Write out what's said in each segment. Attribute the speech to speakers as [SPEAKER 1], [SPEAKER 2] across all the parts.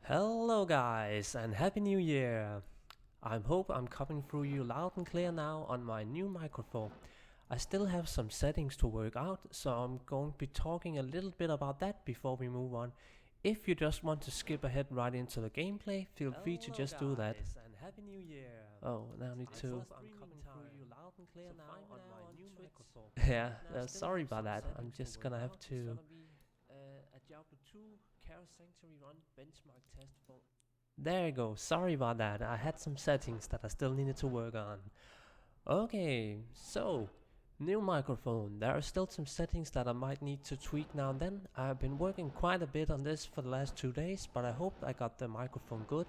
[SPEAKER 1] Hello guys and happy new year. I hope I'm coming through you loud and clear now on my new microphone. I still have some settings to work out, so I'm going to be talking a little bit about that before we move on. If you just want to skip ahead right into the gameplay, feel free to just do that.
[SPEAKER 2] And happy new year.
[SPEAKER 1] Oh, now I need to.
[SPEAKER 2] I'm coming through you loud and clear now on my new microphone.
[SPEAKER 1] Yeah,
[SPEAKER 2] Now I still
[SPEAKER 1] sorry
[SPEAKER 2] have
[SPEAKER 1] about
[SPEAKER 2] some
[SPEAKER 1] that. I'm
[SPEAKER 2] settings to
[SPEAKER 1] just
[SPEAKER 2] work
[SPEAKER 1] gonna have
[SPEAKER 2] out. It's
[SPEAKER 1] to.
[SPEAKER 2] gonna be a Diablo 2 Chaos Sanctuary run benchmark test for.
[SPEAKER 1] There you go. Sorry about that. I had some settings that I still needed to work on. Okay, so new microphone. There are still some settings that I might need to tweak now and then. I've been working quite a bit on this for the last 2 days, but I hope I got the microphone good.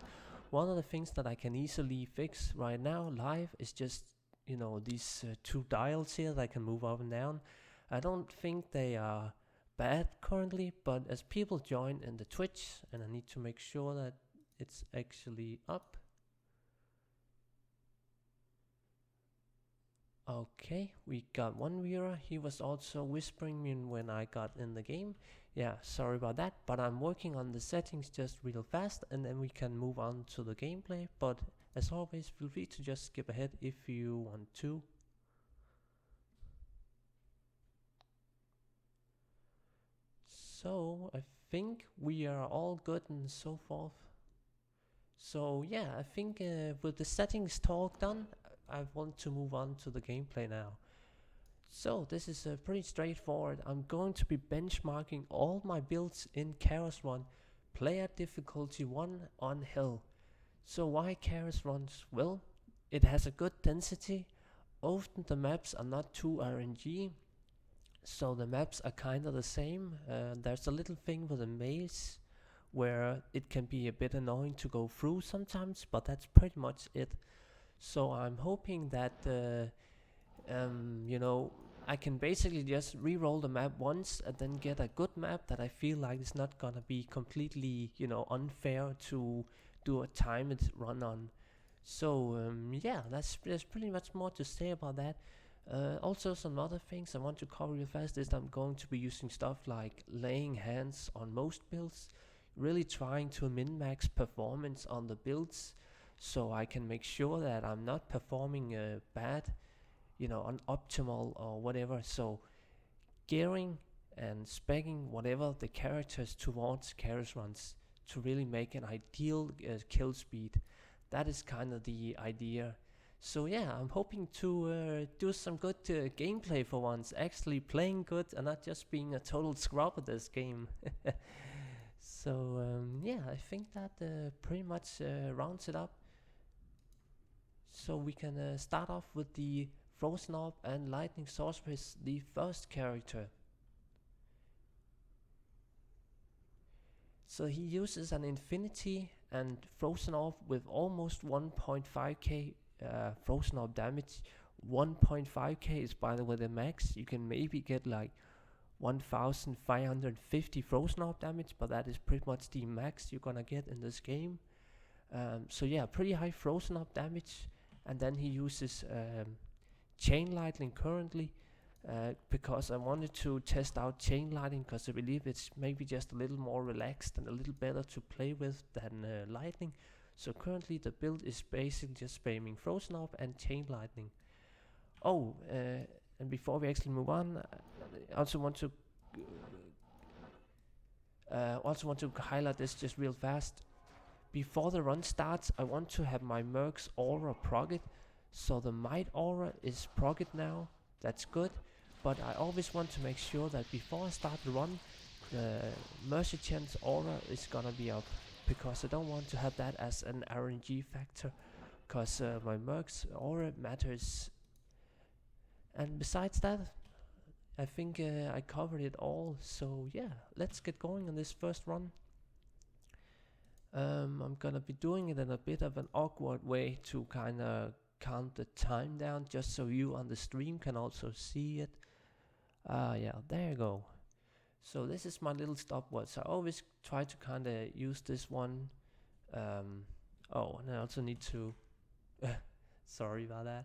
[SPEAKER 1] One of the things that I can easily fix right now live is just, these two dials here that I can move up and down. I don't think they are bad currently, but as people join in the Twitch, and I need to make sure that it's actually up. Okay, we got one viewer. He was also whispering me when I got in the game. Yeah, sorry about that, but I'm working on the settings just real fast and then we can move on to the gameplay. But as always, feel free to just skip ahead if you want to. So, I think we are all good and so forth. So, yeah, I think with the settings talk done, I want to move on to the gameplay now. So this is pretty straightforward. I'm going to be benchmarking all my builds in Chaos Run, player difficulty 1 on Hell. So why Chaos Runs? Well, it has a good density. Often the maps are not too RNG, so the maps are kind of the same. There's a little thing with the maze where it can be a bit annoying to go through sometimes, but that's pretty much it. So I'm hoping that I can basically just re-roll the map once and then get a good map that I feel like is not gonna be completely, unfair to do a timed run on. So yeah, there's pretty much more to say about that. Also, some other things I want to cover real fast is that I'm going to be using stuff like laying hands on most builds, really trying to min-max performance on the builds, so I can make sure that I'm not performing bad, unoptimal or whatever. So gearing and speccing whatever the characters towards chaos runs to really make an ideal kill speed. That is kind of the idea. So yeah, I'm hoping to do some good gameplay for once, actually playing good and not just being a total scrub at this game. So yeah, I think that pretty much rounds it up. So we can start off with the Frozen Orb and Lightning Sorceress, the first character. So he uses an Infinity and Frozen Orb with almost 1.5k Frozen Orb damage. 1.5k is by the way the max. You can maybe get like 1550 Frozen Orb damage, but that is pretty much the max you're gonna get in this game. So yeah, pretty high Frozen Orb damage. And then he uses chain lightning currently, because I wanted to test out chain lightning because I believe it's maybe just a little more relaxed and a little better to play with than lightning. So currently the build is basically just spamming frozen orb and chain lightning. Oh, and before we actually move on, I also want to highlight this just real fast. Before the run starts, I want to have my Merc's aura progged. So the Might aura is progged now. That's good. But I always want to make sure that before I start the run, the Mercy Chance aura is gonna be up. Because I don't want to have that as an RNG factor. Because my Merc's aura matters. And besides that, I think I covered it all. So yeah, let's get going on this first run. I'm gonna be doing it in a bit of an awkward way to kind of count the time down, just so you on the stream can also see it. Yeah, there you go. So this is my little stopwatch. I always try to kind of use this one. Oh, and I also need to. Sorry about that.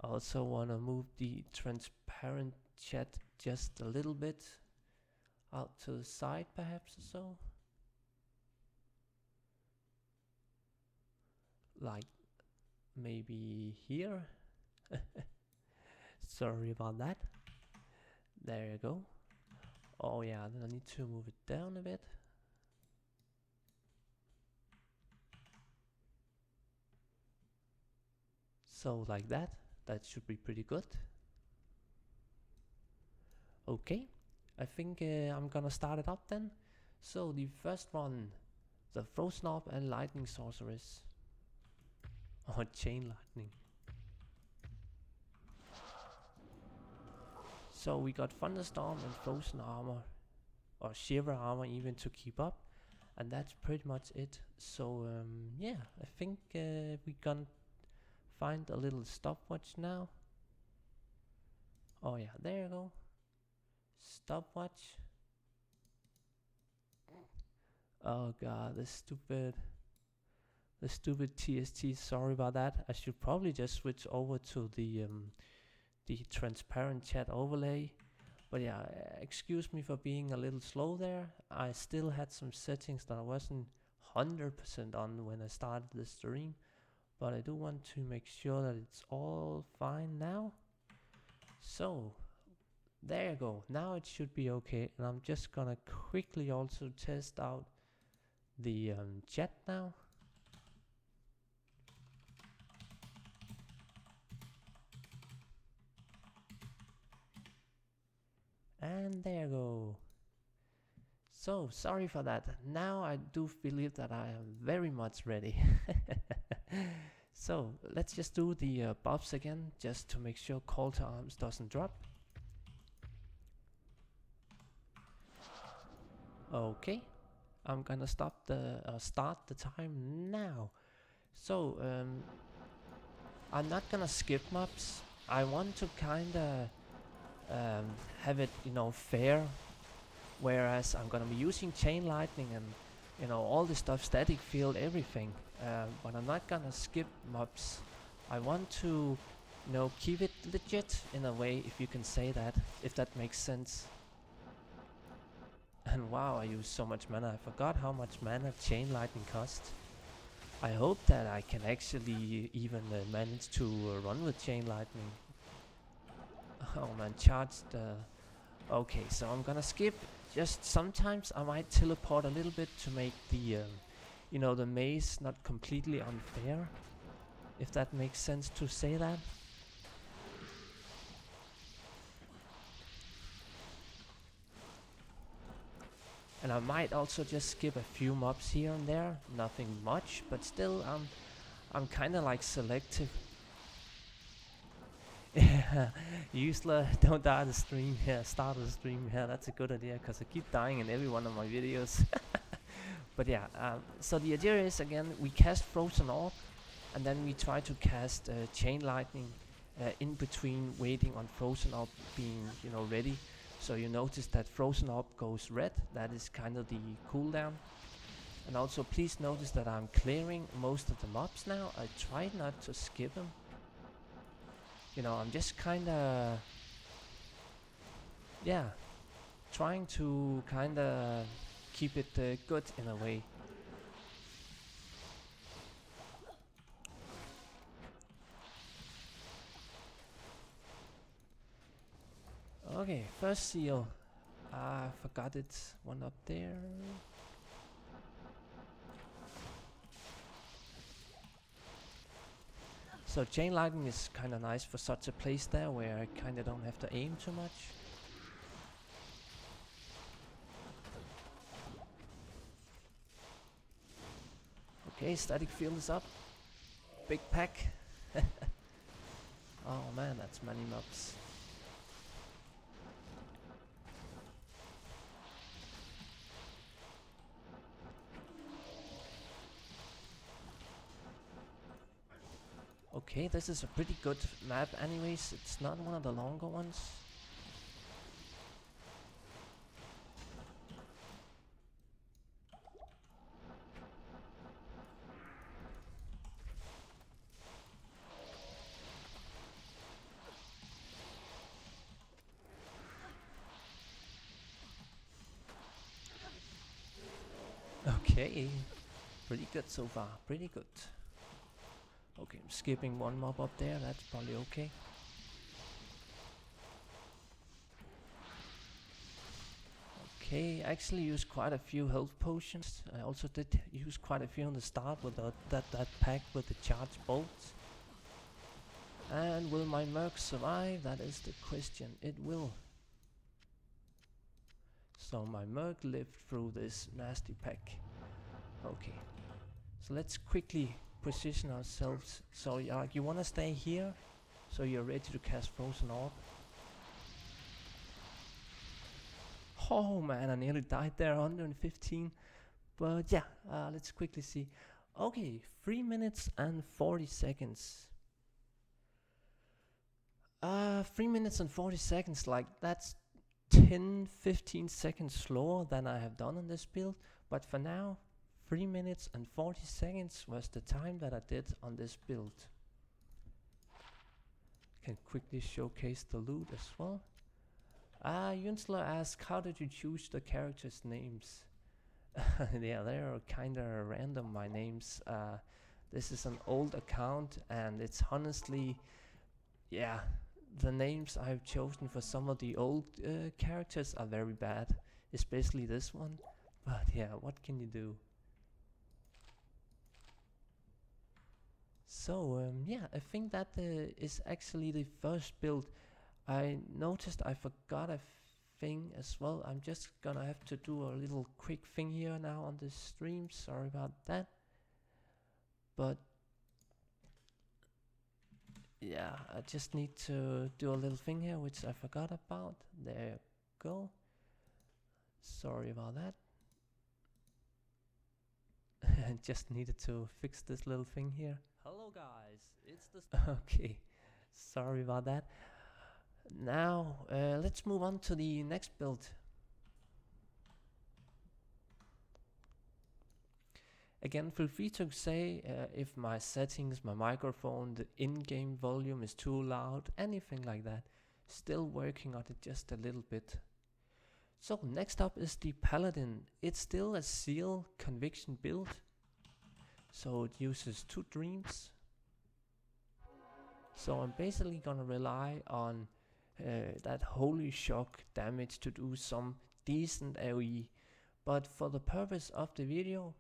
[SPEAKER 1] I also want to move the transparent chat just a little bit out to the side, perhaps or so. like maybe here. Sorry about that. There you go. Oh yeah, then I need to move it down a bit. So like that. That should be pretty good. Okay, I think I'm gonna start it up then. So the first one, the Frozen Orb and Lightning Sorceress. Or Chain Lightning. So we got Thunderstorm and Frozen Armor, or Shiver Armor even, to keep up. And that's pretty much it. So yeah, I think we gonna find a little stopwatch now. Oh yeah, there you go. Stopwatch. Oh god, the stupid TST. Sorry about that. I should probably just switch over to the transparent chat overlay. But yeah, excuse me for being a little slow there. I still had some settings that I wasn't 100% on when I started the stream, but I do want to make sure that it's all fine now. So there you go. Now it should be okay. And I'm just gonna quickly also test out the chat now. And there you go. So sorry for that. Now I do believe that I am very much ready. So let's just do the buffs again, just to make sure call to arms doesn't drop. Okay, I'm gonna start the time now. So I'm not gonna skip mobs. I want to kinda have it, you know, fair. Whereas I'm gonna be using Chain Lightning and, you know, all the stuff, static field, everything. But I'm not gonna skip mobs. I want to, you know, keep it legit in a way, if you can say that, if that makes sense. And wow, I use so much mana. I forgot how much mana Chain Lightning costs. I hope that I can actually even manage to run with Chain Lightning. Oh man, charged. Okay, so I'm gonna skip. Just sometimes I might teleport a little bit to make the, you know, the maze not completely unfair. If that makes sense to say that. And I might also just skip a few mobs here and there. Nothing much, but still I'm kinda like selective. Yeah, Usla, don't die the stream. Yeah, start the stream. Yeah, that's a good idea, because I keep dying in every one of my videos. But yeah, so the idea is, again, we cast Frozen Orb, and then we try to cast Chain Lightning in between, waiting on Frozen Orb being, you know, ready. So you notice that Frozen Orb goes red. That is kind of the cooldown. And also please notice that I'm clearing most of the mobs now. I try not to skip them. You know, I'm just kinda, yeah, trying to kinda keep it good in a way. Okay, first Zeal. I forgot it's one up there. So Chain Lightning is kinda nice for such a place there where I kinda don't have to aim too much. Okay, static field is up. Big pack. Oh man, that's many mobs. Okay, this is a pretty good map anyways. It's not one of the longer ones. Okay, pretty good so far, pretty good. Okay, I'm skipping one mob up there, that's probably okay. Okay, I actually used quite a few health potions. I also did use quite a few on the start with that pack with the charged bolts. And will my merc survive? That is the question. It will. So my merc lived through this nasty pack. Okay, so let's quickly position ourselves. So you want to stay here, so you're ready to cast Frozen Orb. Oh man, I nearly died there, 115. But yeah, let's quickly see. Okay, 3 minutes and 40 seconds. 3 minutes and 40 seconds, like that's 10-15 seconds slower than I have done on this build. But for now, 3 minutes and 40 seconds was the time that I did on this build. Can quickly showcase the loot as well. Junsler asks, how did you choose the characters' names? Yeah, they are kinda random, my names. This is an old account and it's honestly, yeah, the names I've chosen for some of the old characters are very bad, especially this one. But yeah, what can you do? So yeah, I think that is actually the first build. I noticed I forgot a thing as well. I'm just gonna have to do a little quick thing here now on this stream. Sorry about that. But yeah, I just need to do a little thing here which I forgot about. There you go. Sorry about that. I just needed to fix this little thing here.
[SPEAKER 2] Hello guys, it's the
[SPEAKER 1] Okay, sorry about that. Now let's move on to the next build. Again, feel free to say if my settings, my microphone, the in-game volume is too loud, anything like that. Still working on it just a little bit. So next up is the Paladin. It's still a Zeal conviction build. So it uses 2 dreams. So I'm basically gonna rely on that holy shock damage to do some decent AoE. But for the purpose of the video,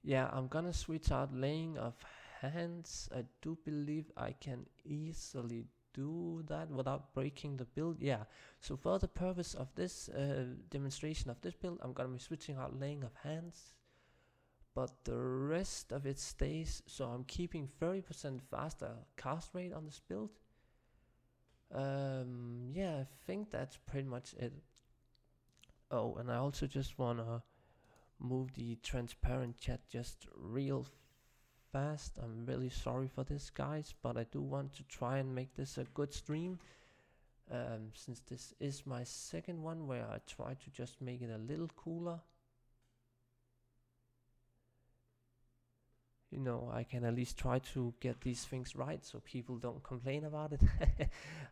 [SPEAKER 1] yeah, I'm gonna switch out laying of hands. I do believe I can easily do that without breaking the build. Yeah, so for the purpose of this demonstration of this build, I'm gonna be switching out laying of hands, but the rest of it stays. So I'm keeping 30% faster cast rate on this build. Yeah, I think that's pretty much it. Oh, and I also just wanna move the transparent chat just real fast. I'm really sorry for this, guys, but I do want to try and make this a good stream, since this is my second one where I try to just make it a little cooler. You know, I can at least try to get these things right so people don't complain about it.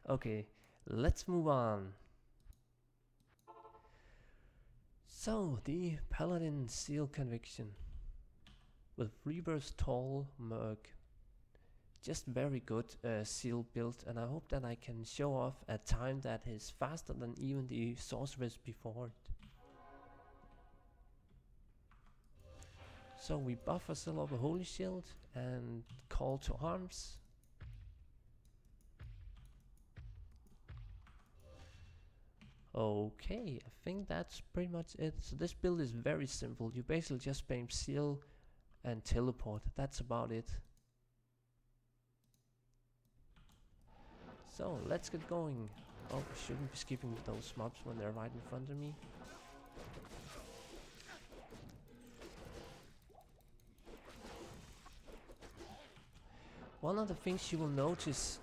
[SPEAKER 1] Okay, let's move on. So, the Paladin Zeal Conviction with Rebirth Tall Merc. Just very good Zeal build, and I hope that I can show off a time that is faster than even the sorceress before it. So we buff ourselves up a Holy Shield and Call to Arms. Okay, I think that's pretty much it. So this build is very simple. You basically just spam Zeal and teleport. That's about it. So let's get going. Oh, I shouldn't be skipping those mobs when they're right in front of me. One of the things you will notice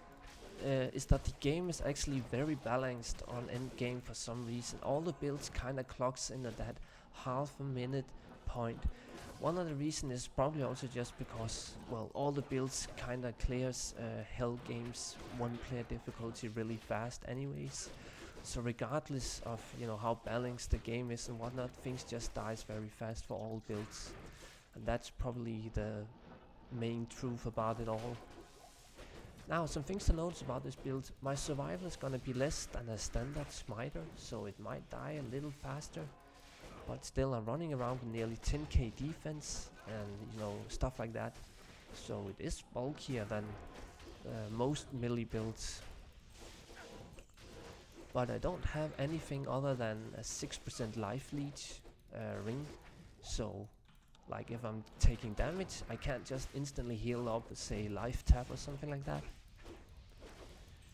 [SPEAKER 1] is that the game is actually very balanced on end game for some reason. All the builds kinda clocks in at that half a minute point. One of the reasons is probably also just because, well, all the builds kinda clears hell games 1-player difficulty really fast anyways. So regardless of, you know, how balanced the game is and whatnot, things just dies very fast for all builds. And that's probably the main truth about it all. Now, some things to notice about this build. My survival is gonna be less than a standard smiter, so it might die a little faster. But still, I'm running around with nearly 10k defense and, you know, stuff like that. So it is bulkier than most melee builds. But I don't have anything other than a 6% life leech ring. So, like if I'm taking damage, I can't just instantly heal up with, say, life tap or something like that.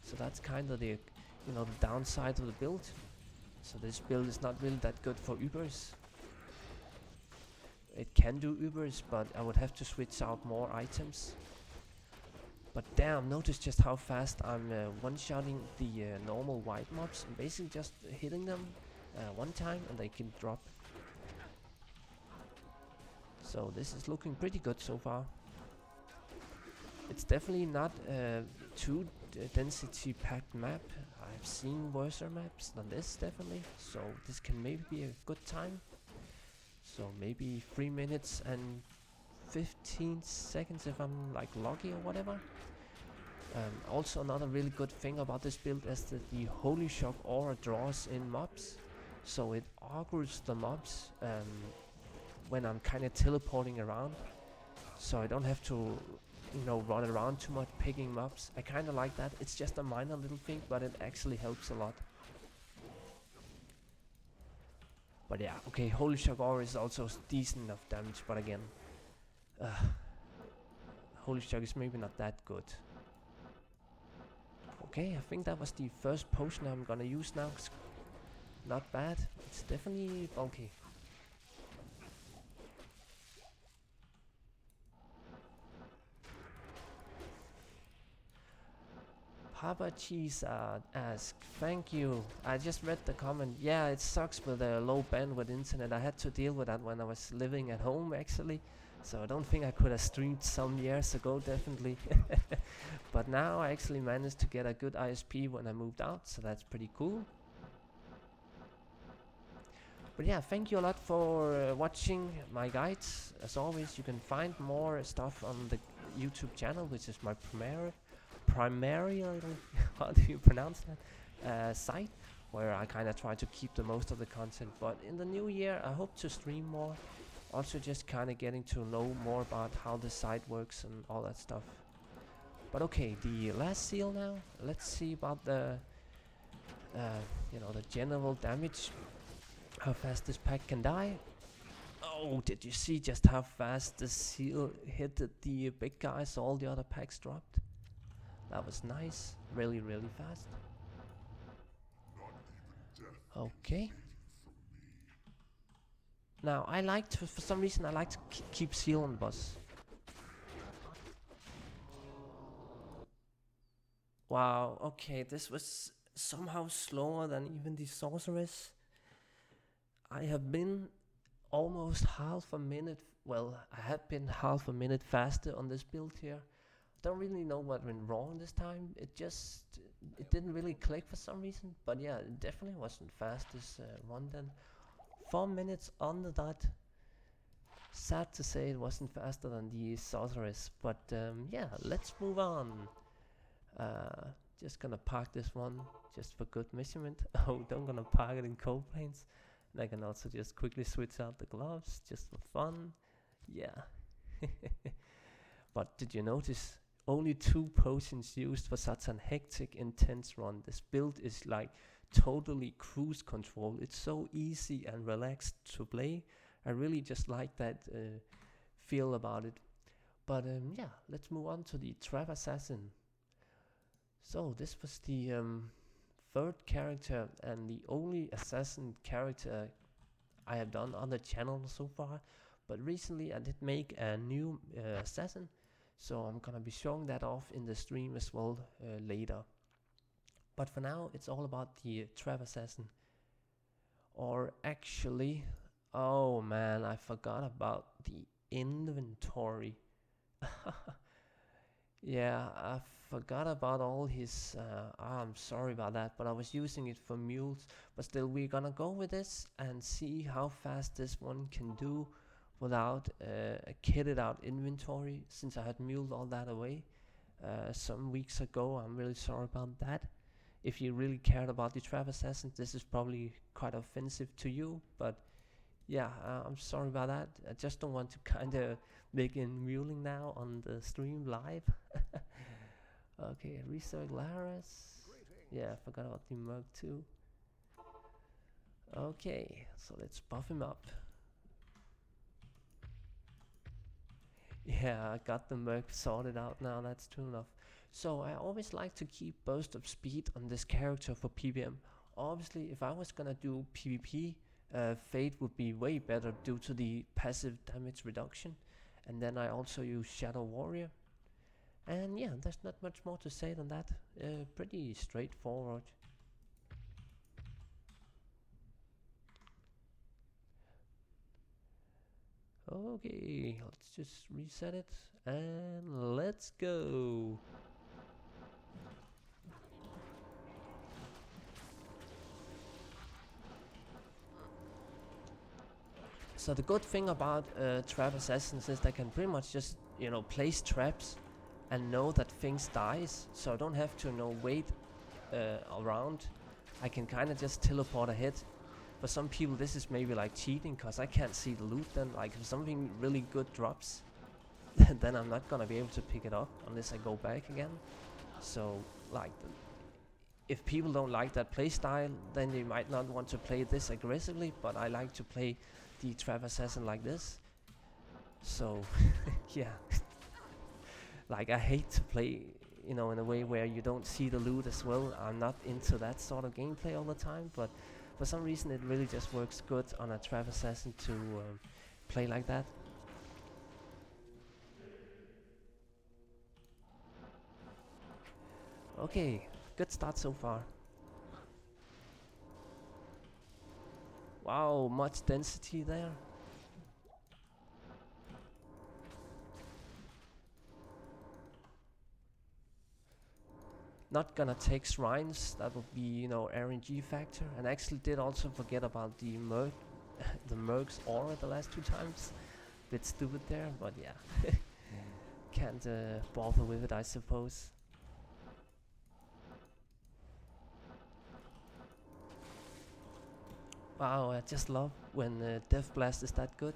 [SPEAKER 1] So that's kind of the, you know, the downside of the build. So this build is not really that good for Ubers. It can do Ubers, but I would have to switch out more items. But damn, notice just how fast I'm one-shotting the normal white mobs. I'm basically just hitting them one time and they can drop. So this is looking pretty good so far. It's definitely not too density packed map. I've seen worse maps than this, definitely. So this can maybe be a good time. So maybe 3 minutes and 15 seconds if I'm like lucky or whatever. Also another really good thing about this build is that the Holy Shock aura draws in mobs. So it augurs the mobs when I'm kind of teleporting around. So I don't have to, you know, run around too much picking mobs. I kind of like that. It's just a minor little thing, but it actually helps a lot. But yeah, okay, Holy Shock Aura is also decent enough damage, but again, Holy Shock is maybe not that good. Okay, I think that was the first potion I'm gonna use now. Not bad, it's definitely bulky. Papa Cheese asked, thank you. I just read the comment. Yeah, it sucks with a low bandwidth internet. I had to deal with that when I was living at home actually. So I don't think I could have streamed some years ago, definitely. But now I actually managed to get a good ISP when I moved out, so that's pretty cool. But yeah, thank you a lot for watching my guides. As always, you can find more stuff on the YouTube channel, which is my primarily how do you pronounce that, site, where I kind of try to keep the most of the content. But in the new year I hope to stream more, also just kind of getting to know more about how the site works and all that stuff. But okay, the last seal now. Let's see about the you know, the general damage, how fast this pack can die. Oh, did you see just how fast the seal hit the big guys? All the other packs dropped. That was nice. Really, really fast. Okay. Now, I like to, for some reason, I like to keep Zeal on the boss. Wow, okay, this was somehow slower than even the sorceress. I have been almost half a minute, well, I have been half a minute faster on this build here. Don't really know what went wrong this time. It didn't really click for some reason. But yeah, it definitely wasn't fastest run then. 4 minutes on the dot. Sad to say it wasn't faster than the sorceress. But yeah, let's move on. Just gonna park this one just for good measurement. Oh, don't gonna park it in cold planes. And I can also just quickly switch out the gloves just for fun. Yeah. But did you notice? Only 2 potions used for such an hectic, intense run. This build is like totally cruise control. It's so easy and relaxed to play. I really just like that feel about it. But yeah, let's move on to the Trap Assassin. So this was the 3rd character and the only assassin character I have done on the channel so far. But recently I did make a new assassin. So I'm gonna be showing that off in the stream as well later. But for now, it's all about the Trap Assassin. Or actually, oh man, I forgot about the inventory. Yeah, I forgot about all his, I'm sorry about that, but I was using it for mules. But still, we're gonna go with this and see how fast this one can do without a kitted out inventory, since I had muled all that away some weeks ago. I'm really sorry about that. If you really cared about the trap assassin, this is probably quite offensive to you, but yeah, I'm sorry about that. I just don't want to kind of begin muling now on the stream live. Okay, research Laris. Yeah, I forgot about the Merc too. Okay, so let's buff him up. Yeah, I got the Merc sorted out now, that's true enough. So I always like to keep burst of speed on this character for PvM. Obviously, if I was gonna do PvP, Fate would be way better due to the passive damage reduction. And then I also use Shadow Warrior. And yeah, there's not much more to say than that. Pretty straightforward. Okay, let's just reset it and let's go. So the good thing about trap assassins is they can pretty much just, you know, place traps and know that things dies, so I don't have to, you know, wait around. I can kind of just teleport ahead. For some people this is maybe like cheating, cause I can't see the loot then. Like if something really good drops, then I'm not gonna be able to pick it up unless I go back again. So like if people don't like that playstyle, then they might not want to play this aggressively, but I like to play the trap assassin like this. So yeah. Like I hate to play, you know, in a way where you don't see the loot as well. I'm not into that sort of gameplay all the time, but for some reason it really just works good on a trap assassin to play like that. Okay, good start so far. Wow, much density there. Not gonna take shrines, that would be, you know, RNG factor. And I actually did also forget about the Merc, the Merc's aura the last 2 times. Bit stupid there, but yeah. Can't bother with it, I suppose. Wow, I just love when Death Blast is that good.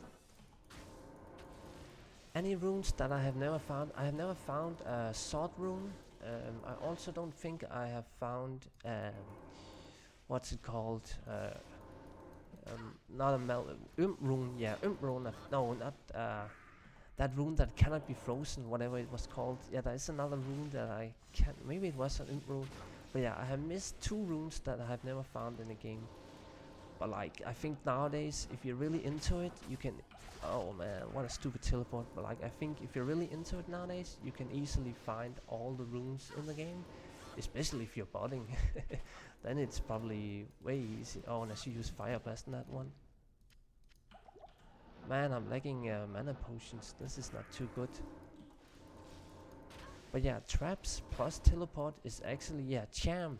[SPEAKER 1] Any runes that I have never found? I have never found a sword rune. I also don't think I have found what's it called? Not a rune. Yeah, rune. No, not that rune that cannot be frozen. Whatever it was called. Yeah, there is another rune that I can't. Maybe it was an rune. But yeah, I have missed 2 runes that I have never found in the game. But like, I think nowadays, if you're really into it, you can. Oh man, what a stupid teleport. But like, I think if you're really into it nowadays, you can easily find all the runes in the game. Especially if you're botting. Then it's probably way easy. Oh, unless you use Fire Blast in that one. Man, I'm lagging mana potions. This is not too good. But yeah, traps plus teleport is actually, yeah, charm.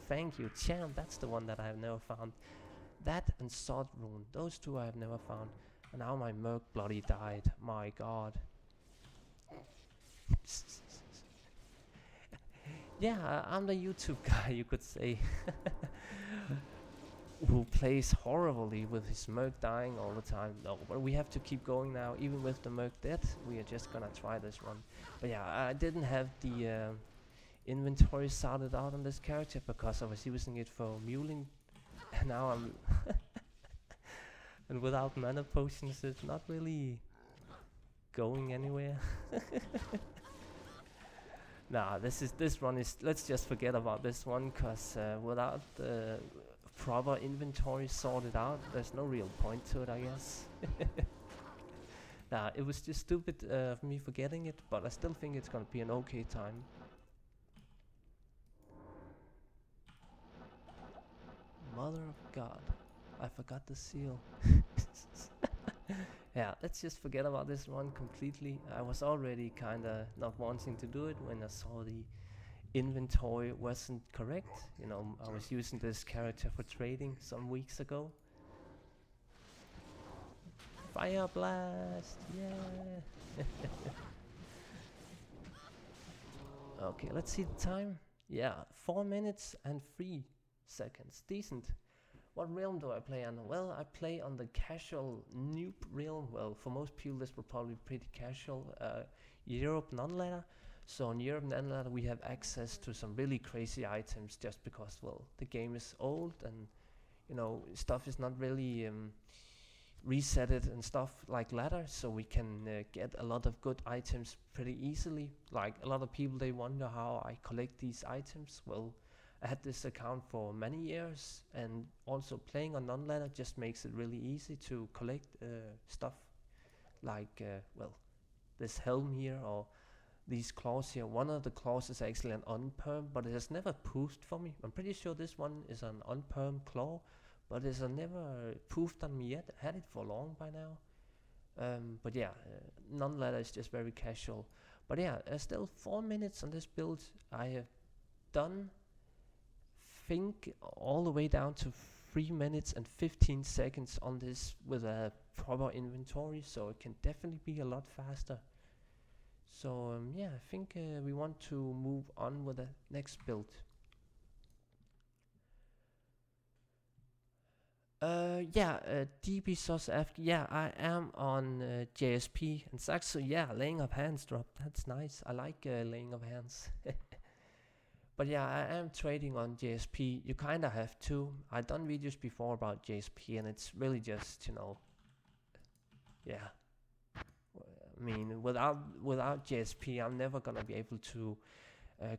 [SPEAKER 1] Thank you, charm. That's the one that I have never found. That and sword rune, those 2 I have never found. And now my Merc bloody died. My god. Yeah, I'm the YouTube guy, you could say. Who plays horribly with his Merc dying all the time. No, but we have to keep going now. Even with the Merc dead, we are just gonna try this run. But yeah, I didn't have the inventory sorted out on this character because I was using it for muling. And now I'm and without mana potions it's not really going anywhere. Nah, this run is, let's just forget about this one, cause without the proper inventory sorted out, there's no real point to it, I guess. Nah, it was just stupid of me forgetting it, but I still think it's gonna be an okay time. Mother of God, I forgot the seal. Yeah, let's just forget about this one completely. I was already kinda not wanting to do it when I saw the inventory wasn't correct. You know, I was using this character for trading some weeks ago. Fire blast! Yeah! Okay, let's see the time. Yeah, 4 minutes and 3 seconds. Decent. What realm do I play on? Well, I play on the casual noob realm. Well, for most people this will probably be pretty casual. Europe non-ladder. So in Europe non-ladder we have access to some really crazy items just because, well, the game is old and, you know, stuff is not really resetted and stuff like ladder, so we can get a lot of good items pretty easily. Like a lot of people, they wonder how I collect these items. Well, I had this account for many years, and also playing on non-ladder just makes it really easy to collect stuff like well, this helm here or these claws here. One of the claws is actually an unperm, but it has never poofed for me. I'm pretty sure this one is an unperm claw, but it has never poofed on me yet. I had it for long by now. But yeah, non-ladder is just very casual. But yeah, still 4 minutes on this build. I have done, think, all the way down to 3 minutes and 15 seconds on this with a proper inventory, so it can definitely be a lot faster. So yeah, I think we want to move on with the next build. DB Sauce after. Yeah, I am on JSP and Saxo. Yeah, laying of hands drop. That's nice. I like laying of hands. But yeah, I am trading on JSP. You kind of have to. I've done videos before about JSP, and it's really just, you know, yeah. I mean, without JSP, I'm never gonna be able to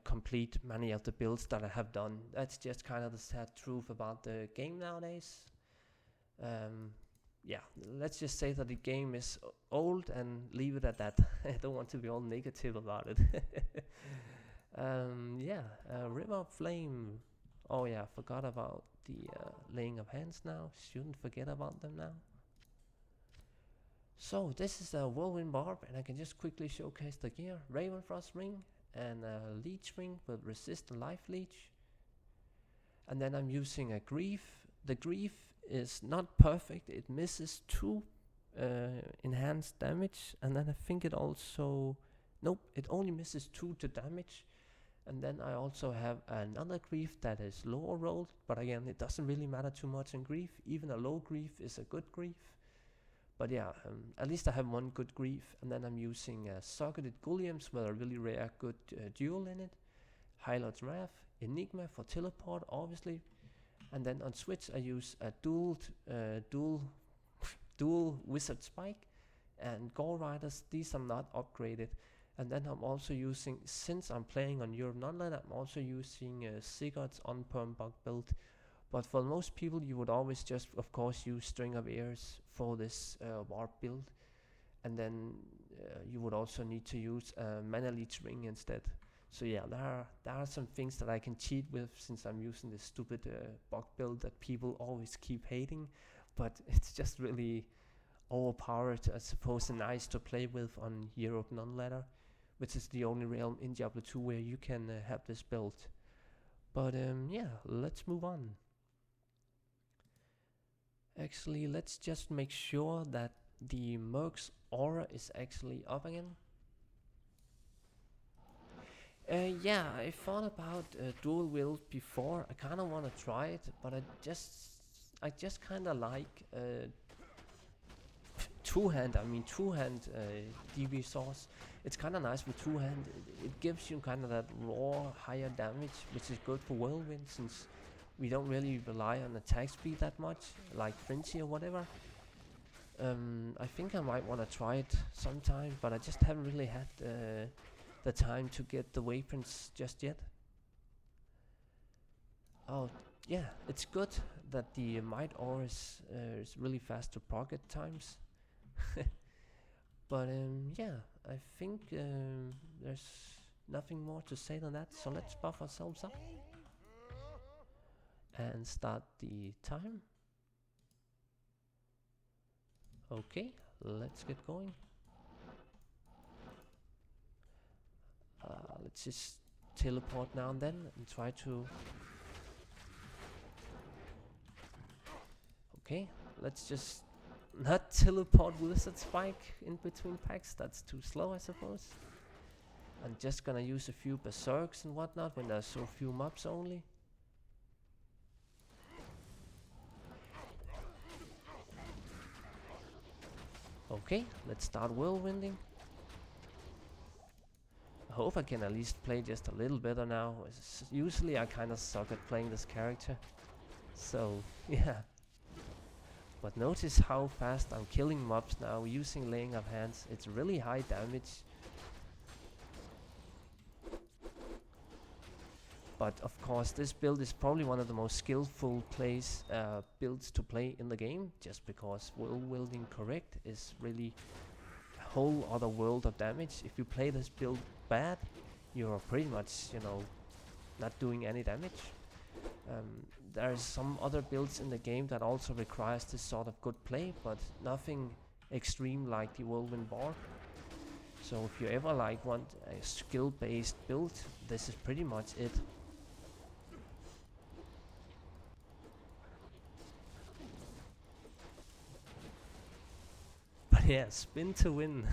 [SPEAKER 1] complete many of the builds that I have done. That's just kind of the sad truth about the game nowadays. Yeah, let's just say that the game is old and leave it at that. I don't want to be all negative about it. River of Flame. Oh yeah, forgot about the laying of hands now. Shouldn't forget about them now. So this is a Whirlwind Barb, and I can just quickly showcase the gear. Ravenfrost Ring and a Leech Ring with Resist and Life Leech. And then I'm using a Grief. The Grief is not perfect. It misses 2 enhanced damage, and then I think it also... Nope, it only misses 2 to damage. And then I also have another Grief that is lower rolled, but again, it doesn't really matter too much in Grief. Even a low Grief is a good Grief. But yeah, at least I have one good Grief, and then I'm using Socketed Gulliams with a really rare good duel in it. High Lord's Wrath, Enigma for teleport, obviously. And then on Switch I use a dual Wizard Spike and Gore Riders. These are not upgraded. And then I'm also using, since I'm playing on Europe non-ladder, I'm also using Sigurd's on perm bug build. But for most people, you would always just, of course, use String of Ears for this warp build. And then you would also need to use Mana Leech Ring instead. So yeah, there are some things that I can cheat with, since I'm using this stupid bug build that people always keep hating. But it's just really overpowered, I suppose, and nice to play with on Europe non-ladder, which is the only realm in Diablo 2 where you can have this build. But yeah, let's move on. Actually, let's just make sure that the Merc's aura is actually up again. Yeah, I thought about dual wield before. I kind of want to try it, but I just kind of like two-hand. I mean, two-hand DB source. It's kind of nice with two-hand. It gives you kind of that raw higher damage, which is good for Whirlwind, since we don't really rely on attack speed that much, like Frenzy or whatever. I think I might want to try it sometime, but I just haven't really had the time to get the weapons just yet. Oh, yeah, it's good that the Might Ore is really fast to pocket times. But yeah, I think there's nothing more to say than that, so let's buff ourselves up and start the time. Okay, let's get going. Let's just teleport now and then and try to... Okay, let's just not teleport wizard spike in between packs. That's too slow, I suppose. I'm just gonna use a few berserks and whatnot when there's so few mobs only. Okay, let's start whirlwinding. I hope I can at least play just a little better now. Usually I kind of suck at playing this character. So, yeah. But notice how fast I'm killing mobs now using laying of hands. It's really high damage. But of course this build is probably one of the most skillful builds to play in the game, just because whirlwinding correct is really a whole other world of damage. If you play this build bad, you're pretty much, you know, not doing any damage. There's some other builds in the game that also requires this sort of good play, but nothing extreme like the Whirlwind Bar. So if you ever like want a skill-based build, this is pretty much it. But yeah, spin to win.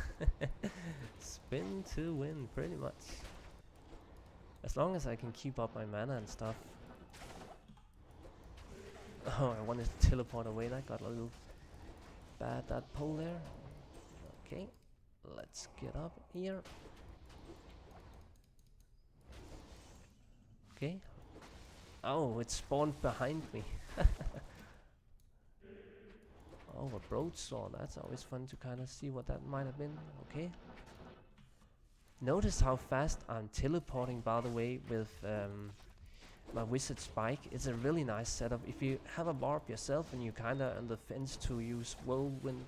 [SPEAKER 1] Spin to win, pretty much. As long as I can keep up my mana and stuff. Oh, I wanted to teleport away. That got a little bad, that pull there. Okay, let's get up here. Okay. Oh, it spawned behind me. Oh, a broadsword. That's always fun to kind of see what that might have been. Okay. Notice how fast I'm teleporting, by the way, with my wizard spike. It's a really nice setup. If you have a barb yourself and you kind of on the fence to use whirlwind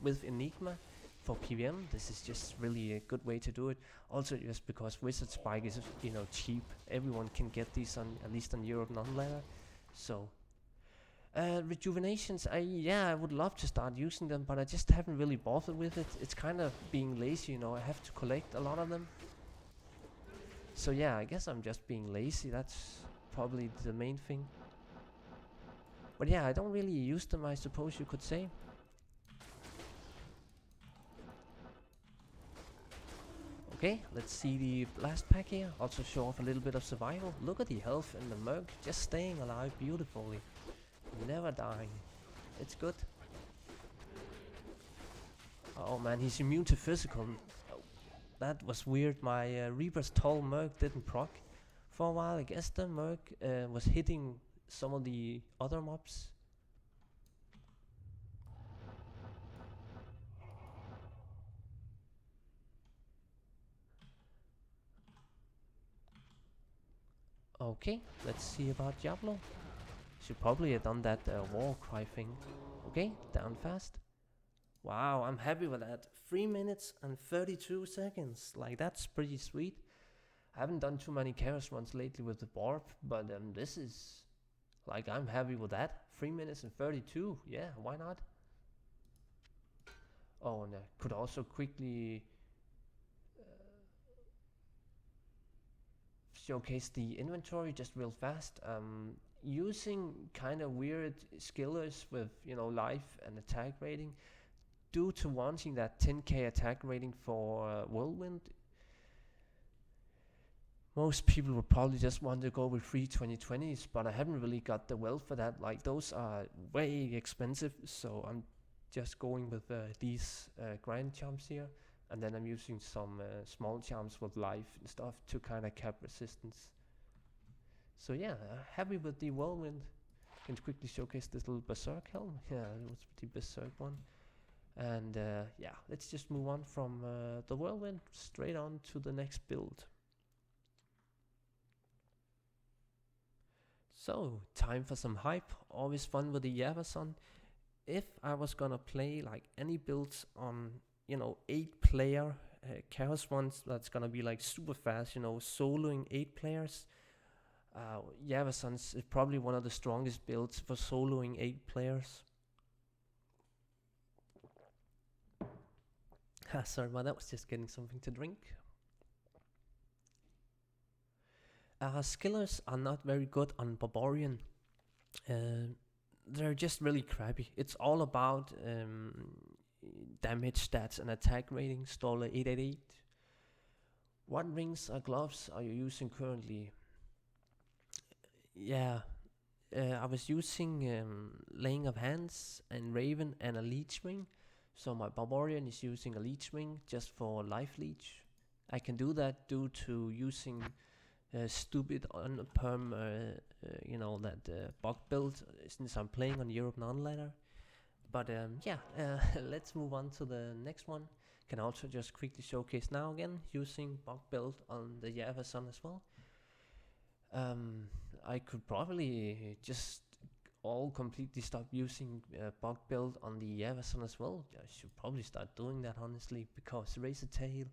[SPEAKER 1] with enigma for PvM, this is just really a good way to do it. Also, just because wizard spike is, you know, cheap. Everyone can get these on, at least on Europe non-ladder. So rejuvenations, I would love to start using them, but I just haven't really bothered with it. It's kind of being lazy, you know. I have to collect a lot of them. So yeah, I guess I'm just being lazy. That's probably the main thing. But yeah, I don't really use them, I suppose you could say. Okay, let's see the last pack here. Also show off a little bit of survival. Look at the health in the Merc, just staying alive beautifully. Never dying. It's good. Oh man, he's immune to physical. Oh, that was weird. My Reaper's Tall Merc didn't proc for a while. I guess the Merc was hitting some of the other mobs. Okay, let's see about Diablo. Should probably have done that war cry thing. Okay, down fast. Wow, I'm happy with that. 3 minutes and 32 seconds. Like, that's pretty sweet. I haven't done too many chaos runs lately with the barb, but this is, like, I'm happy with that. 3 minutes and 32. Yeah, why not? Oh, and I could also quickly showcase the inventory just real fast. Using kind of weird skillers with, you know, life and attack rating, due to wanting that 10k attack rating for Whirlwind. Most people would probably just want to go with 3 2020s, but I haven't really got the wealth for that. Like, those are way expensive, so I'm just going with these grind charms here, and then I'm using some small charms with life and stuff to kind of cap resistance. So yeah, happy with the Whirlwind. Can quickly showcase this little berserk helm. Yeah, it was the berserk one. And yeah, let's just move on from the Whirlwind straight on to the next build. So, time for some hype. Always fun with the Javazon. If I was gonna play like any builds on, you know, 8-player chaos ones, that's gonna be like super fast, you know, soloing 8 players. Javazon's is probably one of the strongest builds for soloing 8 players. Sorry about that, was just getting something to drink. Skillers are not very good on barbarian. they're just really crappy. It's all about damage stats and attack rating. Stoller 888. What rings or gloves are you using currently? Yeah, I was using Laying of Hands and Raven and a Leech Ring. So my Barbarian is using a Leech Ring just for Life Leech. I can do that due to using stupid on-perm, that bug build since I'm playing on Europe non-ladder. But let's move on to the next one. Can also just quickly showcase now again using bug build on the Javazon as well. I could probably just all completely stop using bug build on the Javazon as well. I should probably start doing that honestly, because Razor Tail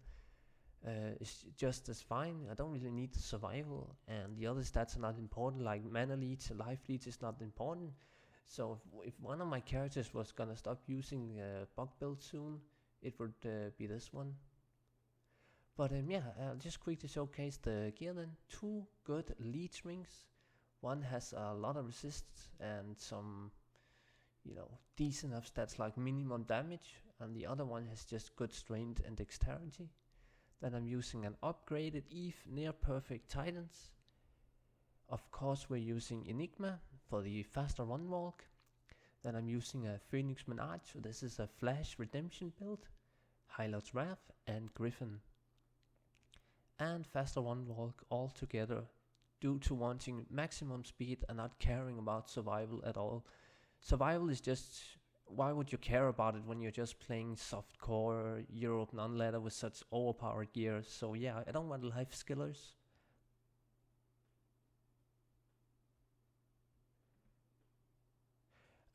[SPEAKER 1] is just as fine. I don't really need the survival, and the other stats are not important, like mana leech, life leech is not important. So if one of my characters was gonna stop using bug build soon, it would be this one. But I'll just quickly showcase the gear then. 2 good leech rings. One has a lot of resist and some, decent enough stats like minimum damage, and the other one has just good strength and dexterity. Then I'm using an upgraded Eve near perfect Titans. Of course we're using Enigma for the faster run walk. Then I'm using a Phoenix Menage, so this is a flash redemption build. Highlight's Wrath and Griffin. And faster run walk all together due to wanting maximum speed and not caring about survival at all. Survival is just, why would you care about it when you're just playing softcore Europe non-ladder with such overpowered gear? So yeah, I don't want life skillers.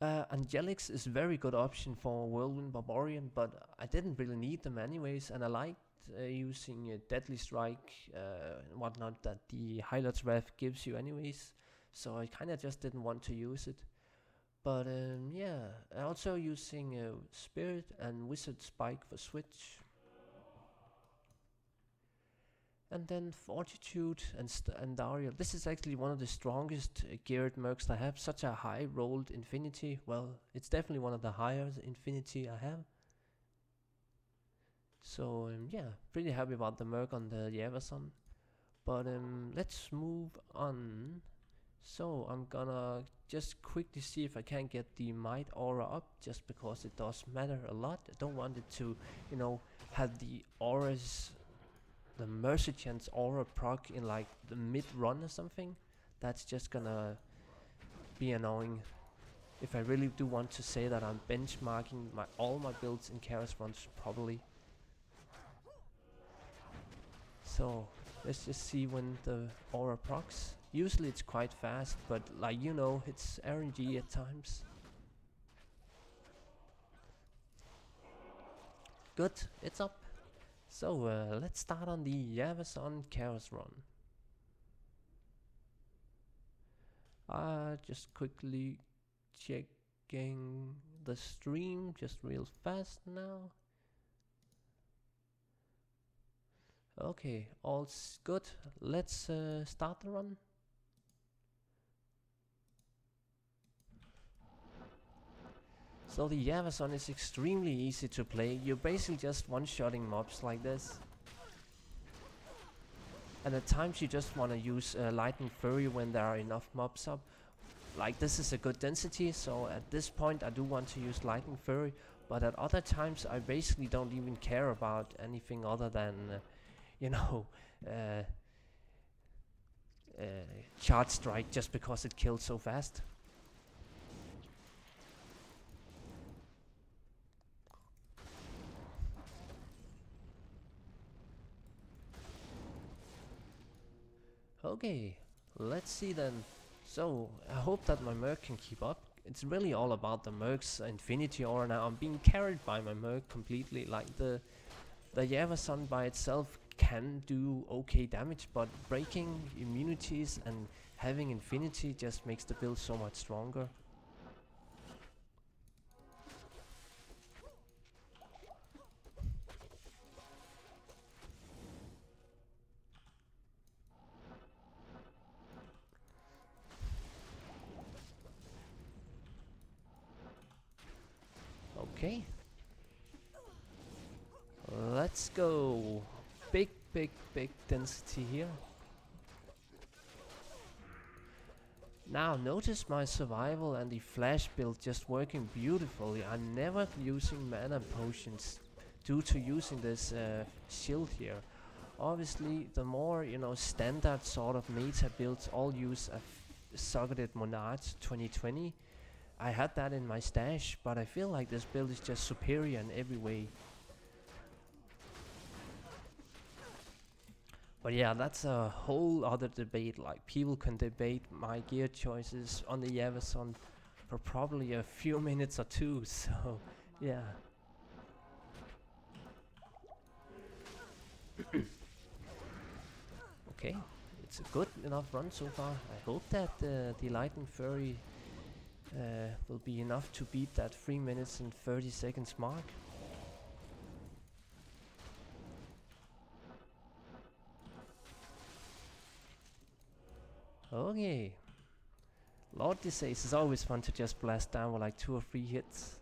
[SPEAKER 1] Angelics is a very good option for Whirlwind Barbarian, but I didn't really need them anyways, and I liked using Deadly Strike and whatnot that the Highlight's Wrath gives you anyways, so I kinda just didn't want to use it. But also using Spirit and Wizard Spike for Switch. And then Fortitude and Dario. This is actually one of the strongest geared mercs I have. Such a high rolled Infinity. Well, it's definitely one of the higher Infinity I have. So pretty happy about the merc on the Javazon. But let's move on. So I'm gonna just quickly see if I can get the Might Aura up, just because it does matter a lot. I don't want it to, have the auras, the Mercy Chance aura proc in like the mid-run or something. That's just gonna be annoying. If I really do want to say that I'm benchmarking all my builds in Chaos runs properly. So let's just see when the aura procs. Usually it's quite fast, but it's RNG at times. Good, it's up. So let's start on the Javazon Chaos run. Just quickly checking the stream just real fast now. Okay, all's good. Let's start the run. So the Javazon is extremely easy to play. You're basically just one-shotting mobs like this. And at times you just want to use Lightning Fury when there are enough mobs up. Like this is a good density, so at this point I do want to use Lightning Fury. But at other times I basically don't even care about anything other than, Charge Strike, just because it kills so fast. Okay, let's see then. So, I hope that my merc can keep up. It's really all about the merc's Infinity Aura now. I'm being carried by my merc completely. Like the Javazon by itself can do okay damage, but breaking immunities and having Infinity just makes the build so much stronger. Okay. Let's go. Big density here. Now notice my survival and the flash build just working beautifully. I'm never using mana potions due to using this shield here. Obviously, the more, you know, standard sort of meta builds all use a socketed Monarch 2020. I had that in my stash, but I feel like this build is just superior in every way. But yeah, that's a whole other debate. Like, people can debate my gear choices on the Javazon for probably a few minutes or two, so yeah. Okay, it's a good enough run so far. I hope that the Lightning Fury will be enough to beat that 3 minutes and 30 seconds mark. Okay. Lord Disease is always fun to just blast down with like 2 or 3 hits.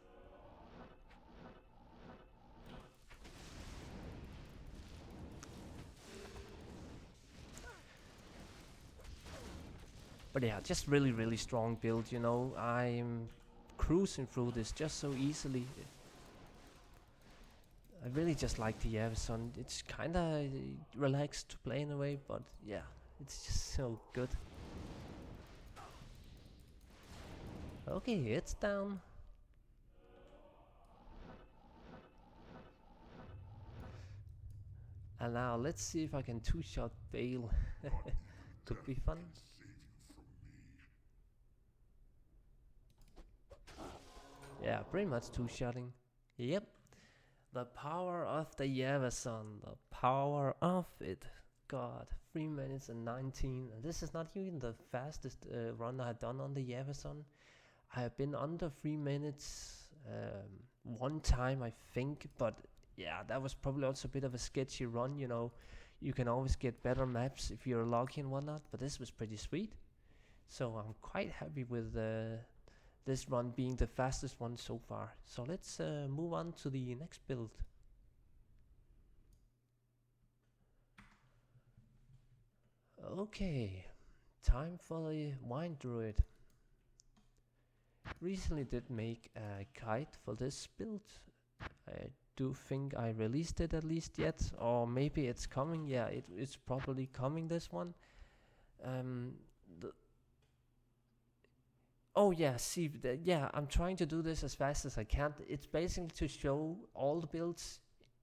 [SPEAKER 1] But yeah, just really strong build, you know. I'm cruising through this just so easily. I really just like the Javazon. It's kinda relaxed to play in a way, but yeah, it's just so good. Okay, it's down. And now let's see if I can 2-shot Bale. Could be fun. Yeah, pretty much 2-shotting. Yep. The power of the Javazon. The power of it. God, 3 minutes and 19. And this is not even the fastest run I've done on the Javazon. I have been under 3 minutes one time, I think. But yeah, that was probably also a bit of a sketchy run, you know. You can always get better maps if you're lucky and whatnot. But this was pretty sweet. So I'm quite happy with this run being the fastest one so far. So let's move on to the next build. Okay, time for the wine druid. Recently did make a guide for this build. I do think I released it at least yet, or maybe it's coming. Yeah, it's probably coming, this one. Oh yeah, see, yeah, I'm trying to do this as fast as I can. It's basically to show all the builds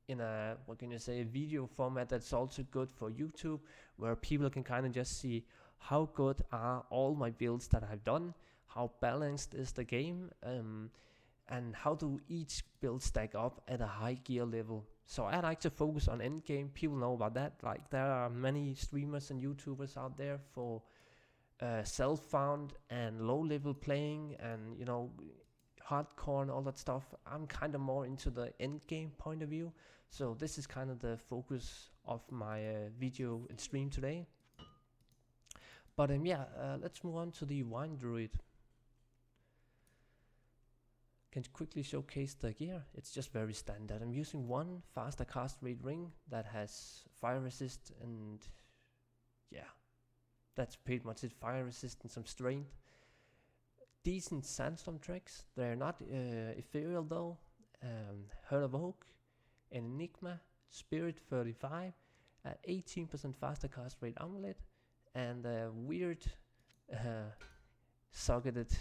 [SPEAKER 1] in a, what can you say, a video format that's also good for YouTube, where people can kind of just see how good are all my builds that I've done, how balanced is the game, and how do each build stack up at a high gear level. So I like to focus on end game. People know about that. Like, there are many streamers and YouTubers out there for self-found and low-level playing, and, you know, hardcore and all that stuff. I'm kind of more into the end game point of view, so this is kind of the focus of my video and stream today. But yeah, let's move on to the wine druid. Can quickly showcase the gear. It's just very standard. I'm using one faster cast rate ring that has fire resist, and yeah, that's pretty much it. Fire resist and some strength. Decent sandstorm tracks. They're not ethereal though. Heart of Oak, Enigma, Spirit 35, 18% faster cast rate amulet, and a weird socketed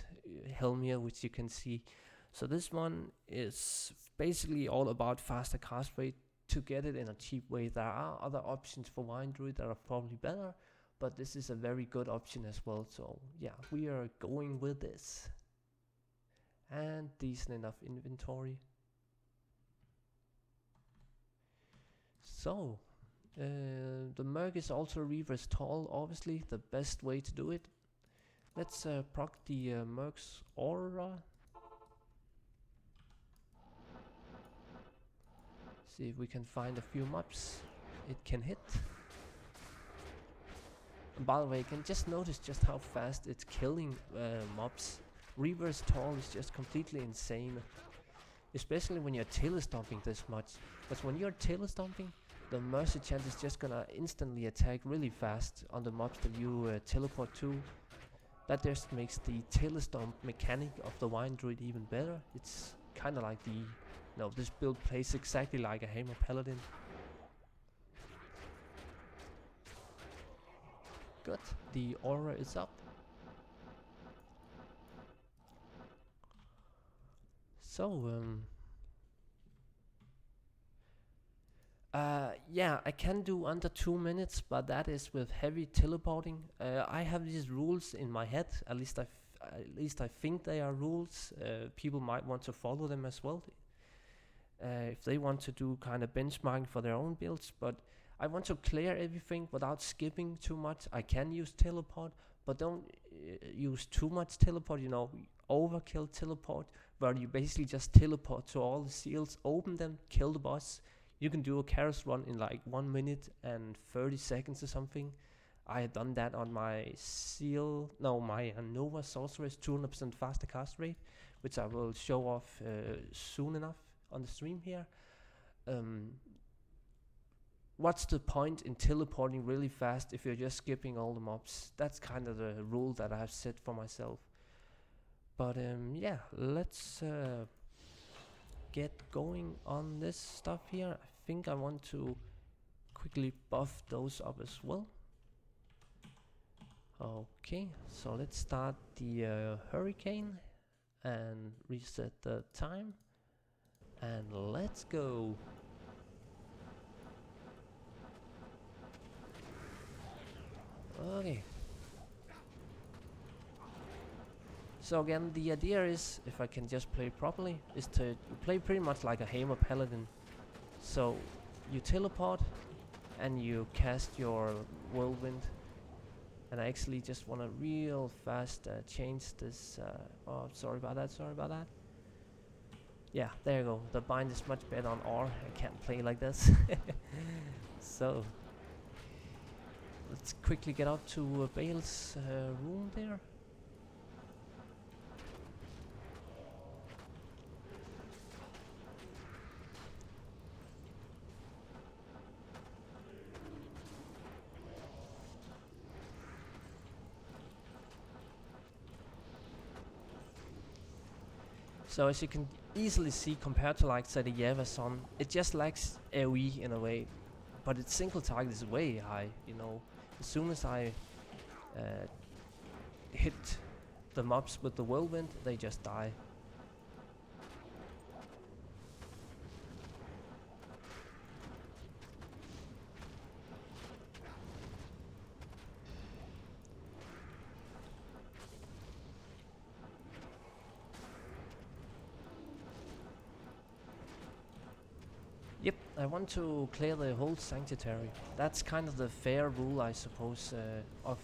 [SPEAKER 1] helm here, which you can see. So this one is basically all about faster cast rate to get it in a cheap way. There are other options for wine druid that are probably better, but this is a very good option as well. So yeah, we are going with this. And decent enough inventory. So the Merc is also reverse tall, obviously the best way to do it. Let's proc the Merc's aura. See if we can find a few mobs it can hit. And by the way, you can just notice just how fast it's killing mobs. Reverse tall is just completely insane. especially when you're telestomping this much. Because when you're telestomping, the mercy chant is just gonna instantly attack really fast on the mobs that you teleport to. That just makes the telestomp mechanic of the Wine Druid even better. It's kind of like this build plays exactly like a Hammer Paladin. Good, the aura is up. So, yeah, I can do under 2 minutes, but that is with heavy teleporting. I have these rules in my head, at least I think they are rules. People might want to follow them as well, if they want to do kind of benchmarking for their own builds, but I want to clear everything without skipping too much. I can use teleport, but don't use too much teleport, overkill teleport, where you basically just teleport to all the seals, open them, kill the boss. You can do a Karos run in like 1 minute and 30 seconds or something. I had done that on my my Nova sorceress 200% faster cast rate, which I will show off soon enough on the stream here. What's the point in teleporting really fast if you're just skipping all the mobs? That's kind of the rule that I have set for myself. But yeah, let's get going on this stuff here. I think I want to quickly buff those up as well. Okay, so let's start the hurricane and reset the time, and let's go. Okay. So again, the idea is, if I can just play properly, is to play pretty much like a Hammer Paladin. So you teleport and you cast your Whirlwind. And I actually just want to real fast change this. Oh, sorry about that. Yeah, there you go. The bind is much better on R. I can't play like this. So let's quickly get up to Bale's room there. So as you can easily see, compared to like say the Javazon, it just lacks AoE in a way, but its single target is way high. As soon as I hit the mobs with the Whirlwind, they just die. Yep, I want to clear the whole sanctuary. That's kind of the fair rule, I suppose, of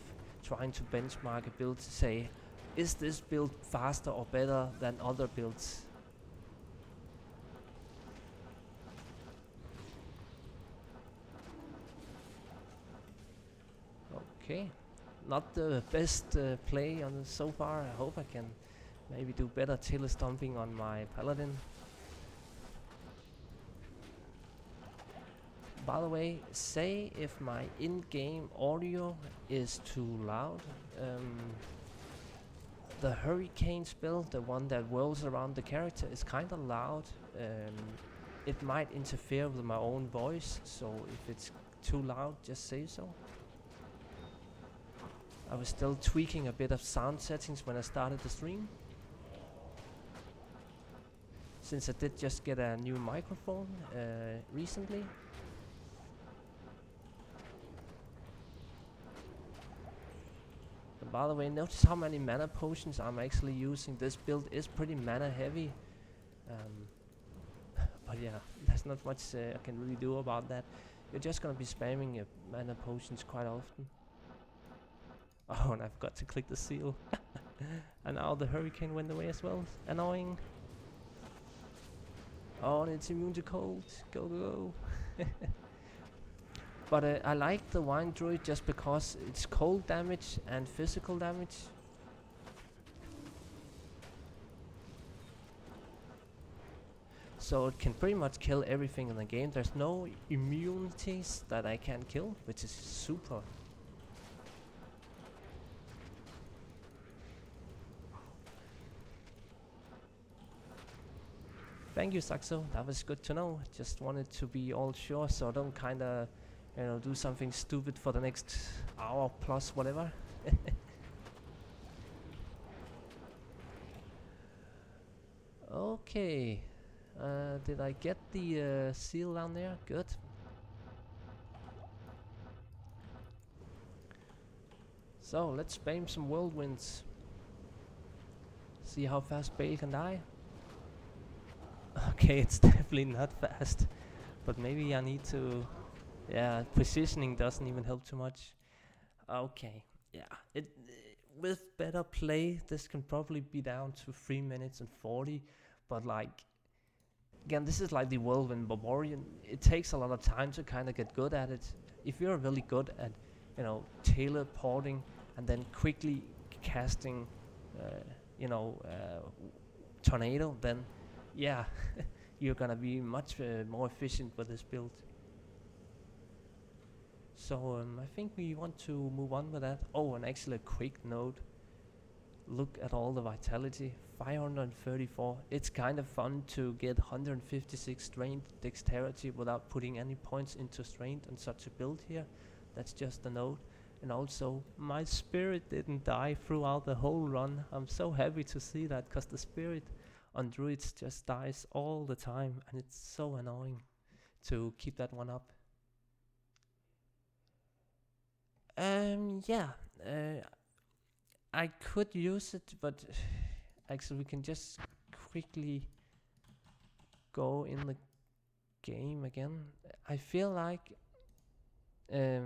[SPEAKER 1] trying to benchmark a build to say, is this build faster or better than other builds? Okay, not the best play on so far. I hope I can maybe do better telestomping on my Paladin. By the way, say if my in-game audio is too loud. The hurricane spell, the one that whirls around the character, is kind of loud. It might interfere with my own voice, so if it's too loud, just say so. I was still tweaking a bit of sound settings when I started the stream, since I did just get a new microphone recently. By the way, notice how many mana potions I'm actually using. This build is pretty mana heavy. But yeah, there's not much I can really do about that. You're just gonna be spamming mana potions quite often. Oh, and I forgot to click the seal. And now the hurricane went away as well. Annoying. Oh, and it's immune to cold. Go, go, go. But I like the Wine Druid just because it's cold damage and physical damage. So it can pretty much kill everything in the game. There's no immunities that I can kill, which is super. Thank you, Saxo. That was good to know. Just wanted to be all sure, so I don't kinda, you know, do something stupid for the next hour plus whatever. Okay. Did I get the seal down there? Good. So let's spam some whirlwinds. See how fast Bale can die. Okay, it's definitely not fast, but maybe I need to. Yeah, positioning doesn't even help too much. Okay, yeah. With better play, this can probably be down to 3 minutes and 40, but like. Again, this is like the Whirlwind Barbarian. It takes a lot of time to kind of get good at it. If you're really good at, you know, teleporting and then quickly casting, you know, tornado, then yeah, you're gonna be much more efficient with this build. So I think we want to move on with that. Oh, and actually a quick note. Look at all the vitality, 534. It's kind of fun to get 156 strength dexterity without putting any points into strength on such a build here. That's just a note. And also, my spirit didn't die throughout the whole run. I'm so happy to see that, because the spirit on druids just dies all the time, and it's so annoying to keep that one up. Yeah. I could use it, but actually we can just quickly go in the game again. I feel like, I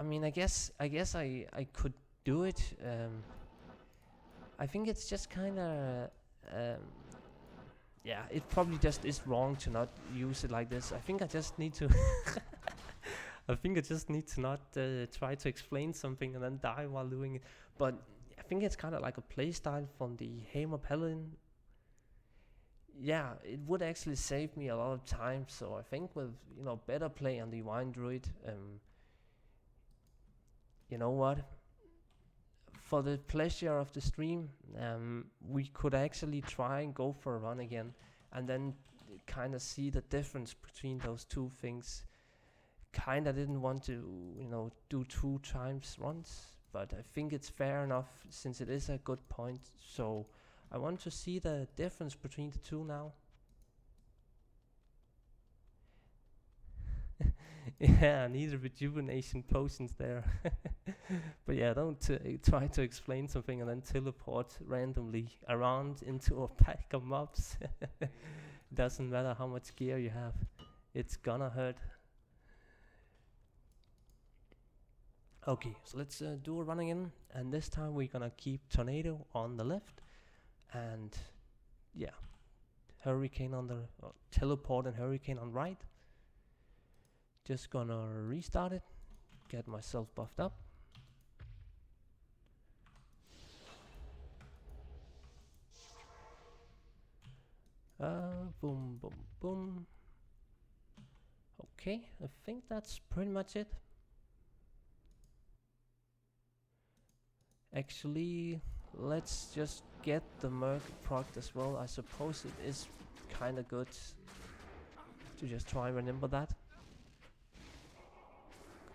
[SPEAKER 1] mean, I guess I could do it. I think it's just kind of, yeah, it probably just is wrong to not use it like this. I think I just need to. I think I just need to not try to explain something and then die while doing it. But I think it's kind of like a playstyle from the Hammer Paladin. Yeah, it would actually save me a lot of time. So I think with, you know, better play on the Wine Druid, you know what? For the pleasure of the stream, we could actually try and go for a run again, and then kind of see the difference between those two things. Kinda didn't want to, you know, do 2 times runs, but I think it's fair enough since it is a good point. So I want to see the difference between the two now. Yeah, I need a rejuvenation potions there. But yeah, don't try to explain something and then teleport randomly around into a pack of mobs. Doesn't matter how much gear you have, it's gonna hurt. Okay, so let's do a run again, and this time we're gonna keep tornado on the left, and yeah, hurricane on the teleport and hurricane on right. Just gonna restart it, get myself buffed up. Boom, boom, boom. Okay, I think that's pretty much it. Actually, let's just get the Merc proc as well. I suppose it is kind of good to just try and remember that.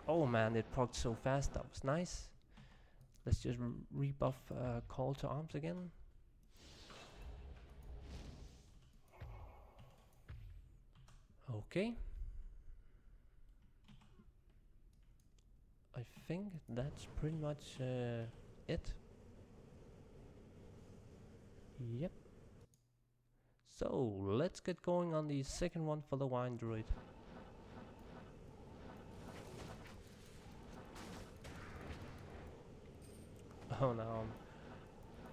[SPEAKER 1] Oh man, it procced so fast. That was nice. Let's just rebuff Call to Arms again. Okay. I think that's pretty much it. Yep. So let's get going on the second one for the Wine Druid. Oh no, I'm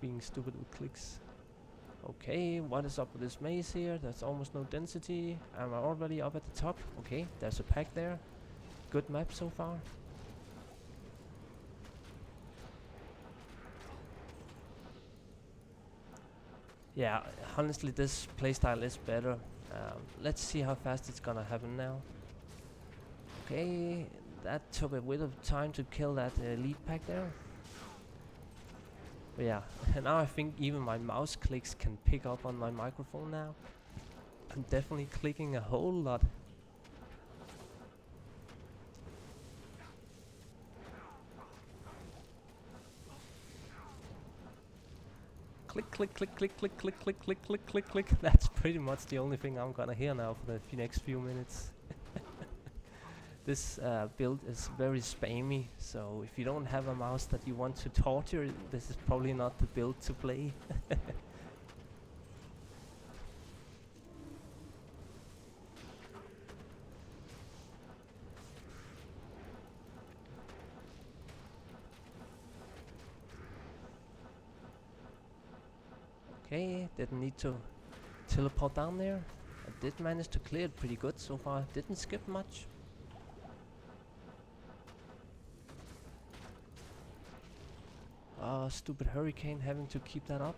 [SPEAKER 1] being stupid with clicks. Okay, what is up with this maze here? There's almost no density. Am I already up at the top? Okay, there's a pack there. Good map so far. Yeah, honestly, this playstyle is better. Let's see how fast it's gonna happen now. Okay, that took a bit of time to kill that elite pack there. But yeah, now I think even my mouse clicks can pick up on my microphone now. I'm definitely clicking a whole lot. Click, click, click, click, click, click, click, click, click, click, click. That's pretty much the only thing I'm gonna hear now for the next few minutes. This build is very spammy, so if you don't have a mouse that you want to torture, this is probably not the build to play. Okay, didn't need to teleport down there. I did manage to clear it pretty good so far. Didn't skip much. Stupid hurricane having to keep that up.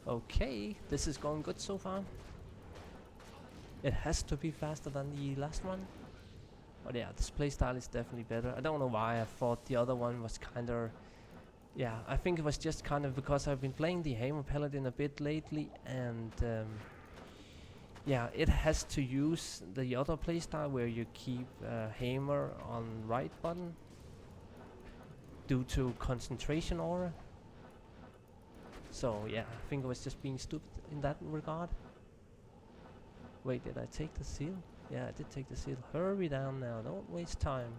[SPEAKER 1] Okay, this is going good so far. It has to be faster than the last one. But yeah, this playstyle is definitely better. I don't know why I thought the other one was kinda... Yeah, I think it was just kind of because I've been playing the Hammer Paladin a bit lately, and yeah, it has to use the other playstyle where you keep Hammer on right button due to concentration aura. So yeah, I think I was just being stupid in that regard. Wait, did I take the seal? Yeah, I did take the seal. Hurry down now, don't waste time.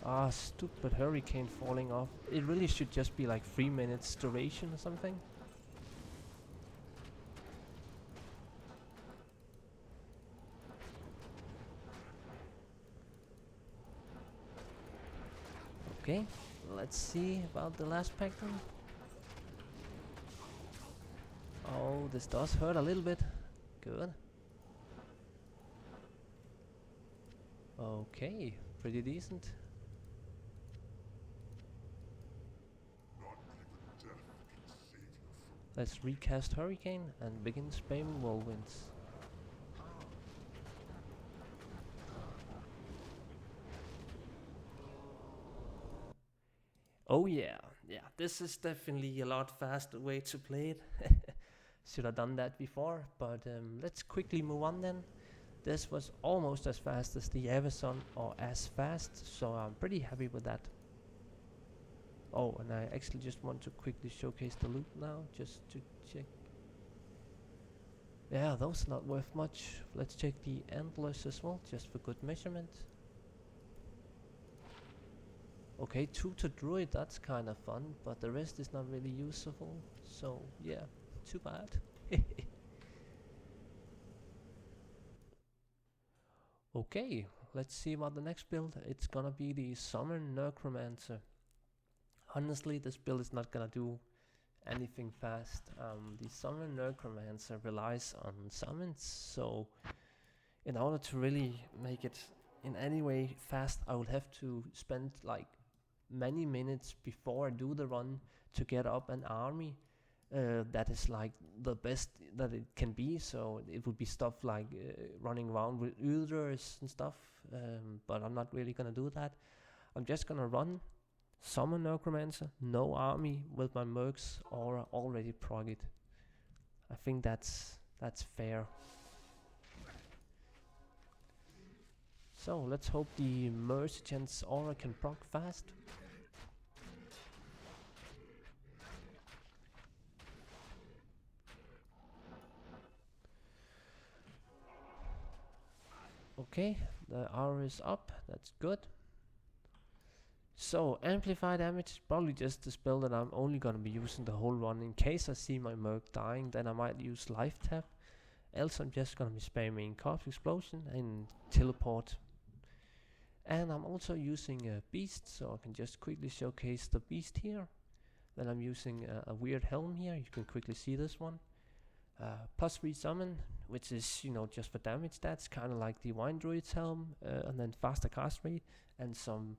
[SPEAKER 1] Ah, stupid hurricane falling off. It really should just be like 3 minutes duration or something. Okay, let's see about the last pack then. Oh, this does hurt a little bit. Good. Okay, pretty decent. Let's recast Hurricane and begin spamming Whirlwinds. Oh yeah, this is definitely a lot faster way to play it. Should have done that before, but let's quickly move on then. This was almost as fast as the Javazon, or as fast, so I'm pretty happy with that. Oh, and I actually just want to quickly showcase the loot now, just to check. Yeah, those are not worth much. Let's check the antlers as well, just for good measurement. Okay, 2 to druid, that's kind of fun, but the rest is not really usable, so yeah, too bad. Okay, let's see about the next build. It's gonna be the summon necromancer. Honestly, this build is not gonna do anything fast. The summon necromancer relies on summons, so in order to really make it in any way fast, I would have to spend like many minutes before I do the run to get up an army that is like the best that it can be. So it would be stuff like running around with Uders and stuff, but I'm not really gonna do that. I'm just gonna run, summon necromancer, no army with my mercs or already prog it. I think that's fair. So let's hope the Merchant's aura can proc fast. Okay, the aura is up, that's good. So, amplify damage is probably just the spell that I'm only gonna be using the whole run. In case I see my merc dying, then I might use life tap. Else I'm just gonna be spamming corpse explosion and teleport. And I'm also using a beast, so I can just quickly showcase the beast here. Then I'm using a weird helm here, you can quickly see this one. Plus 3 summon, which is, you know, just for damage stats, kind of like the Wine Druid's Helm, and then faster cast rate, and some.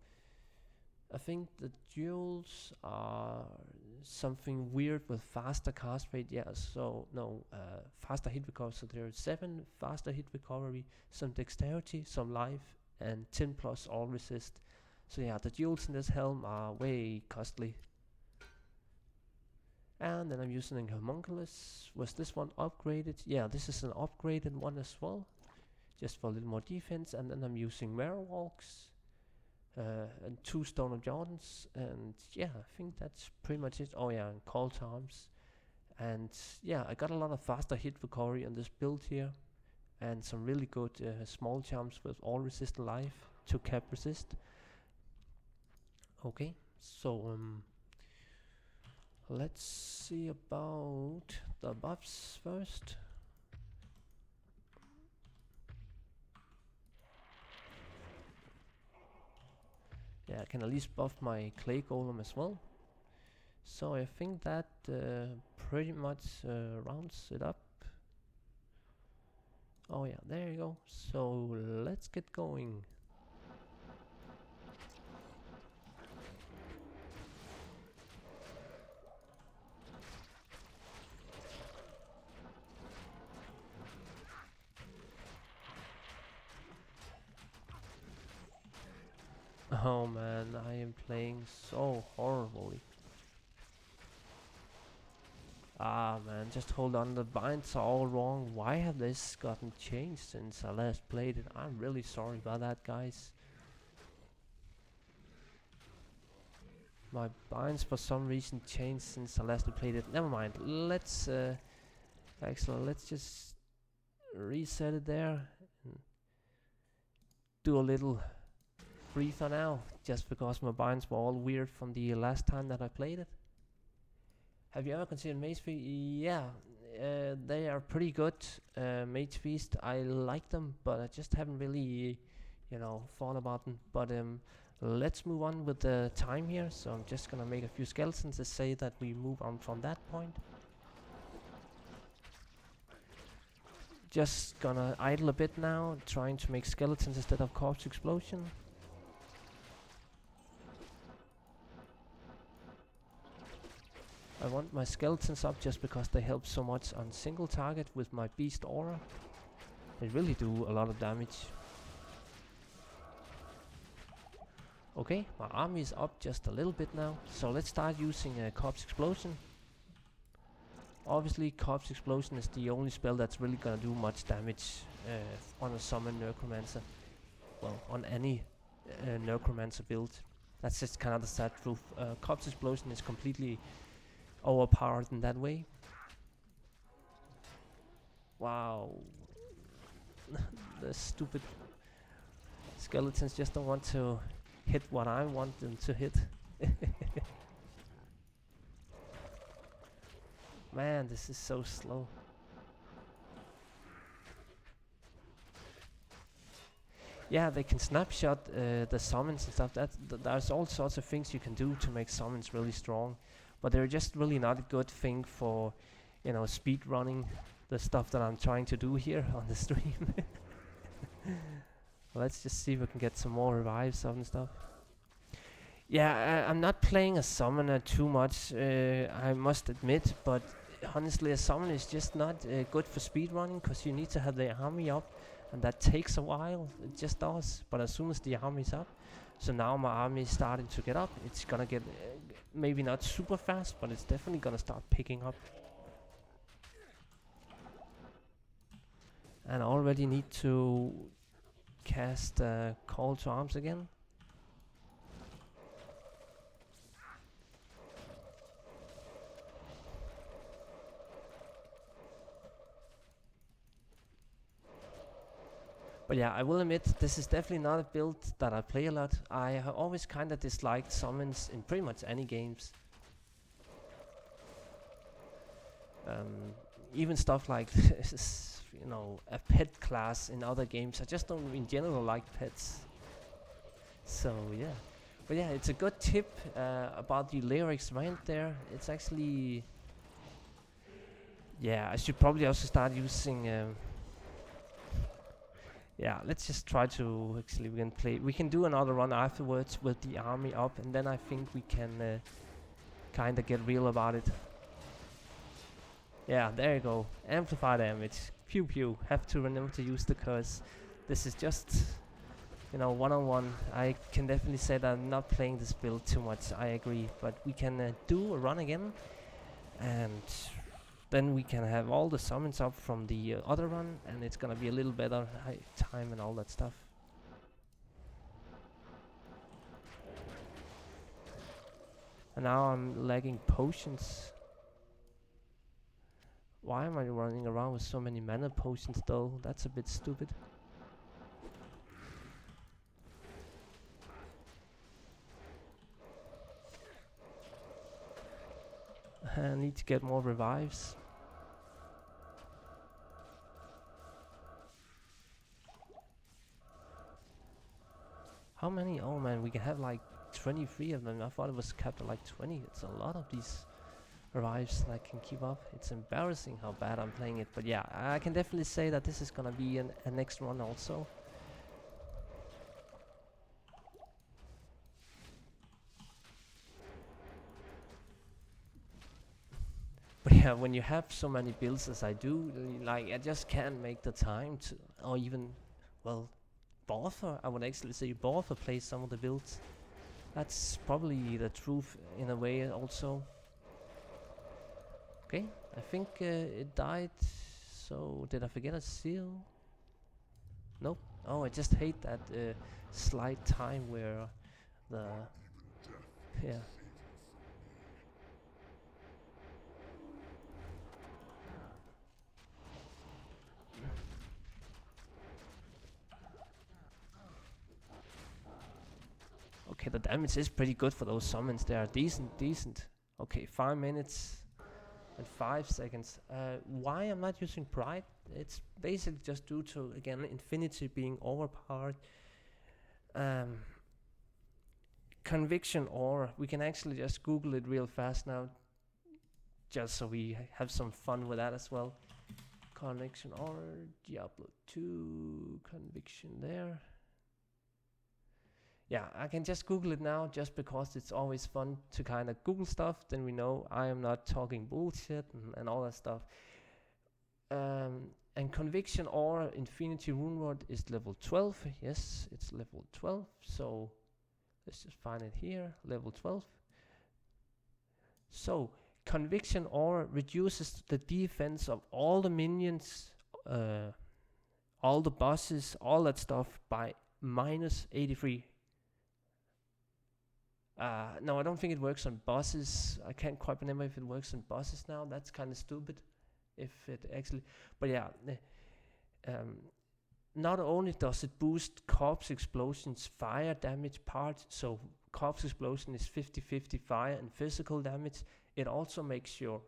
[SPEAKER 1] I think the duels are something weird with faster cast rate. Yeah, so no, faster hit recovery. So there are 7 faster hit recovery, some dexterity, some life, and 10 plus all resist. So yeah, the duels in this helm are way costly. And then I'm using a homunculus. Was this one upgraded? Yeah, this is an upgraded one as well, just for a little more defense. And then I'm using Werewolves, and 2 Stone of Jordans, and yeah, I think that's pretty much it. Oh yeah, and Call to Arms. And yeah, I got a lot of faster hit recovery on this build here, and some really good small charms with all resist life to cap resist. Okay, so let's see about the buffs first. Yeah, I can at least buff my clay golem as well. So I think that pretty much rounds it up. Oh yeah, there you go. So let's get going. Oh man, I am playing so horribly. Ah man, just hold on, the binds are all wrong. Why have this gotten changed since I last played it? I'm really sorry about that, guys. My binds for some reason changed since I last played it. Never mind, let's actually let's just reset it there and do a little breather now, just because my binds were all weird from the last time that I played it. Have you ever considered Mage Feast? Yeah, they are pretty good. Mage Feast, I like them, but I just haven't really, you know, thought about them. But let's move on with the time here. So I'm just gonna make a few skeletons to say that we move on from that point. Just gonna idle a bit now, trying to make skeletons instead of corpse explosion. I want my skeletons up just because they help so much on single target with my beast aura. They really do a lot of damage. Okay, my army is up just a little bit now, so let's start using a corpse explosion. Obviously, corpse explosion is the only spell that's really gonna do much damage on a summon necromancer. Well, on any necromancer build. That's just kind of the sad truth. Corpse explosion is completely overpowered in that way. Wow. The stupid skeletons just don't want to hit what I want them to hit. Man, this is so slow. Yeah, they can snapshot the summons and stuff. There's all sorts of things you can do to make summons really strong, but they're just really not a good thing for, you know, speed running the stuff that I'm trying to do here on the stream. Let's just see if we can get some more revives and stuff. Yeah, I'm not playing a summoner too much, I must admit, but honestly, a summon is just not good for speed running, because you need to have the army up, and that takes a while. It just does. But as soon as the army's up, so now my army is starting to get up. It's gonna get maybe not super fast, but it's definitely gonna start picking up. And I already need to cast Call to Arms again. But yeah, I will admit, this is definitely not a build that I play a lot. I have always kind of disliked summons in pretty much any games. Even stuff like, you know, a pet class in other games. I just don't in general like pets. So yeah. But yeah, it's a good tip about the lyrics rant there. It's actually Yeah, I should probably also start using. Yeah, let's just try to actually we can play. We can do another run afterwards with the army up, and then I think we can kind of get real about it. Yeah, there you go. Amplify damage. Pew pew. Have to remember to use the curse. This is just, you know, one-on-one. I can definitely say that I'm not playing this build too much. I agree, but we can do a run again, and then we can have all the summons up from the other run, and it's gonna be a little better time and all that stuff. And now I'm lagging potions. Why am I running around with so many mana potions though? That's a bit stupid. I need to get more revives. How many? Oh man, we can have like 23 of them. I thought it was capped at like 20. It's a lot of these revives that I can keep up. It's embarrassing how bad I'm playing it. But yeah, I can definitely say that this is gonna be a next run also. But yeah, when you have so many builds as I do, like I just can't make the time to, or even, well, bother. I would actually say bother play some of the builds. That's probably the truth in a way also. Okay, I think it died. So did I forget a seal? Nope. Oh, I just hate that slight time where the yeah. Okay, the damage is pretty good for those summons. They are decent. Okay, 5 minutes and 5 seconds. Why I'm not using Pride? It's basically just due to, again, Infinity being overpowered. Conviction Aura. We can actually just Google it real fast now, just so we have some fun with that as well. Conviction Aura, Diablo 2, Conviction there. Yeah, I can just Google it now just because it's always fun to kind of Google stuff. Then we know I am not talking bullshit and all that stuff. And Conviction Aura Infinity Rune Rod is level 12. Yes, it's level 12. So let's just find it here, level 12. So Conviction Aura reduces the defense of all the minions, all the bosses, all that stuff by minus 83. No, I don't think it works on bosses. I can't quite remember if it works on bosses now. That's kind of stupid. If it actually, but yeah, not only does it boost corpse explosions fire damage part, so corpse explosion is 50-50 fire and physical damage. It also makes your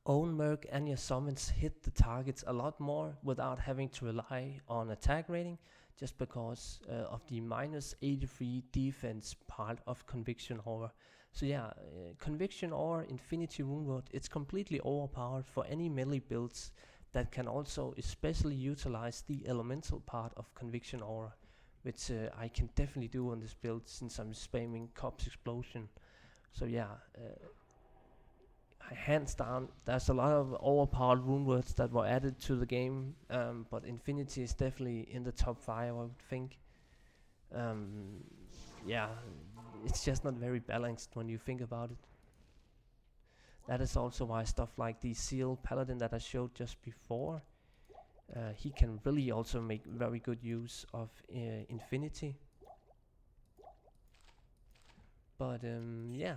[SPEAKER 1] own merc and your summons hit the targets a lot more without having to rely on attack rating, just because of the minus 83 defense part of Conviction Aura. So yeah, Conviction Aura Infinity Rune Rod, it's completely overpowered for any melee builds that can also especially utilize the elemental part of Conviction Aura, which I can definitely do on this build since I'm spamming Corpse Explosion. So yeah, hands down, there's a lot of overpowered rune words that were added to the game, but Infinity is definitely in the top 5, I would think. Yeah, it's just not very balanced when you think about it. That is also why stuff like the Zeal Paladin that I showed just before, he can really also make very good use of Infinity. But yeah,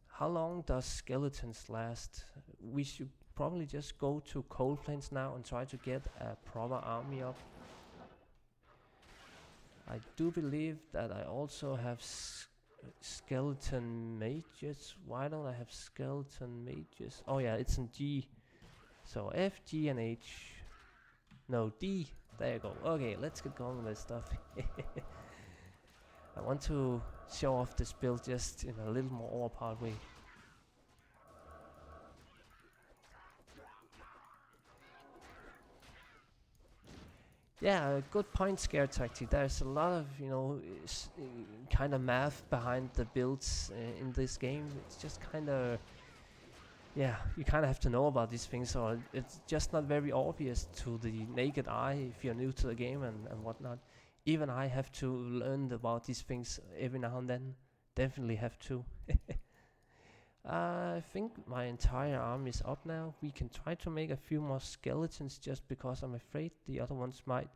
[SPEAKER 1] how long does skeletons last? We should probably just go to Cold Plains now and try to get a proper army up. I do believe that I also have skeleton mages. Why don't I have skeleton mages? Oh yeah, it's in G. So F, G, and H. No, D. There you go. Okay, let's get going with this stuff. I want to show off this build just in a little more overpowered way. Yeah, a good point, scare tactic. There's a lot of, kind of math behind the builds in this game. It's just kind of, yeah, you kind of have to know about these things, or it's just not very obvious to the naked eye if you're new to the game and whatnot. Even I have to learn about these things every now and then. Definitely have to. I think my entire army is up now. We can try to make a few more skeletons just because I'm afraid the other ones might.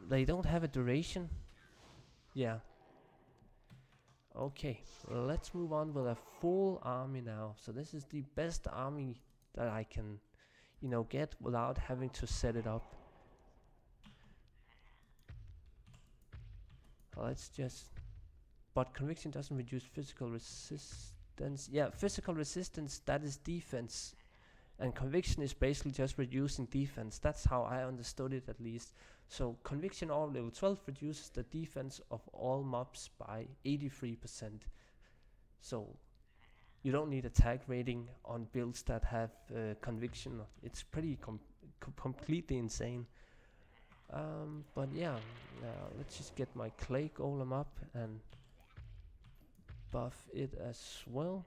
[SPEAKER 1] They don't have a duration. Yeah. Okay, let's move on with a full army now. So this is the best army that I can, get without having to set it up. Let's just... But conviction doesn't reduce physical resistance. Yeah, physical resistance, that is defense. And conviction is basically just reducing defense. That's how I understood it, at least. So conviction on level 12 reduces the defense of all mobs by 83%. So you don't need attack rating on builds that have conviction. It's pretty completely insane. But yeah, let's just get my clay golem up and buff it as well.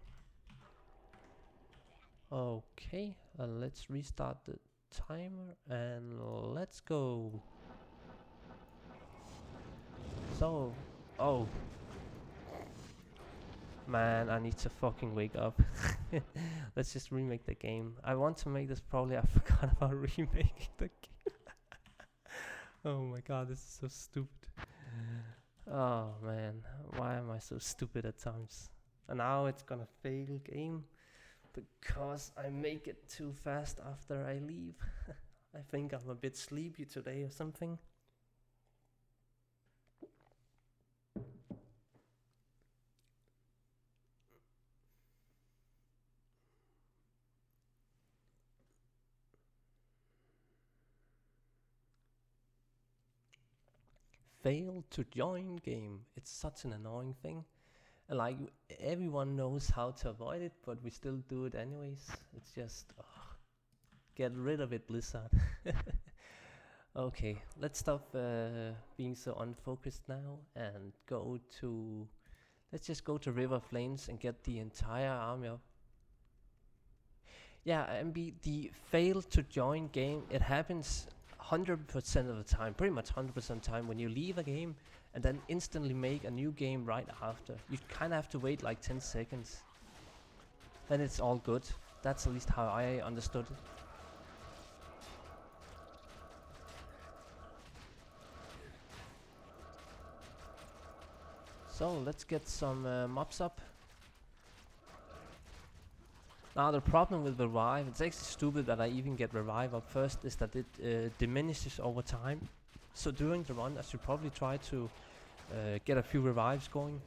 [SPEAKER 1] Okay, let's restart the timer and let's go. So, oh man, I need to fucking wake up. Let's just remake the game. I want to make this, probably I forgot about remaking the game. Oh my god, this is so stupid. Oh man, why am I so stupid at times? And now it's gonna fail game because I make it too fast after I leave. I think I'm a bit sleepy today or something. Fail to join game. It's such an annoying thing. And like everyone knows how to avoid it, but we still do it anyways. It's just get rid of it, Blizzard. Okay, let's stop being so unfocused now and go to... Let's just go to River Flames and get the entire army up. Yeah, MB, the fail to join game, it happens 100% of the time, pretty much 100% of the time when you leave a game and then instantly make a new game right after. You kind of have to wait like 10 seconds. Then it's all good. That's at least how I understood it. So let's get some mobs up. Now the problem with revive, it's actually stupid that I even get revive up first, is that it diminishes over time. So during the run I should probably try to get a few revives going.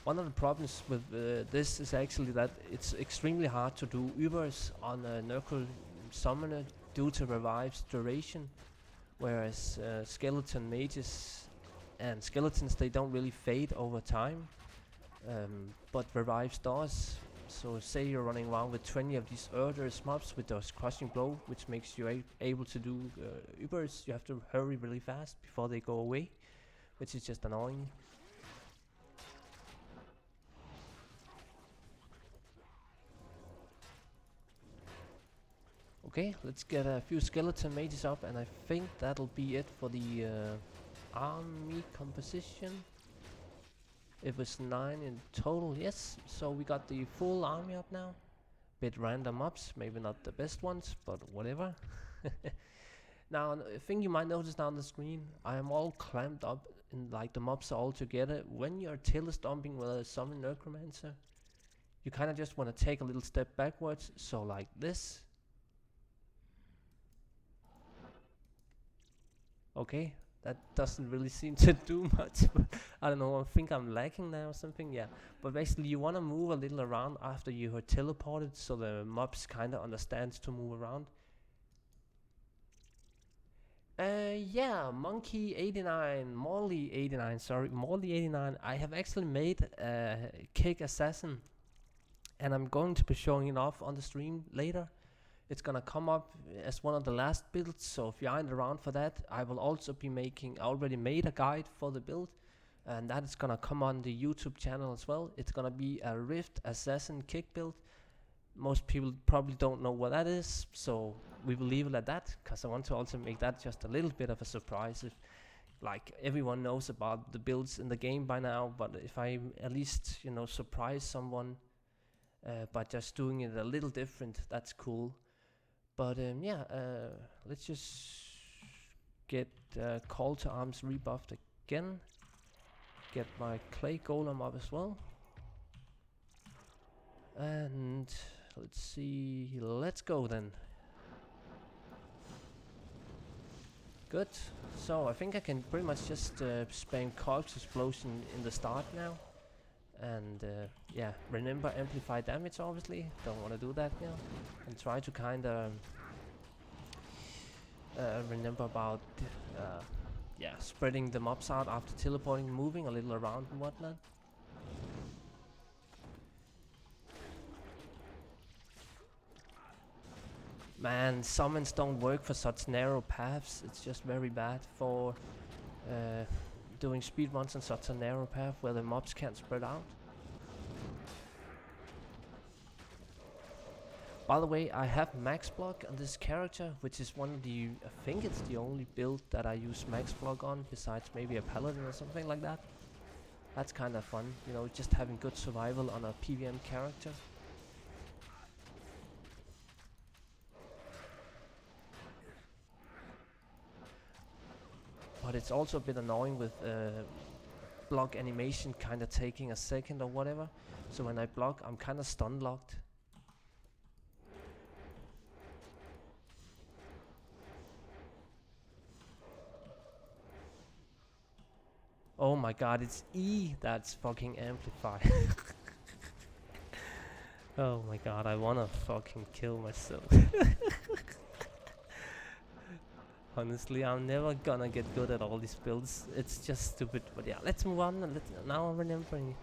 [SPEAKER 1] One of the problems with this is actually that it's extremely hard to do Ubers on a Necro Summoner due to revive's duration, whereas skeleton mages and skeletons, they don't really fade over time, but revives does. So say you're running around with 20 of these Urders mobs with those crushing blow, which makes you able to do Ubers. You have to hurry really fast before they go away, which is just annoying. Okay, let's get a few skeleton mages up, and I think that'll be it for the army composition. It was 9 in total, yes. So we got the full army up now. Bit random mobs, maybe not the best ones, but whatever. Now, a thing you might notice down the screen, I am all clamped up in like the mobs all together. When you're tail stomping with a summon necromancer, you kind of just want to take a little step backwards, so like this. Okay, that doesn't really seem to do much. I don't know, I think I'm lagging now or something, yeah. But basically you want to move a little around after you are teleported, so the mobs kind of understands to move around. Yeah, Monkey 89, Morley 89, sorry, Morley 89. I have actually made a kick assassin, and I'm going to be showing it off on the stream later. It's gonna come up as one of the last builds, so if you aren't around for that, I will also be making, I already made a guide for the build, and that is gonna come on the YouTube channel as well. It's gonna be a Rift Assassin kick build. Most people probably don't know what that is, so we will leave it at that, because I want to also make that just a little bit of a surprise. If, like, everyone knows about the builds in the game by now, but if I at least, you know, surprise someone by just doing it a little different, that's cool. But yeah, let's just get Call to Arms rebuffed again. Get my clay golem up as well. And let's see, let's go then. Good, so I think I can pretty much just spam corpse explosion in the start now. And yeah, remember amplify damage obviously, don't want to do that now. And try to kind of remember about yeah, spreading the mobs out after teleporting, moving a little around and whatnot. Man, summons don't work for such narrow paths. It's just very bad for doing speedruns on such a narrow path where the mobs can't spread out. By the way, I have max block on this character, which is one of the, I think it's the only build that I use max block on, besides maybe a paladin or something like that. That's kind of fun, you know, just having good survival on a PvM character. But it's also a bit annoying with block animation kind of taking a second or whatever. So when I block, I'm kind of stun locked. Oh my god, it's E that's fucking amplified. Oh my god, I wanna fucking kill myself. Honestly, I'm never gonna get good at all these builds. It's just stupid. But yeah, let's move on. And now I'm remembering.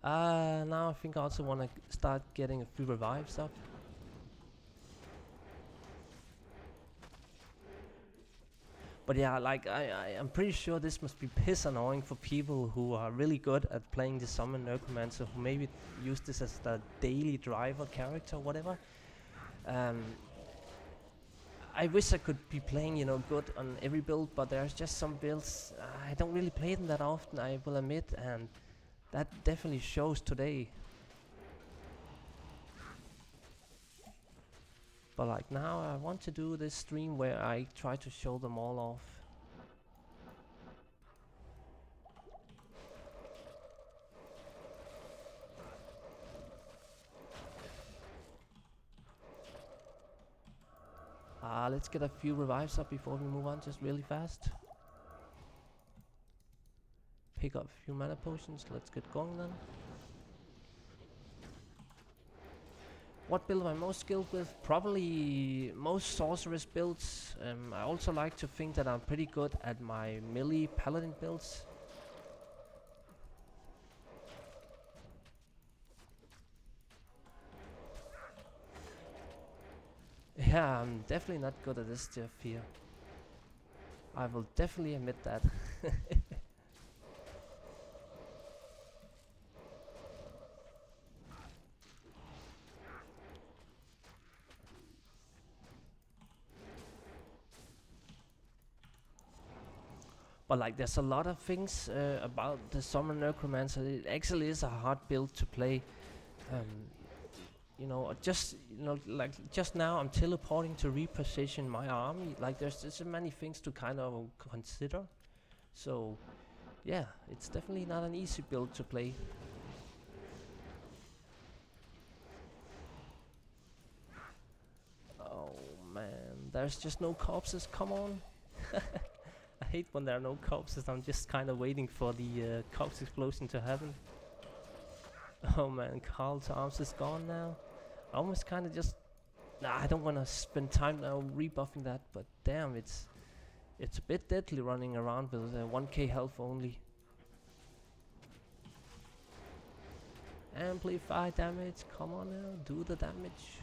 [SPEAKER 1] Now I think I also wanna start getting a few revives up. But yeah, like I'm pretty sure this must be piss annoying for people who are really good at playing the summon necromancer, who maybe use this as the daily driver character or whatever. I wish I could be playing, you know, good on every build, but there's just some builds I don't really play them that often, I will admit, and that definitely shows today. But like now I want to do this stream where I try to show them all off. Let's get a few revives up before we move on, just really fast. Pick up a few mana potions, let's get going then. What build am I most skilled with? Probably most sorceress builds. I also like to think that I'm pretty good at my melee paladin builds. Yeah, I'm definitely not good at this stuff here. I will definitely admit that. But like, there's a lot of things about the summon necromancer. It actually is a hard build to play. You know, like just now I'm teleporting to reposition my army. Like, there's so many things to kind of consider. So, yeah, it's definitely not an easy build to play. Oh man, there's just no corpses. Come on. I hate when there are no corpses. I'm just kind of waiting for the corpse explosion to happen. Oh man, Call to Arms is gone now. I almost kind of just... Nah, I don't want to spend time now rebuffing that, but damn, it's a bit deadly running around with 1k health only. Amplify damage. Come on now, do the damage.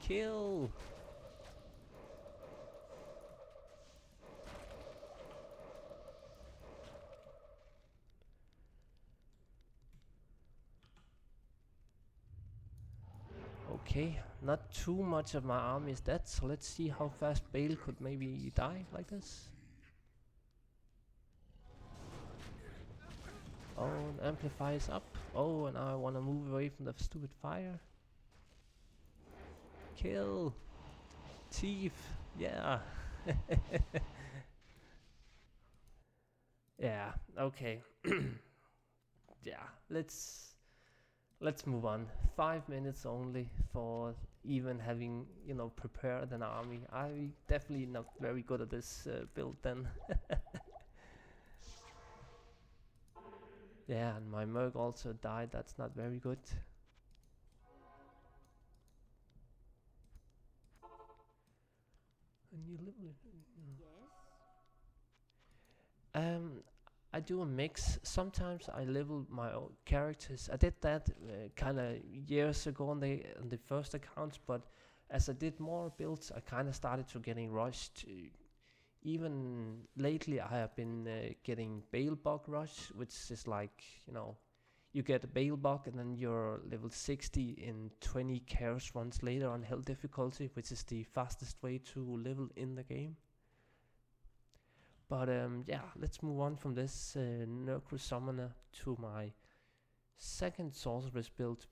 [SPEAKER 1] Kill. Okay, not too much of my army is dead, so let's see how fast Bale could maybe die like this. Oh, and Amplify is up. Oh, and I want to move away from the stupid fire. Kill. Thief. Yeah. Yeah, okay. Yeah, let's move on. 5 minutes only for even having, you know, prepared an army. I definitely not very good at this build then. Yeah, and my Merc also died. That's not very good. And you live with, I do a mix. Sometimes I level my own characters. I did that kind of years ago on the first accounts, but as I did more builds, I kind of started to getting rushed. Even lately, I have been getting Bale Bug Rush, which is like, you know, you get a Bale Bug and then you're level 60 in 20 chaos runs later on hell difficulty, which is the fastest way to level in the game. But yeah, let's move on from this Necro Summoner to my second Sorceress build.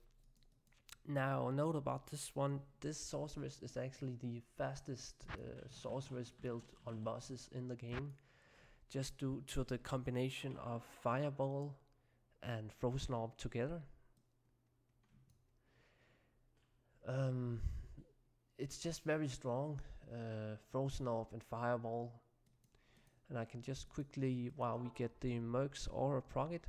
[SPEAKER 1] Now, note about this one, this Sorceress is actually the fastest Sorceress build on bosses in the game, just due to the combination of Fireball and Frozen Orb together. It's just very strong, Frozen Orb and Fireball. And I can just quickly, while we get the Merc's Aura Procket,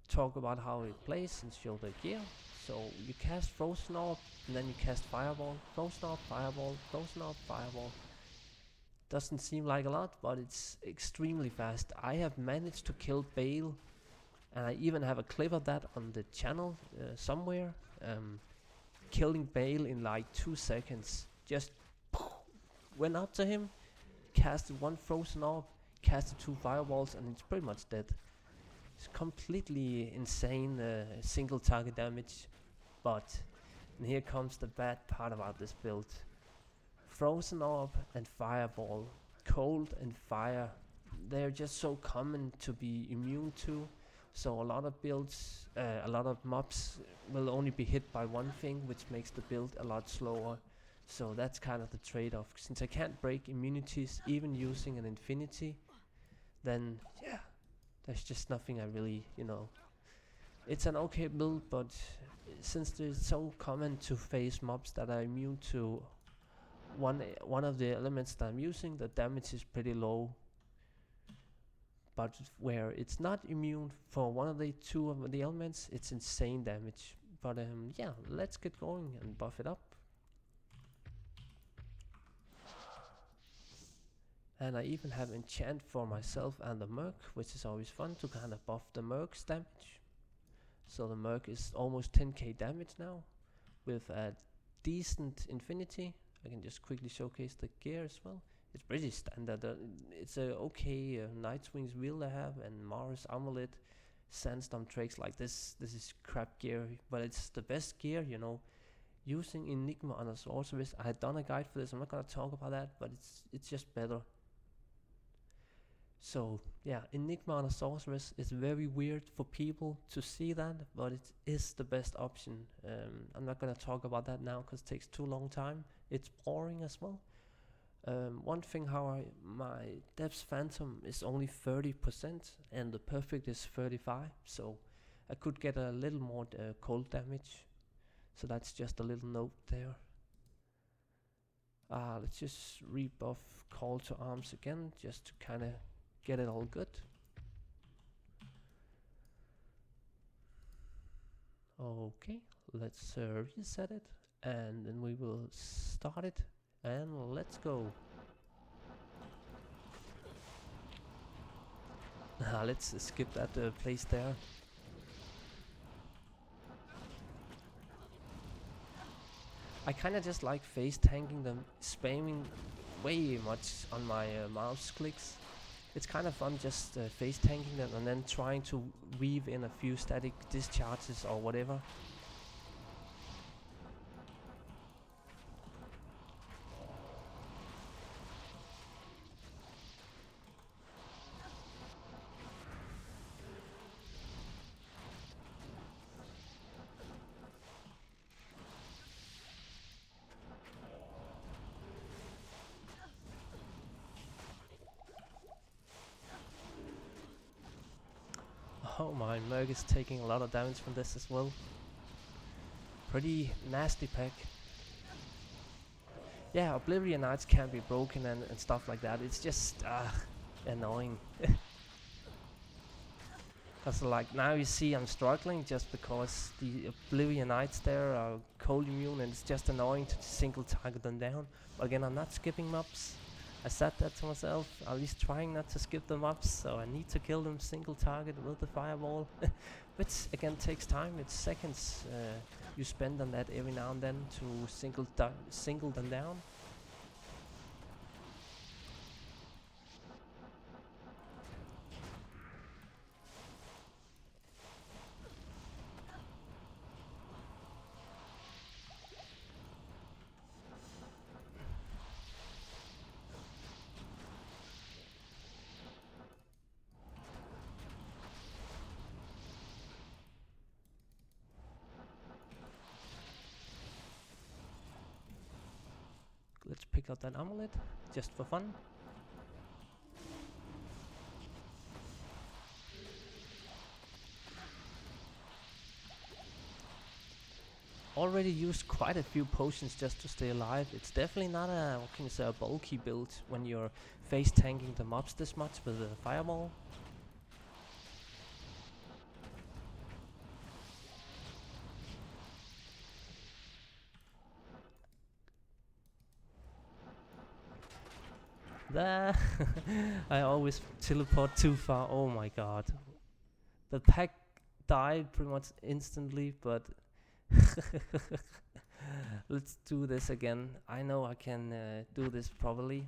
[SPEAKER 1] talk about how it plays and show the gear. So you cast Frozen Orb, and then you cast Fireball, Frozen Orb, Fireball, Frozen Orb, Fireball. Doesn't seem like a lot, but it's extremely fast. I have managed to kill Bale, and I even have a clip of that on the channel somewhere. Killing Bale in like 2 seconds. Just went up to him, casted 1 Frozen Orb, casted 2 Fireballs, and it's pretty much dead. It's completely insane single target damage. But, and here comes the bad part about this build. Frozen Orb and Fireball, cold and fire, they're just so common to be immune to. So a lot of builds, a lot of mobs will only be hit by one thing, which makes the build a lot slower. So that's kind of the trade-off. Since I can't break immunities even using an infinity, then yeah, there's just nothing I really, you know. It's an okay build, but since it's so common to face mobs that are immune to one of the elements that I'm using, the damage is pretty low. But where it's not immune for one of the 2 of the elements, it's insane damage. But yeah, let's get going and buff it up. And I even have enchant for myself and the Merc, which is always fun to kind of buff the Merc's damage. So the Merc is almost 10k damage now, with a decent infinity. I can just quickly showcase the gear as well. It's pretty standard. It's a okay Nightwing's wheel I have, and Mars Amulet, Sandstorm Tricks like this. This is crap gear, but it's the best gear, you know. Using Enigma on a Sorceress, I had done a guide for this. I'm not gonna talk about that, but it's just better. So yeah, Enigma on a Sorceress is very weird for people to see that, but it is the best option. I'm not gonna talk about that now because it takes too long time. It's boring as well. One thing, how my Depth's Phantom is only 30% and the Perfect is 35, so I could get a little more cold damage. So that's just a little note there. Let's just rebuff Call to Arms again, just to kind of get it all good. Okay, let's reset it, and then we will start it, and let's go. Let's skip that place there. I kinda just like face tanking them, spamming way much on my mouse clicks. It's kind of fun just face tanking them and then trying to weave in a few static discharges or whatever. Oh, my Merc is taking a lot of damage from this as well. Pretty nasty pack. Yeah, Oblivion Knights can be broken and stuff like that. It's just annoying. Cause like now you see I'm struggling just because the Oblivion Knights there are cold immune and it's just annoying to single target them down. But again, I'm not skipping mobs. I said that to myself, at least trying not to skip the mobs, so I need to kill them single target with the fireball. Which again takes time, it's seconds you spend on that every now and then to single them down. Let's pick up that amulet, just for fun. Already used quite a few potions just to stay alive. It's definitely not a, what can you say, a bulky build when you're face tanking the mobs this much with a fireball. There! I always teleport too far. Oh my god. The pack died pretty much instantly, but let's do this again. I know I can do this properly.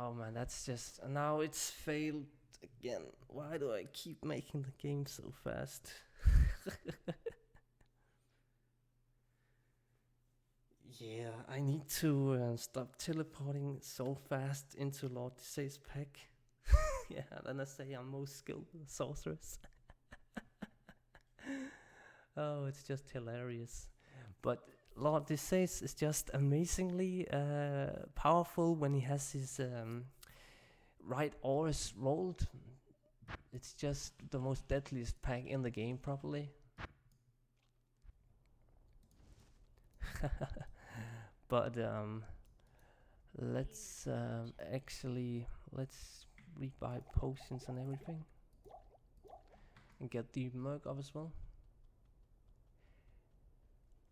[SPEAKER 1] Oh man, that's just... now it's failed again. Why do I keep making the game so fast? Yeah, I need to stop teleporting so fast into Lord Disay's pack. Yeah, then I say I'm most skilled with the sorceress. Oh, it's just hilarious. But Lord Disay's is just amazingly powerful when he has his right auras rolled. It's just the most deadliest pack in the game, probably. But let's actually rebuy potions and everything and get the Merc up as well.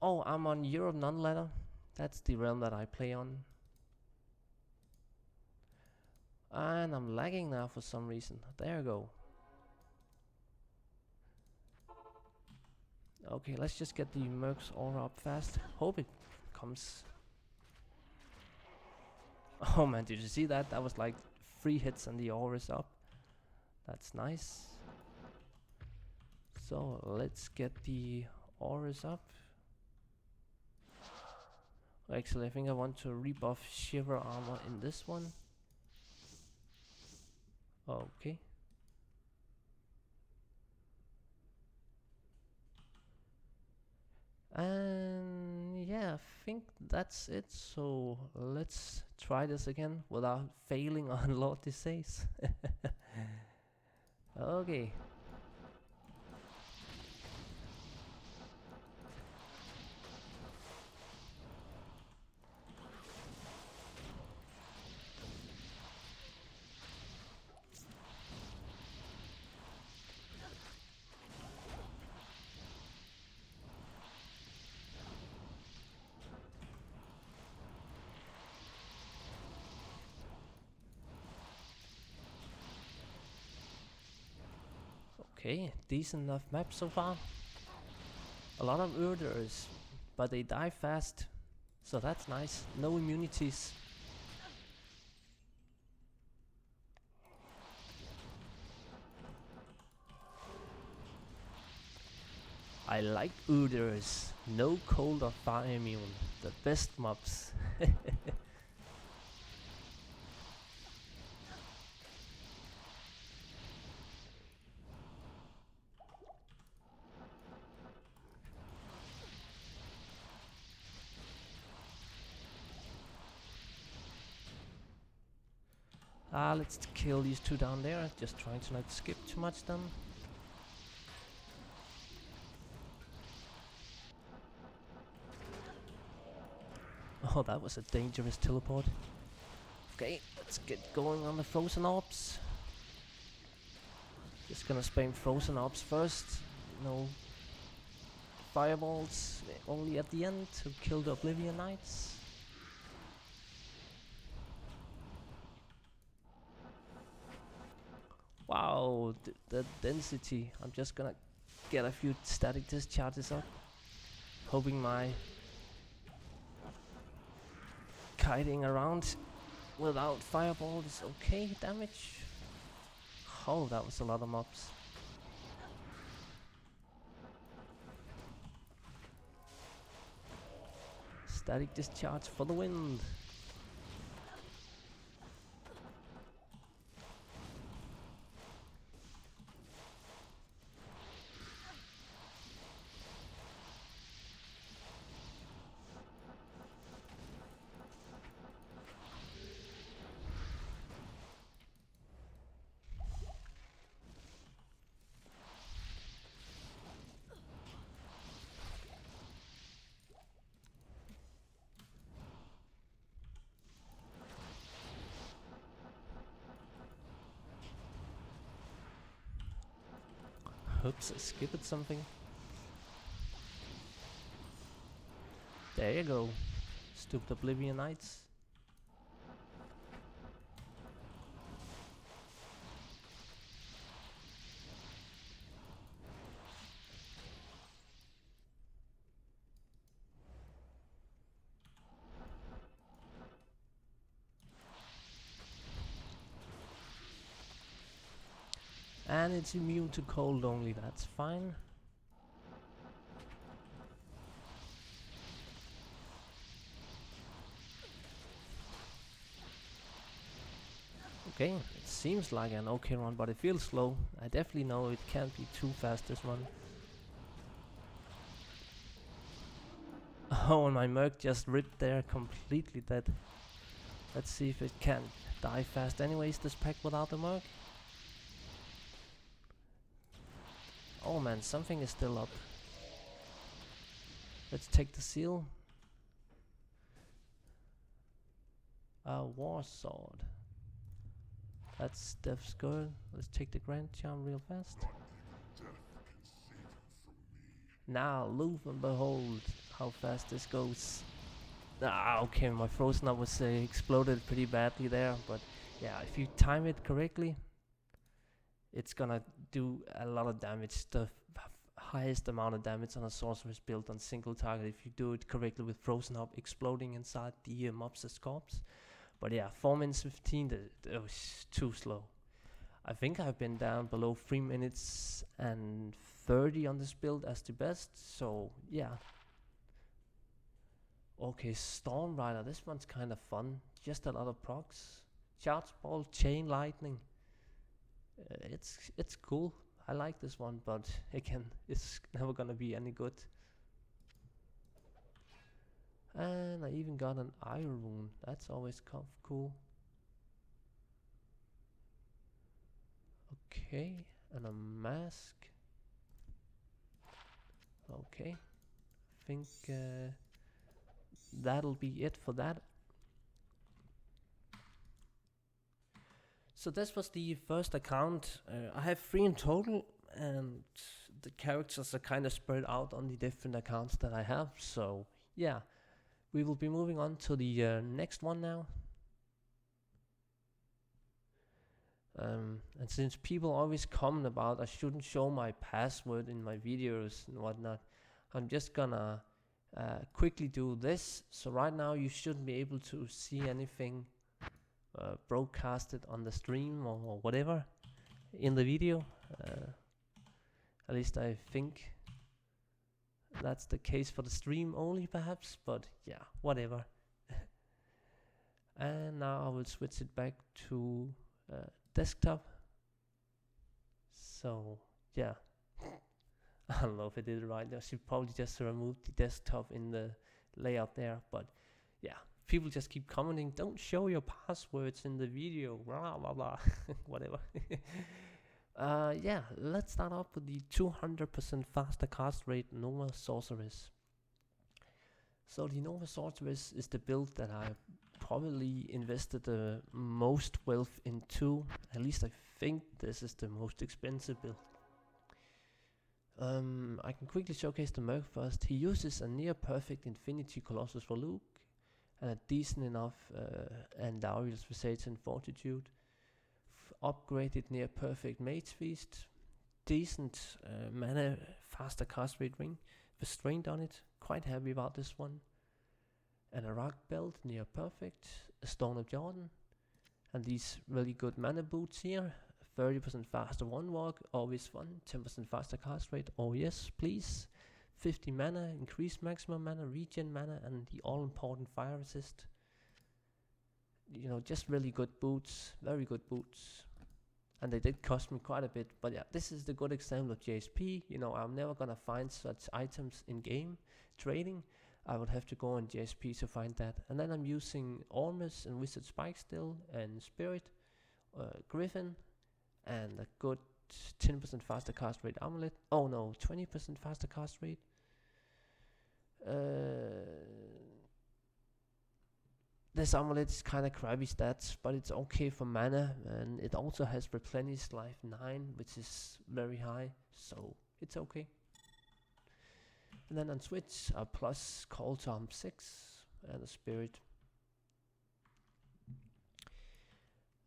[SPEAKER 1] Oh, I'm on Europe non-ladder. That's the realm that I play on. And I'm lagging now for some reason. There you go. Okay, let's just get the Merc's aura up fast. Hope it comes. Oh man, did you see that? That was like 3 hits and the aura's up. That's nice. So let's get the auras up. Actually, I think I want to rebuff Shiver armor in this one. Okay. And yeah, I think that's it. So let's try this again without failing on Lord Disay's. Okay. Okay, decent enough map so far. A lot of murderers, but they die fast, so that's nice. No immunities. I like Uders. No cold or fire immune. The best mobs. Let's kill these two down there. Just trying to not skip too much then. Oh, that was a dangerous teleport. Okay, let's get going on the frozen orbs. Just gonna spam frozen orbs first. No fireballs, only at the end to kill the Oblivion Knights. Wow, the density. I'm just gonna get a few static discharges up. Hoping my kiting around without fireball is okay damage. Oh, that was a lot of mobs. Static discharge for the wind. Oops, I skipped something. There you go. Stupid Oblivion Knights. And it's immune to cold only, that's fine. Okay, it seems like an okay run, but it feels slow. I definitely know it can't be too fast this run. Oh, and my Merc just ripped there, completely dead. Let's see if it can die fast anyways, this pack without the Merc. Oh man, something is still up. Let's take the Zeal. A war sword. That's Death's good. Let's take the Grand Charm real fast. Now, look and behold how fast this goes. Ah, okay, my frozen up was exploded pretty badly there, but yeah, if you time it correctly, it's gonna do a lot of damage. The highest amount of damage on a sorceress build on single target if you do it correctly with frozen up exploding inside the mob's corpse. But yeah, 4 minutes 15, that was too slow. I think I've been down below 3 minutes and 30 on this build as the best, so yeah. Okay, Storm Rider, this one's kind of fun. Just a lot of procs. Charge Ball, Chain Lightning. It's cool. I like this one, but again, it's never gonna be any good. And I even got an Iron Rune. That's always cool. Okay, and a mask. Okay, I think that'll be it for that. So this was the first account. I have 3 in total, and the characters are kind of spread out on the different accounts that I have. So yeah, we will be moving on to the next one now. And since people always comment about I shouldn't show my password in my videos and whatnot, I'm just gonna quickly do this. So right now you shouldn't be able to see anything broadcasted on the stream or whatever in the video. At least I think that's the case for the stream only, perhaps, but yeah, whatever. And now I will switch it back to desktop. So yeah, I don't know if I did it right. I should probably just remove the desktop in the layout there, but yeah, people just keep commenting, don't show your passwords in the video, blah blah blah. Whatever. Yeah, let's start off with the 200% faster cast rate Nova Sorceress. So the Nova Sorceress is the build that I probably invested the most wealth into. At least I think this is the most expensive build. I can quickly showcase the Merc first. He uses a near perfect Infinity Colossus for Luke and a decent enough Andariel's Visage and Fortitude. Upgraded near perfect Mage Feast, decent mana faster cast rate ring, restraint on it, quite happy about this one. And a rock belt near perfect, a Stone of Jordan, and these really good mana boots here. 30% faster one walk, always fun. 10% faster cast rate, oh yes please. 50 mana, increased maximum mana, regen mana, and the all important fire resist. You know, just really good boots, very good boots. And they did cost me quite a bit, but yeah, this is the good example of JSP. You know, I'm never gonna find such items in game trading. I would have to go on JSP to find that. And then I'm using Ormus and Wizard Spike still, and Spirit, Griffin, and a good 10% faster cast rate amulet. Oh no, 20% faster cast rate. This amulet is kind of crappy stats, but it's okay for mana, and it also has replenished life 9, which is very high, so it's okay. And then on Switch, a plus call to arm 6 and a spirit.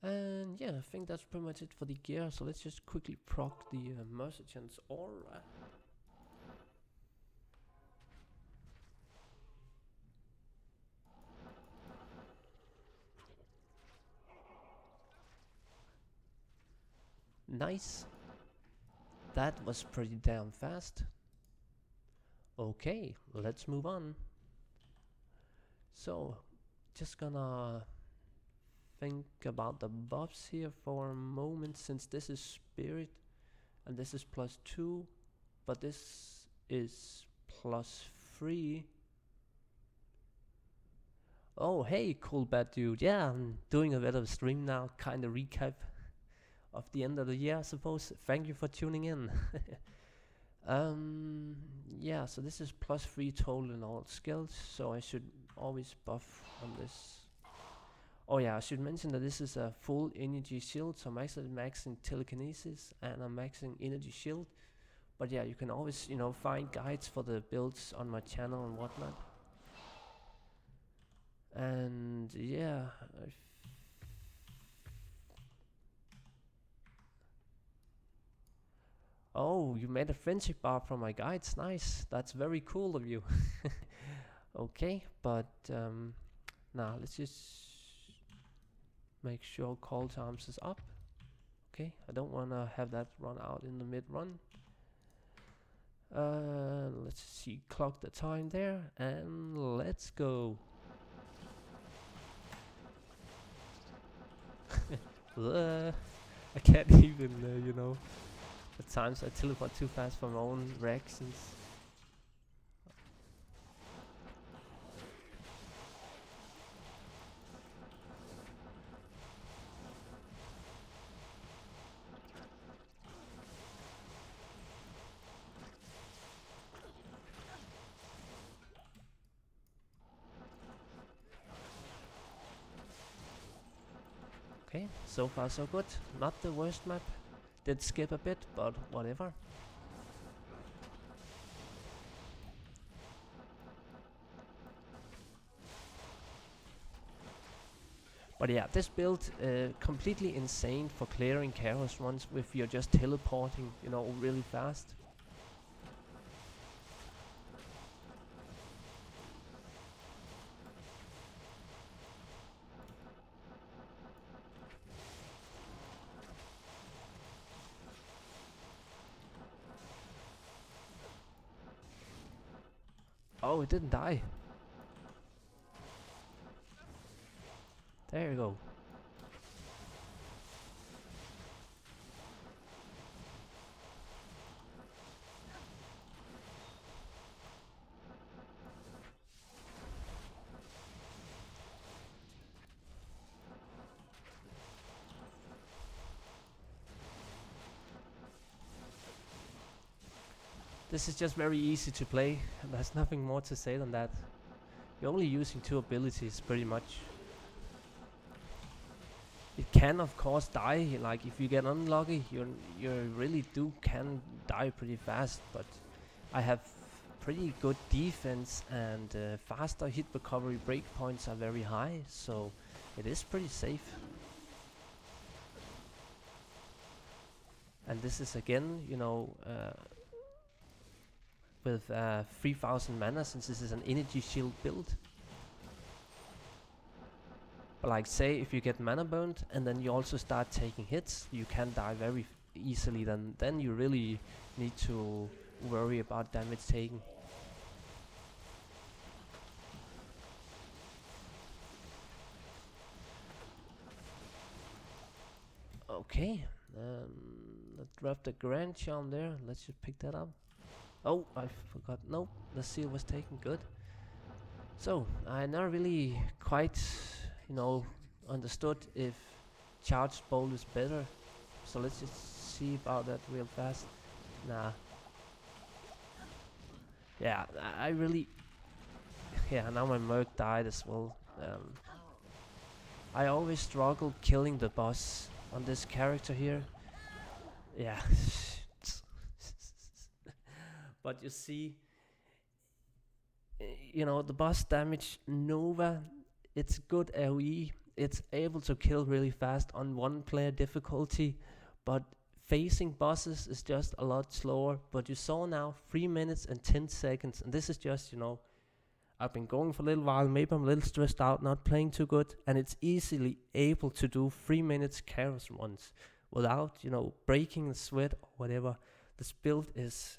[SPEAKER 1] And yeah, I think that's pretty much it for the gear, so let's just quickly proc the Merciful's aura. Nice. That was pretty damn fast. Okay, let's move on. So, just gonna think about the buffs here for a moment, since this is spirit and this is +2, but this is +3. Oh hey, cool bad dude. Yeah, I'm doing a bit of a stream now, kind of recap of the end of the year, I suppose. Thank you for tuning in. Yeah, so this is +3 total in all skills, so I should always buff on this. Oh yeah, I should mention that this is a full energy shield, so I'm actually maxing telekinesis and I'm maxing energy shield. But yeah, you can always, you know, find guides for the builds on my channel and whatnot. And yeah, oh, you made a friendship bar from my guides. Nice. That's very cool of you. Okay, but now let's just make sure call to arms is up. Okay, I don't want to have that run out in the mid-run. Let's see, clock the time there, and let's go. I can't even, you know, at times I teleport too fast for my own reactions. Okay, so far so good. Not the worst map. Did skip a bit, but whatever. But yeah, this build completely insane for clearing chaos runs if you're just teleporting, you know, really fast. Oh, it didn't die. There you go. This is just very easy to play, and there's nothing more to say than that. You're only using 2 abilities, pretty much. It can, of course, die. Like, if you get unlucky, you really can die pretty fast. But I have pretty good defense, and faster hit recovery breakpoints are very high, so it is pretty safe. And this is again, you know, with 3000 mana, since this is an energy shield build. But like, say if you get mana burned and then you also start taking hits, you can die very easily. Then you really need to worry about damage taken. Okay, let's grab the grand charm there. Let's just pick that up. Oh, I forgot. No, the seal was taken. Good. So I never really quite, you know, understood if charged bowl is better. So let's just see about that real fast. Nah. Yeah, I really. Yeah, now my merc died as well. I always struggle killing the boss on this character here. Yeah. But you see, you know, the boss damage Nova, it's good AoE. It's able to kill really fast on 1 player difficulty, but facing bosses is just a lot slower. But you saw now 3 minutes and 10 seconds, and this is just, you know, I've been going for a little while, maybe I'm a little stressed out, not playing too good, and it's easily able to do 3 minutes chaos runs without, you know, breaking the sweat or whatever. This build is,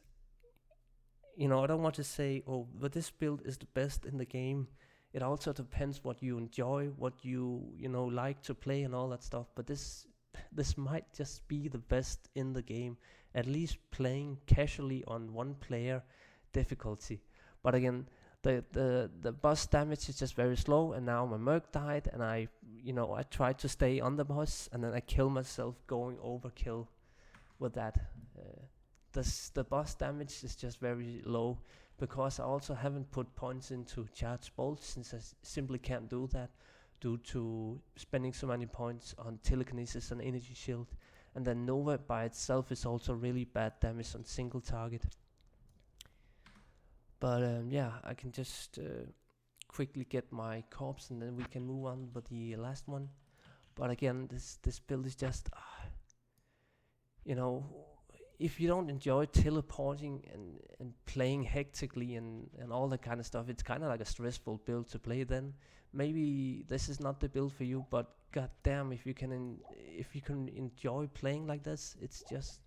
[SPEAKER 1] you know, I don't want to say, oh, but this build is the best in the game. It also depends what you enjoy, what you know, like to play and all that stuff. But this might just be the best in the game, at least playing casually on 1 player difficulty. But again, the boss damage is just very slow, and now my merc died, and I tried to stay on the boss, and then I kill myself going overkill with that. The boss damage is just very low, because I also haven't put points into charge bolts, since I simply can't do that due to spending so many points on telekinesis and energy shield. And then Nova by itself is also really bad damage on single target. But yeah, I can just quickly get my corpse, and then we can move on with the last one. But again, this build is just, you know, if you don't enjoy teleporting and playing hectically and all that kind of stuff, it's kind of like a stressful build to play. Then maybe this is not the build for you. But goddamn, if you can enjoy playing like this, it's just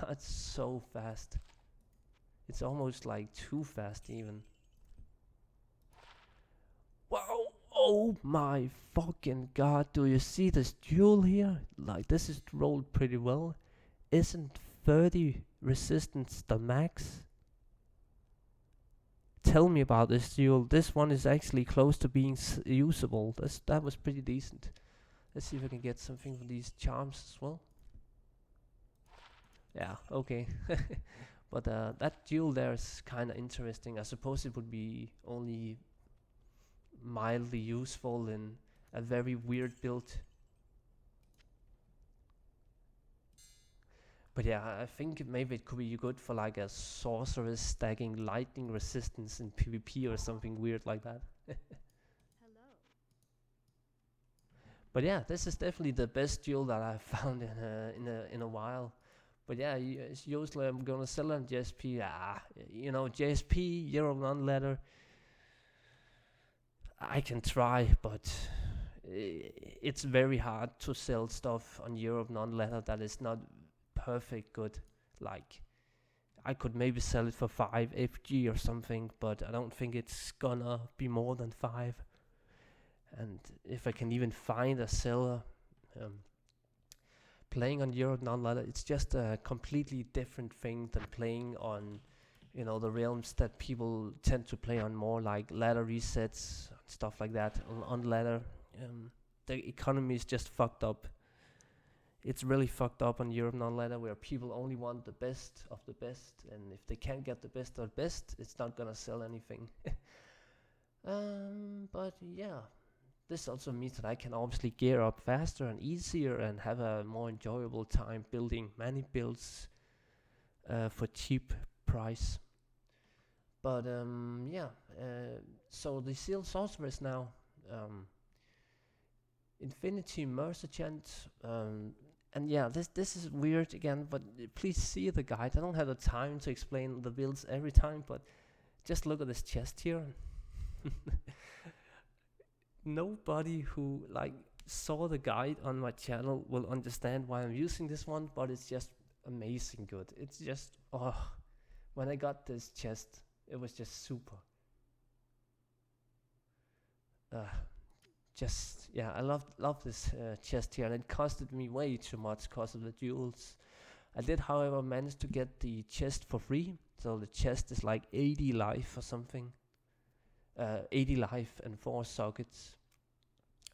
[SPEAKER 1] it's so fast. It's almost like too fast even. Wow! Oh my fucking god! Do you see this duel here? Like, this is rolled pretty well. Isn't 30 resistance the max? Tell me about this duel. This one is actually close to being usable. That was pretty decent. Let's see if I can get something from these charms as well. Yeah, okay. But that duel there is kind of interesting. I suppose it would be only mildly useful in a very weird build. But yeah, I think maybe it could be good for like a sorceress stacking lightning resistance in PvP or something weird like that.
[SPEAKER 3] Hello.
[SPEAKER 1] But yeah, this is definitely the best duel that I've found in a while. But yeah, it's usually I'm gonna sell on JSP. JSP Euro Run Ladder. I can try, but it's very hard to sell stuff on Europe non-ladder that is not perfect good. Like I could maybe sell it for 5 FG or something, but I don't think it's gonna be more than 5. And if I can even find a seller playing on Europe non-ladder, it's just a completely different thing than playing on the realms that people tend to play on, more like ladder resets, stuff like that. On ladder, the economy is just fucked up. It's really fucked up on Europe non-ladder, where people only want the best of the best, and if they can't get the best of the best, it's not gonna sell anything. But yeah, this also means that I can obviously gear up faster and easier and have a more enjoyable time building many builds for cheap price. But so the Zeal sorceress now, Infinity Merchant, and yeah, this is weird again, but please see the guide. I don't have the time to explain the builds every time, but just look at this chest here. Nobody who saw the guide on my channel will understand why I'm using this one, but it's just amazing good. It's just when I got this chest, it was just super. I love this chest here, and it costed me way too much because of the jewels. I did, however, manage to get the chest for free, so the chest is like 80 life or something. 80 life and 4 sockets.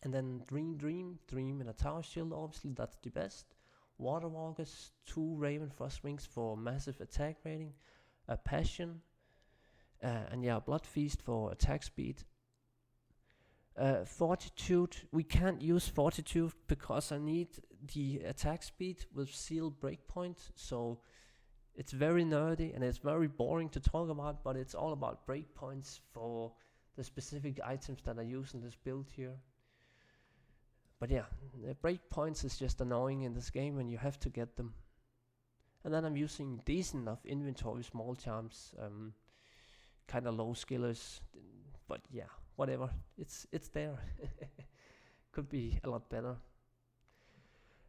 [SPEAKER 1] And then Dream and a Tower Shield, obviously that's the best. Water Walkers, 2 Raven Frost Wings for massive attack rating, a Passion, Blood Feast for attack speed. Fortitude, we can't use Fortitude because I need the attack speed with Zeal breakpoint, so it's very nerdy and it's very boring to talk about, but it's all about breakpoints for the specific items that I use in this build here. But yeah, the breakpoints is just annoying in this game and you have to get them. And then I'm using decent enough inventory, small charms, kind of low skillers, but yeah, whatever, it's there. Could be a lot better.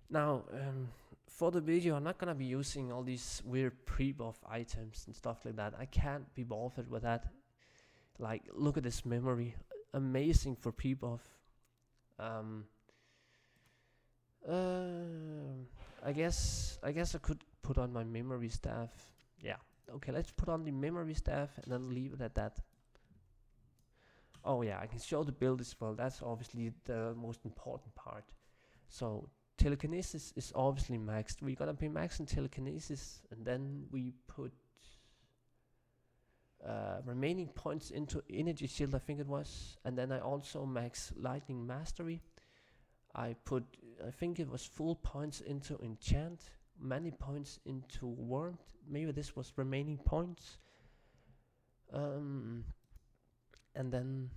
[SPEAKER 1] Now, for the video, I'm not gonna be using all these weird pre-buff items and stuff like that. I can't be bothered with that. Like, look at this memory, amazing for pre-buff. I guess I could put on my memory staff. Yeah, okay, let's put on the memory staff and then leave it at that. Oh yeah, I can show the build as well. That's obviously the most important part. So telekinesis is obviously maxed. We're gonna be maxing telekinesis, and then we put remaining points into energy shield, I think it was, and then I also max lightning mastery. I think it was full points into enchant, many points into warmth. Maybe this was remaining points. And then,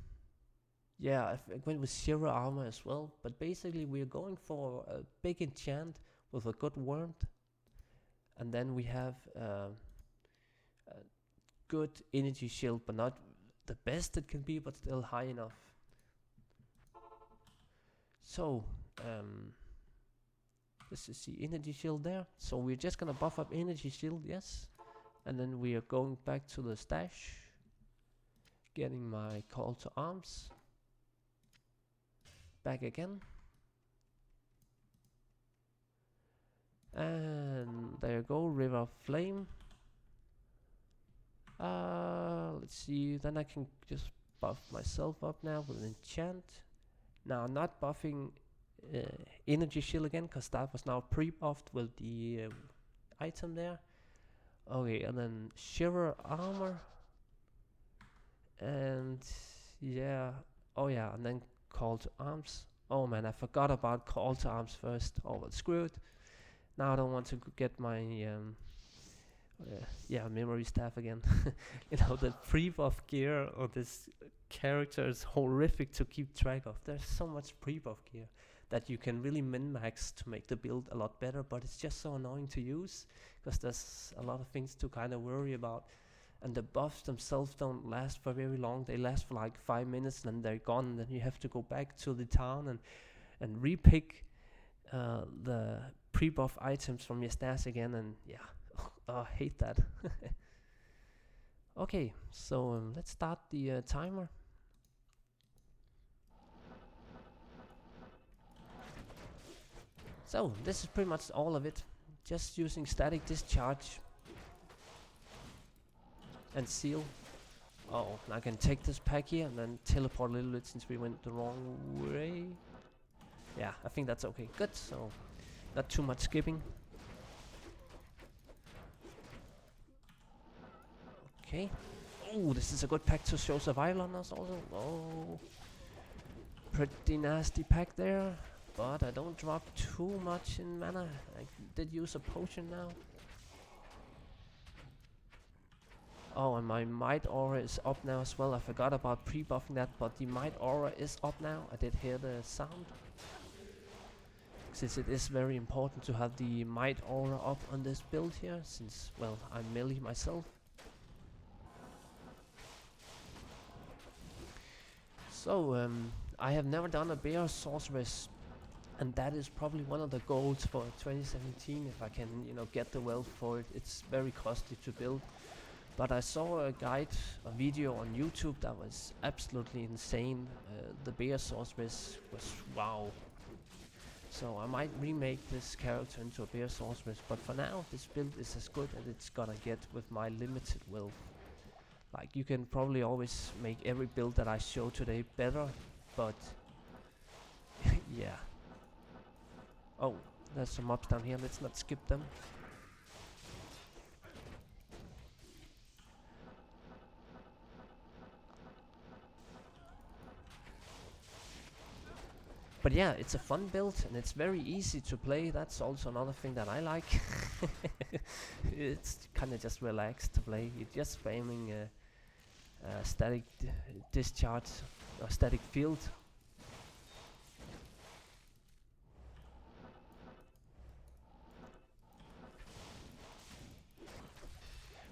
[SPEAKER 1] yeah, I went with 0 armor as well. But basically, we're going for a big enchant with a good warmth. And then we have a good energy shield, but not the best it can be, but still high enough. So, this is the energy shield there. So we're just gonna buff up energy shield, yes. And then we are going back to the stash, getting my call to arms. Back again. And there you go, River of Flame. Let's see, then I can just buff myself up now with an enchant. Now I'm not buffing energy shield again, because that was now pre-buffed with the item there. Okay, and then shiver armor. And yeah, oh yeah, and then call to arms. Oh man, I forgot about call to arms first. Oh well, screw it. Now I don't want to get my memory staff again. The pre-buff gear of this character is horrific to keep track of. There's so much pre-buff gear. that you can really min-max to make the build a lot better, but it's just so annoying to use because there's a lot of things to kind of worry about. And the buffs themselves don't last for very long. They last for like 5 minutes and then they're gone, and then you have to go back to the town and repick the pre-buff items from your stash again, and yeah, I hate that. Okay, so let's start the timer. So this is pretty much all of it, just using static discharge and Zeal. Oh, and I can take this pack here and then teleport a little bit since we went the wrong way. Yeah, I think that's okay. Good, so not too much skipping. Okay. Oh, this is a good pack to show survival on us also. Oh, pretty nasty pack there, but I don't drop too much in mana. I did use a potion now. Oh, and my might aura is up now as well. I forgot about pre-buffing that, but the might aura is up now. I did hear the sound. Since it is very important to have the might aura up on this build here, since, well, I'm melee myself. So, I have never done a bear sorceress, and that is probably one of the goals for 2017, if I can, you know, get the wealth for it. It's very costly to build. But I saw a guide, a video on YouTube that was absolutely insane. The bear sorceress was wow. So I might remake this character into a bear sorceress, but for now this build is as good as it's gonna get with my limited wealth. Like, you can probably always make every build that I show today better, but yeah. Oh, there's some mobs down here, let's not skip them. But yeah, it's a fun build and it's very easy to play. That's also another thing that I like. It's kind of just relaxed to play. You're just spamming static discharge or static field.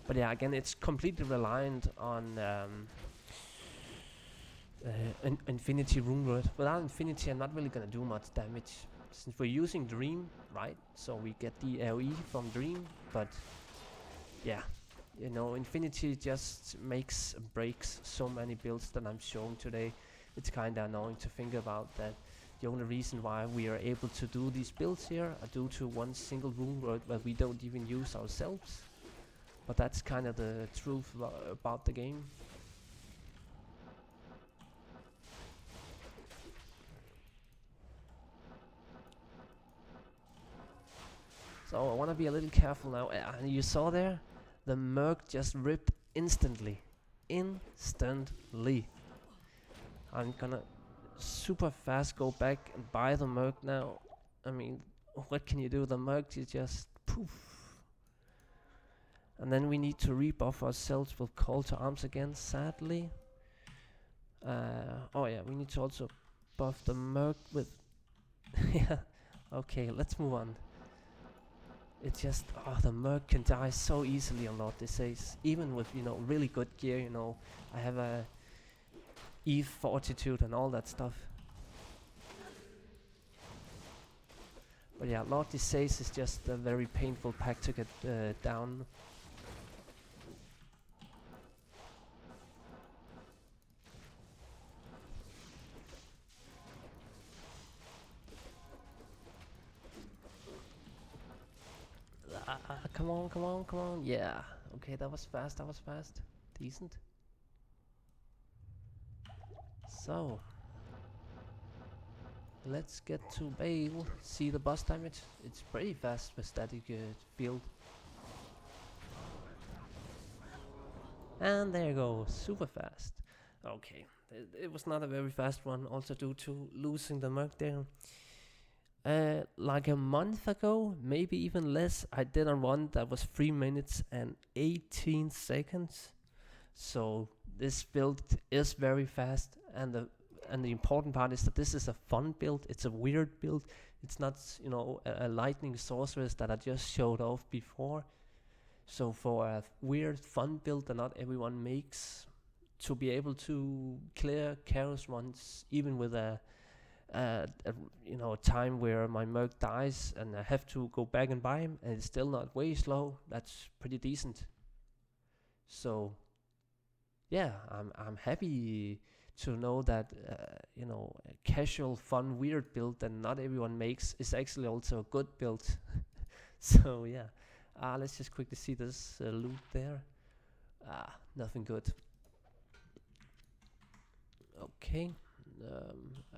[SPEAKER 1] But yeah, again, it's completely reliant on Infinity Rune Word. Without Infinity, I'm not really gonna do much damage, since we're using Dream, right? So we get the AoE from Dream, but yeah, you know, Infinity just makes and breaks so many builds that I'm showing today. It's kinda annoying to think about that. The only reason why we are able to do these builds here are due to one single Rune Word that we don't even use ourselves. But that's kind of the truth about the game. So I want to be a little careful now. And you saw there, the Merc just ripped instantly. Instantly. I'm gonna super fast go back and buy the Merc now. I mean, what can you do? The Merc is just poof. And then we need to rebuff ourselves with Call to Arms again, sadly. Oh yeah, we need to also buff the Merc with... yeah, okay, let's move on. It's just, oh, the Merc can die so easily on Lord Disease. Even with, you know, really good gear, you know. I have a Eve Fortitude and all that stuff. But yeah, Lord Disease is just a very painful pack to get down. Come on, come on, come on. Yeah. Okay, that was fast, that was fast. Decent. So, let's get to Bale. See the boss damage. It's pretty fast with static field. And there you go, super fast. Okay, it was not a very fast one, also due to losing the Merc there. Like a month ago, maybe even less, I did a run that was 3 minutes and 18 seconds. So this build is very fast, and and the important part is that this is a fun build. It's a weird build. It's not, you know, a lightning sorceress that I just showed off before. So for a weird fun build that not everyone makes, to be able to clear chaos runs even with a you know, a time where my merc dies and I have to go back and buy him and it's still not way slow, that's pretty decent. So yeah, I'm happy to know that you know, a casual fun weird build that not everyone makes is actually also a good build. So yeah, let's just quickly see this loot there. Nothing good. Okay.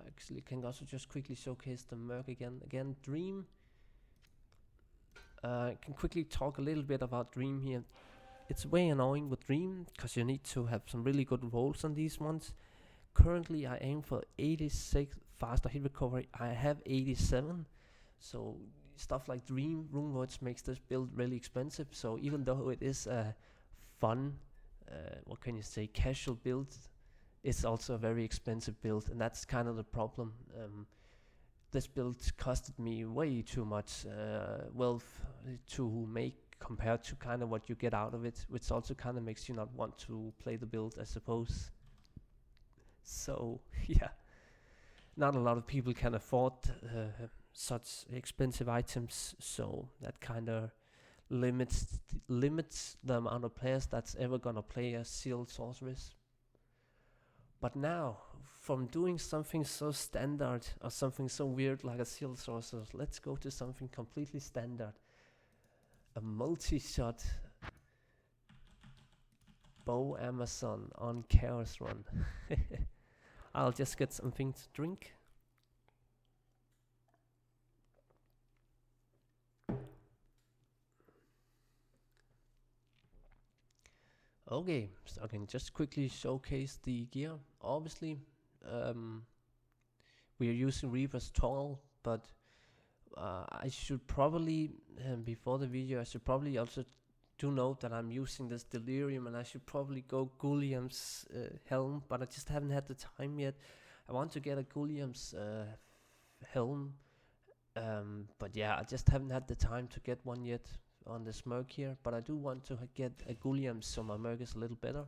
[SPEAKER 1] Actually can also just quickly showcase the merc again. Dream. Can quickly talk a little bit about Dream here. It's way annoying with Dream because you need to have some really good rolls on these ones. Currently I aim for 86 faster hit recovery. I have 87, so stuff like Dream rune words makes this build really expensive. So even though it is a fun, what can you say, casual build, it's also a very expensive build, and that's kind of the problem. This build costed me way too much wealth to make compared to kind of what you get out of it, which also kind of makes you not want to play the build, I suppose. So yeah, not a lot of people can afford such expensive items, so that kind of limits the amount of players that's ever gonna play a Zeal sorceress. But now, from doing something so standard or something so weird like a Zeal sorceress, let's go to something completely standard. A multi-shot bow Amazon on Chaos Run. I'll just get something to drink. Okay, so I can just quickly showcase the gear. Obviously, we are using Reaper's Toll, but I should probably, before the video, I should probably also do note that I'm using this Delirium, and I should probably go Gulliam's helm, but I just haven't had the time yet. I want to get a Gulliam's helm, but yeah, I just haven't had the time to get one yet on this merc here, but I do want to get a Gulliam so my merc is a little better.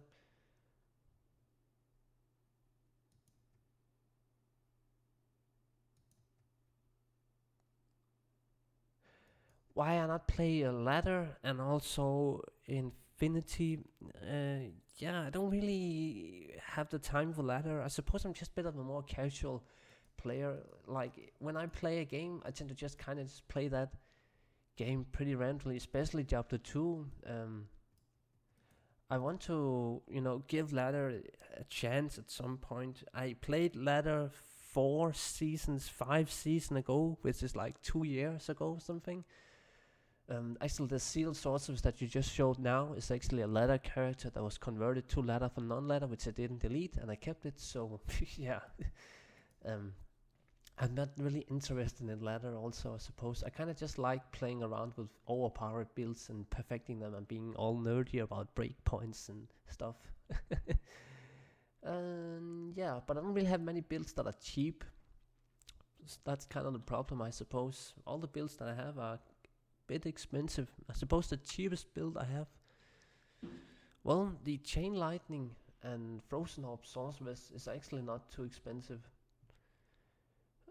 [SPEAKER 1] Why I not play a ladder and also Infinity? Yeah, I don't really have the time for ladder. I suppose I'm just a bit of a more casual player. Like when I play a game, I tend to just kind of just play that game pretty randomly, especially Diablo 2. I want to, you know, give ladder a chance at some point. I played ladder 4 seasons, 5 seasons ago, which is like 2 years ago or something. Actually, the Zeal sorceress that you just showed now is actually a ladder character that was converted to ladder from non-ladder, which I didn't delete, and I kept it. So yeah, I'm not really interested in ladder. Also, I suppose I kind of just like playing around with overpowered builds and perfecting them and being all nerdy about breakpoints and stuff. Yeah, but I don't really have many builds that are cheap. That's kind of the problem, I suppose. All the builds that I have are bit expensive. I suppose the cheapest build I have, well, the Chain Lightning and Frozen Orb Sorceress is actually not too expensive.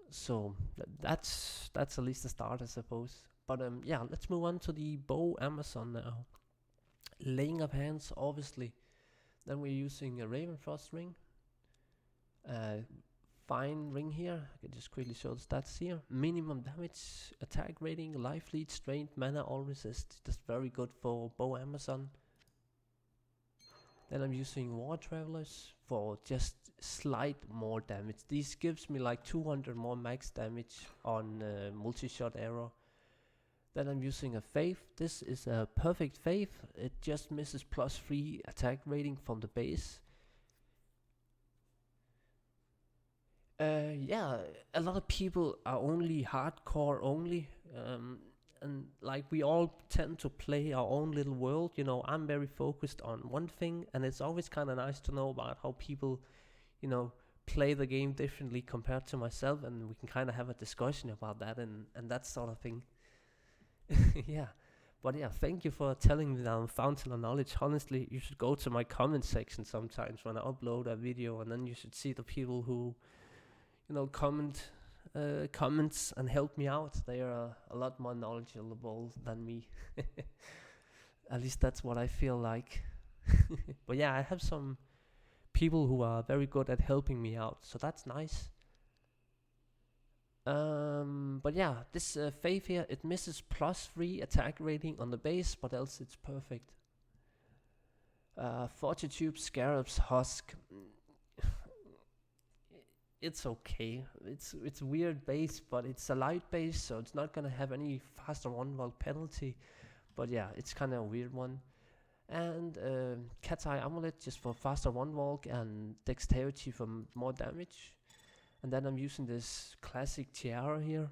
[SPEAKER 1] So that's at least a start, I suppose. But yeah, let's move on to the Bow Amazon now. Laying of Hands, obviously. Then we're using a Ravenfrost ring. Fine ring here. I can just quickly show the stats here. Minimum damage, attack rating, life lead, strength, mana, all resist. That's very good for Bow Amazon. Then I'm using War Travelers for just slight more damage. This gives me like 200 more max damage on Multishot arrow. Then I'm using a Faith. This is a perfect Faith. It just misses +3 attack rating from the base. Yeah, a lot of people are only hardcore only, and like we all tend to play our own little world. You know, I'm very focused on one thing, and it's always kind of nice to know about how people, you know, play the game differently compared to myself, and we can kind of have a discussion about that and that sort of thing. Yeah. But yeah, thank you for telling me that I'm fountain of knowledge. Honestly, you should go to my comment section sometimes when I upload a video, and then you should see the people who, comments and help me out. They are a lot more knowledgeable than me. At least that's what I feel like. But yeah, I have some people who are very good at helping me out, so that's nice. But yeah, this Faith here, it misses +3 attack rating on the base, but else it's perfect. Fortitude, Scarab's Husk. It's okay. It's weird base, but it's a light base, so it's not gonna have any faster one wall penalty. But yeah, it's kind of a weird one. And Cat's Eye Amulet just for faster one walk and dexterity for more damage. And then I'm using this classic tiara here.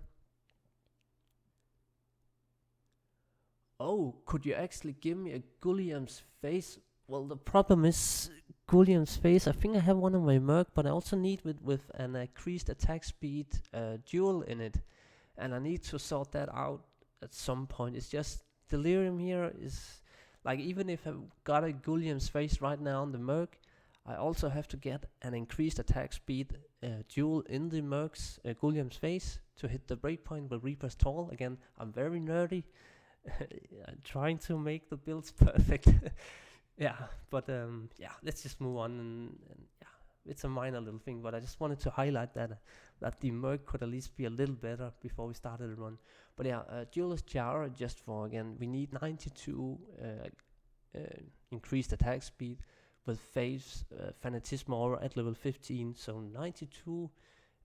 [SPEAKER 1] Oh, could you actually give me a Gulliam's face? Well, the problem is Gulliam's face. I think I have one on my Merc, but I also need with an increased attack speed dual in it. And I need to sort that out at some point. It's just Delirium here is like, even if I've got a Gulliam's face right now on the Merc, I also have to get an increased attack speed dual in the Merc's Gulliam's face to hit the breakpoint with Reaper's Toll. Again, I'm very nerdy. I'm trying to make the builds perfect. Yeah, but yeah, let's just move on. And yeah, it's a minor little thing, but I just wanted to highlight that the Merc could at least be a little better before we started the run. But yeah, Duelist Tiara, just for, again, we need 92 increased attack speed with Faith's Fanatism Aura at level 15, so 92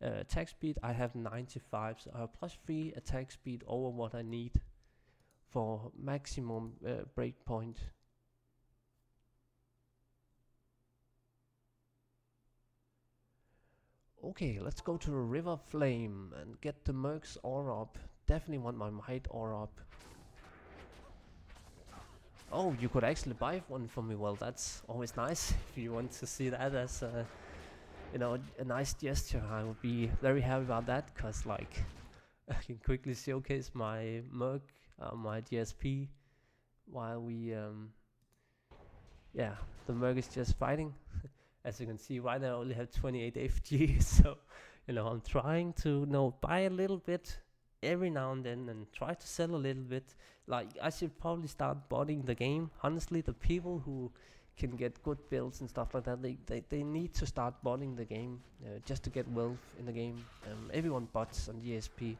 [SPEAKER 1] attack speed. I have 95, so I have +3 attack speed over what I need for maximum breakpoint. Okay, let's go to the River Flame and get the Merc's Aura up. Definitely want my Might Aura up. Oh, you could actually buy one for me. Well, that's always nice. If you want to see that as a nice gesture, I would be very happy about that, because like I can quickly showcase my Merc, my GSP, while we the Merc is just fighting. As you can see, right now I only have 28 FG, so I'm trying to buy a little bit every now and then and try to sell a little bit. Like, I should probably start botting the game. Honestly, the people who can get good builds and stuff like that, they need to start botting the game just to get wealth in the game. Everyone bots on GSP.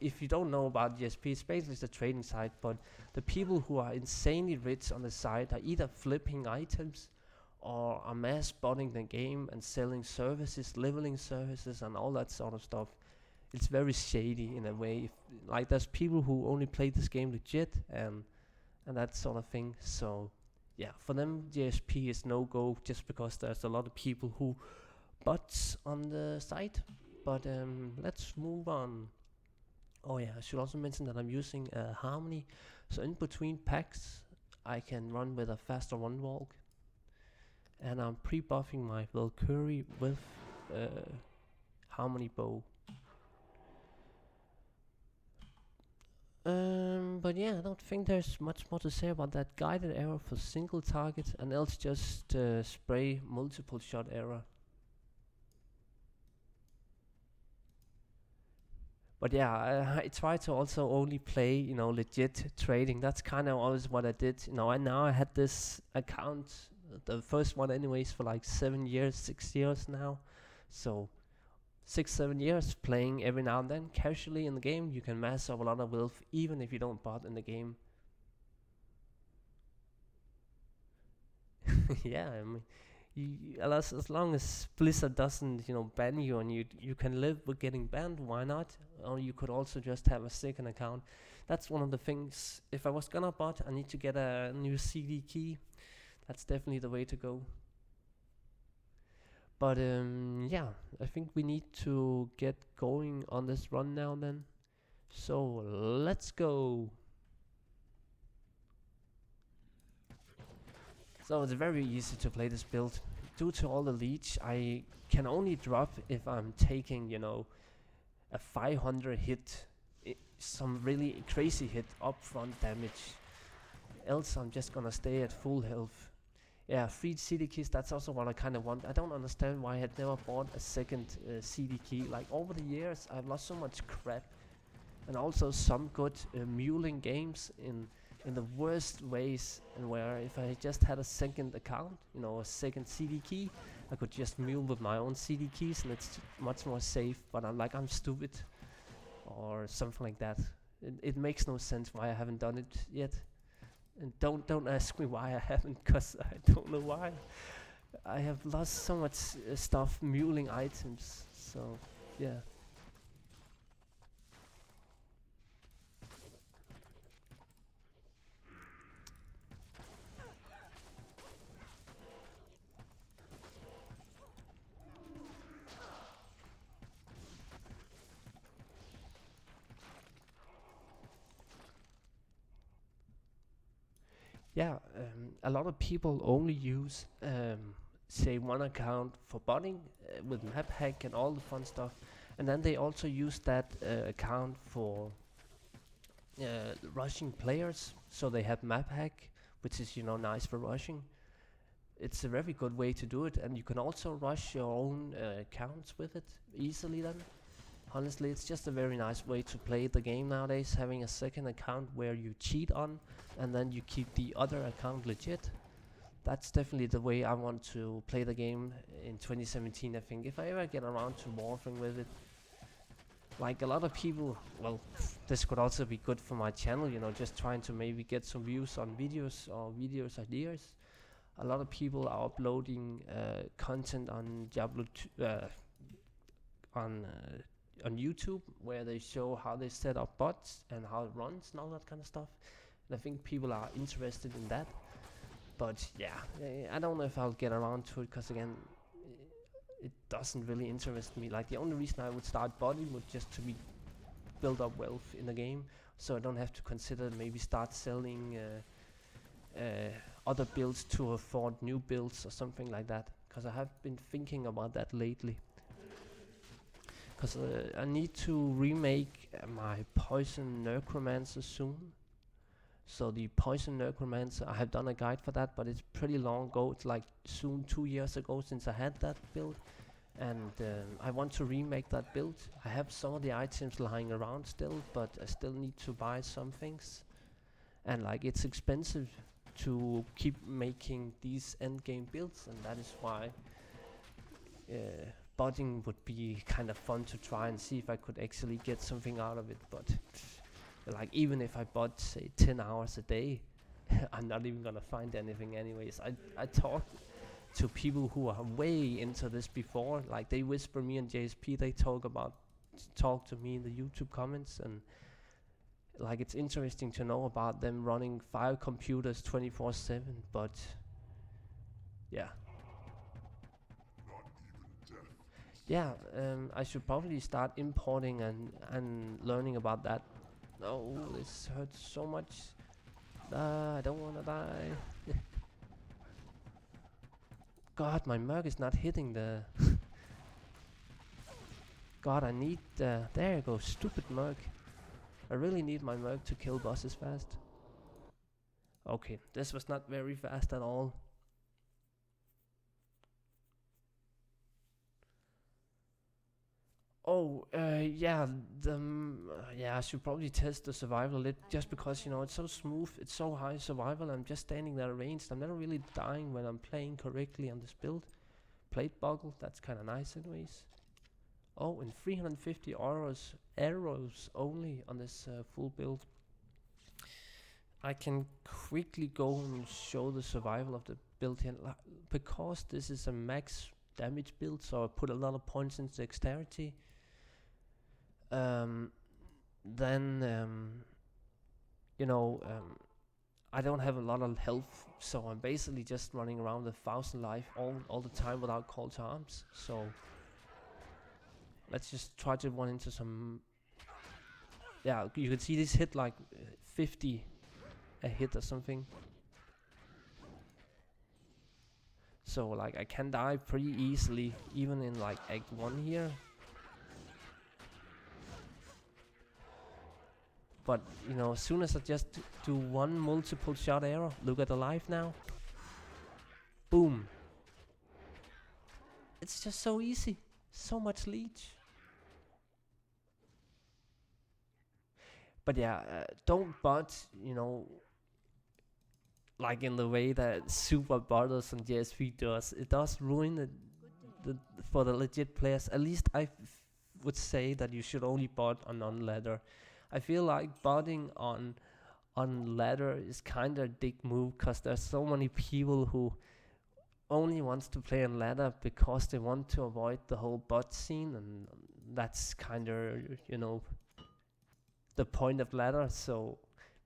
[SPEAKER 1] If you don't know about GSP, it's basically the trading site, but the people who are insanely rich on the site are either flipping items or are mass botting the game and selling services, leveling services, and all that sort of stuff. It's very shady in a way. Like, there's people who only play this game legit and that sort of thing. So yeah, for them GSP is no go, just because there's a lot of people who bots on the site. But let's move on. Oh yeah, I should also mention that I'm using Harmony. So in between packs, I can run with a faster one walk. And I'm pre-buffing my Valkyrie with Harmony Bow. But yeah, I don't think there's much more to say about that. Guided arrow for single target, and else just spray multiple shot arrow. But yeah, I try to also only play, legit trading. That's kind of always what I did. And now I had this account, the first one anyways, for like 6 years now. So 6-7 years playing every now and then casually in the game. You can mass up a lot of wealth even if you don't bot in the game. Yeah, I mean, as long as Blizzard doesn't ban you, and you can live with getting banned, why not? Or you could also just have a second account. That's one of the things. If I was gonna bot, I need to get a new CD key. That's definitely the way to go. But yeah, I think we need to get going on this run now then. So let's go. So it's very easy to play this build. due to all the leech, I can only drop if I'm taking, you know, a 500 hit, some really crazy hit upfront damage. Else I'm just gonna stay at full health. Yeah, 3 CD keys, that's also what I kind of want. I don't understand why I had never bought a second CD key. Like, over the years, I've lost so much crap. And also some good muling games in the worst ways, and where if I just had a second account, you know, a second CD key, I could just mule with my own CD keys, and it's much more safe. But I'm like, I'm stupid, or something like that. It makes no sense why I haven't done it yet. And don't ask me why I haven't, cause I don't know why. I have lost so much stuff muling items. So yeah. Yeah, a lot of people only use, say, one account for botting with map hack and all the fun stuff, and then they also use that account for rushing players. So they have map hack, which is, you know, nice for rushing. It's a very good way to do it, and you can also rush your own accounts with it easily. Then, honestly, it's just a very nice way to play the game nowadays, having a second account where you cheat on, and then you keep the other account legit. That's definitely the way I want to play the game in 2017, I think, if I ever get around to morphing with it. Like, a lot of people, well, this could also be good for my channel, you know, just trying to maybe get some views on videos or videos ideas. A lot of people are uploading content on Diablo on YouTube, where they show how they set up bots and how it runs and all that kind of stuff. And I think people are interested in that. But yeah, I don't know if I'll get around to it, because again, it doesn't really interest me. Like, the only reason I would start botting would just to build up wealth in the game, so I don't have to consider maybe start selling other builds to afford new builds or something like that. Because I have been thinking about that lately. Because I need to remake my poison necromancer soon. So the poison necromancer, I have done a guide for that, but it's pretty long ago. It's like soon 2 years ago since I had that build, and I want to remake that build. I have some of the items lying around still, but I still need to buy some things, and like, it's expensive to keep making these end game builds, and that is why botting would be kind of fun to try and see if I could actually get something out of it. But like, even if I bought, say, 10 hours a day, I'm not even gonna find anything anyways. I talked to people who are way into this before, like, they whisper me and JSP, they talk to me in the YouTube comments, and like, it's interesting to know about them running 5 computers 24/7. But yeah. Yeah, I should probably start importing and learning about that. Oh, this hurts so much. I don't wanna die. God, my merc is not hitting the... God, I need... there you go, stupid merc. I really need my merc to kill bosses fast. Okay, this was not very fast at all. Oh, yeah, yeah, I should probably test the survival a little, just because, you know, it's so smooth, it's so high survival, I'm just standing there ranged, I'm never really dying when I'm playing correctly on this build. Plate buckle, that's kinda nice anyways. Oh, and 350 arrows only on this full build. I can quickly go and show the survival of the build here, because this is a max damage build, so I put a lot of points into dexterity. You know, I don't have a lot of health, so I'm basically just running around with 1000 life all the time without call to arms. So let's just try to run into some... Yeah, you can see this hit like 50 a hit or something. So like I can die pretty easily, even in like Act 1 here. But you know, as soon as I just do one multiple shot arrow, look at the life now. Boom. It's just so easy. So much leech. But yeah, don't bot, you know, like in the way that super bottles on JSP does. It does ruin the for the legit players. At least would say that you should only bot on non-ladder. I feel like botting on ladder is kind of a dick move, because there's so many people who only wants to play on ladder because they want to avoid the whole bot scene, and that's kind of, you know, the point of ladder. So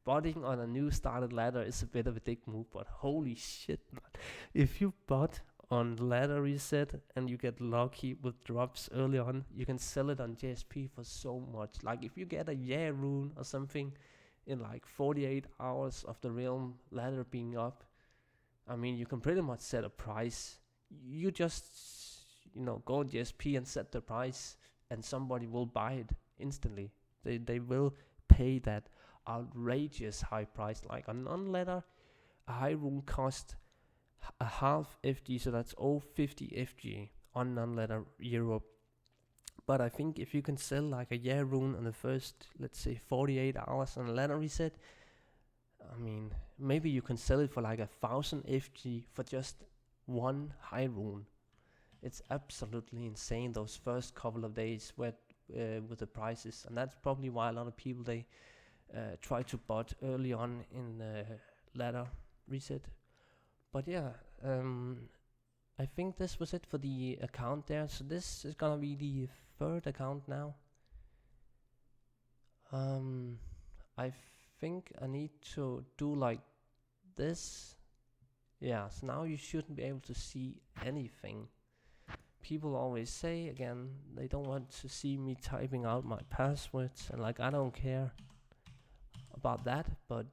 [SPEAKER 1] botting on a new started ladder is a bit of a dick move, but holy shit, man. If you bot on ladder reset and you get lucky with drops early on, you can sell it on JSP for so much. Like if you get a yeah rune or something in like 48 hours of the realm ladder being up, I mean, you can pretty much set a price. You just, you know, go on JSP and set the price, and somebody will buy it instantly. They will pay that outrageous high price. Like on non-ladder, a high rune cost a half FG, so that's 0.50 FG on non-ladder Europe. But I think if you can sell like a yeah rune on the first, let's say 48 hours on a ladder reset, I mean, maybe you can sell it for like 1,000 FG for just one high rune. It's absolutely insane those first couple of days with the prices, and that's probably why a lot of people they try to bot early on in ladder reset. But yeah, I think this was it for the account there. So this is gonna be the third account now. I think I need to do like this. Yeah, so now you shouldn't be able to see anything. People always say, again, they don't want to see me typing out my passwords, and like I don't care about that, but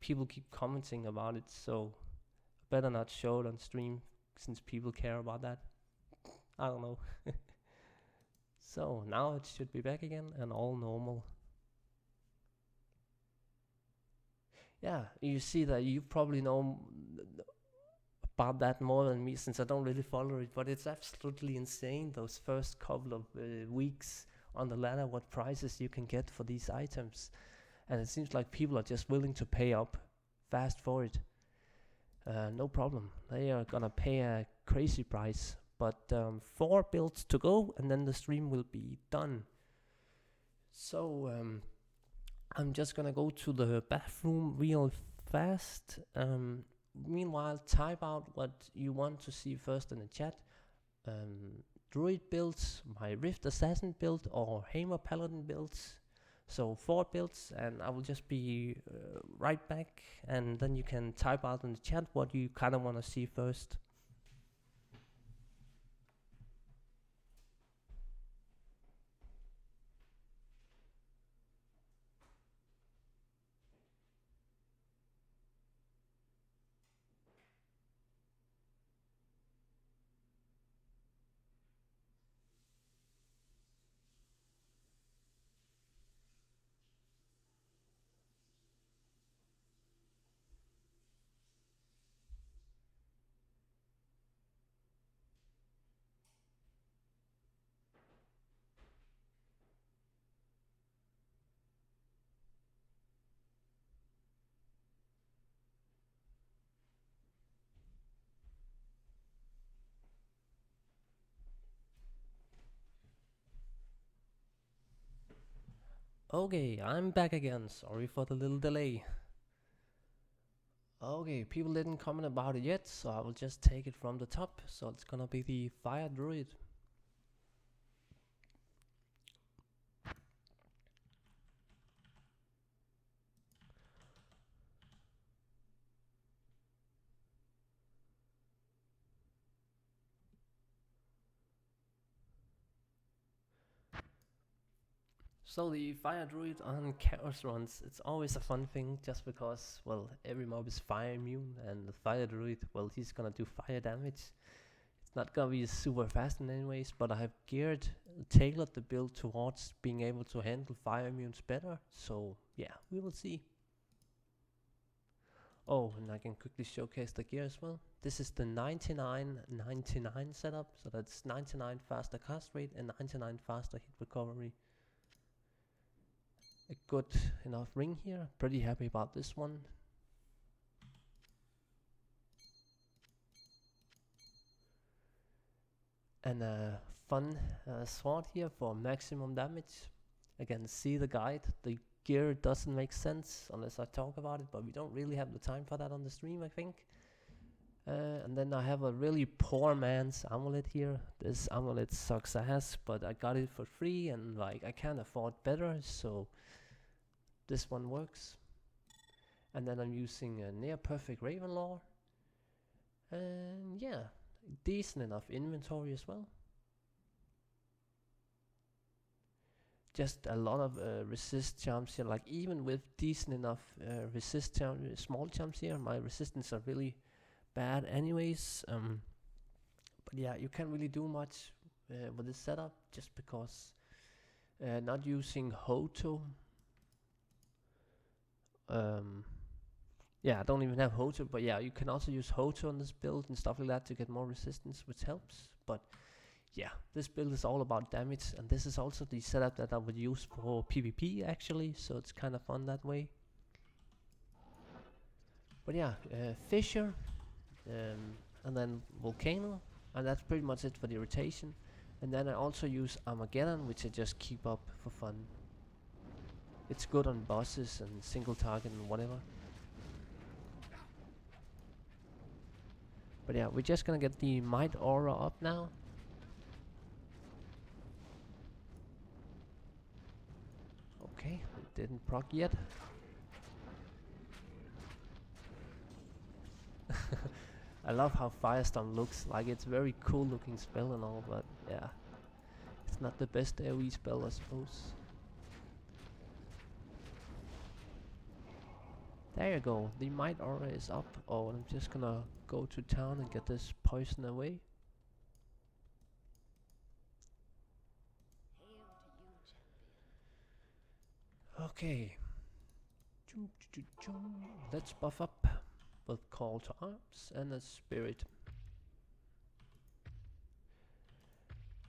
[SPEAKER 1] people keep commenting about it, so better not show it on stream since people care about that. I don't know. So now it should be back again and all normal. Yeah, you see that you probably know about that more than me, since I don't really follow it, but it's absolutely insane those first couple of weeks on the ladder, what prices you can get for these items. And it seems like people are just willing to pay up fast for it. No problem, they are gonna pay a crazy price. But 4 builds to go, and then the stream will be done. So I'm just gonna go to the bathroom real fast. Meanwhile, type out what you want to see first in the chat. Druid builds, my Rift Assassin build, or Hammer Paladin builds. So 4 builds, and I will just be right back, and then you can type out in the chat what you kind of want to see first. Okay, I'm back again. Sorry for the little delay. Okay, people didn't comment about it yet, so I will just take it from the top. So it's gonna be the Fire Druid. So the fire druid on chaos runs, it's always a fun thing just because, well, every mob is fire immune and the fire druid, well, he's gonna do fire damage. It's not gonna be super fast in any ways, but I have tailored the build towards being able to handle fire immunes better. So yeah, we will see. Oh, and I can quickly showcase the gear as well. This is the 99-99 setup, so that's 99 faster cast rate and 99 faster hit recovery. A good enough ring here, pretty happy about this one. And a fun sword here for maximum damage. Again, see the guide. The gear doesn't make sense unless I talk about it, but we don't really have the time for that on the stream, I think. And then I have a really poor man's amulet here. This amulet sucks ass, but I got it for free and like I can't afford better, so this one works. And then I'm using a near perfect Raven Lore. And yeah, decent enough inventory as well. Just a lot of resist charms here, like even with decent enough resist small charms here, my resistance are really bad anyways. But yeah, you can't really do much with this setup just because not using Hoto. Yeah, I don't even have Hoto, but yeah, you can also use Hoto on this build and stuff like that to get more resistance, which helps. But yeah, this build is all about damage, and this is also the setup that I would use for PvP actually, so it's kind of fun that way. But yeah, Fissure, and then Volcano, and that's pretty much it for the rotation. And then I also use Armageddon, which I just keep up for fun. It's good on bosses and single target and whatever. But yeah, we're just gonna get the Might Aura up now. Okay, it didn't proc yet. I love how Firestorm looks, like it's very cool looking spell and all, but yeah, it's not the best AoE spell, I suppose. There you go, the Might Aura is up. Oh, and I'm just gonna go to town and get this poison away. Okay. Let's buff up with Call to Arms and a Spirit.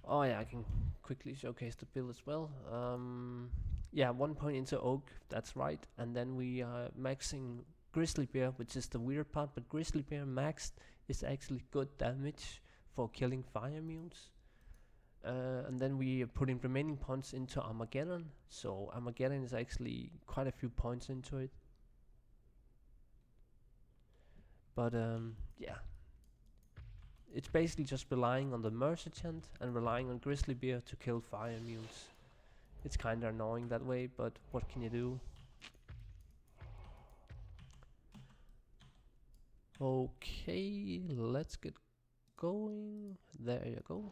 [SPEAKER 1] Oh yeah, I can quickly showcase the build as well. Yeah, 1 point into Oak, that's right. And then we are maxing Grizzly Bear, which is the weird part, but Grizzly Bear maxed is actually good damage for killing fire immunes. And then we are putting remaining points into Armageddon, so Armageddon is actually quite a few points into it. But yeah, it's basically just relying on the Merchant and relying on Grizzly Bear to kill fire immunes. It's kinda annoying that way, but what can you do? Okay, let's get going. There you go.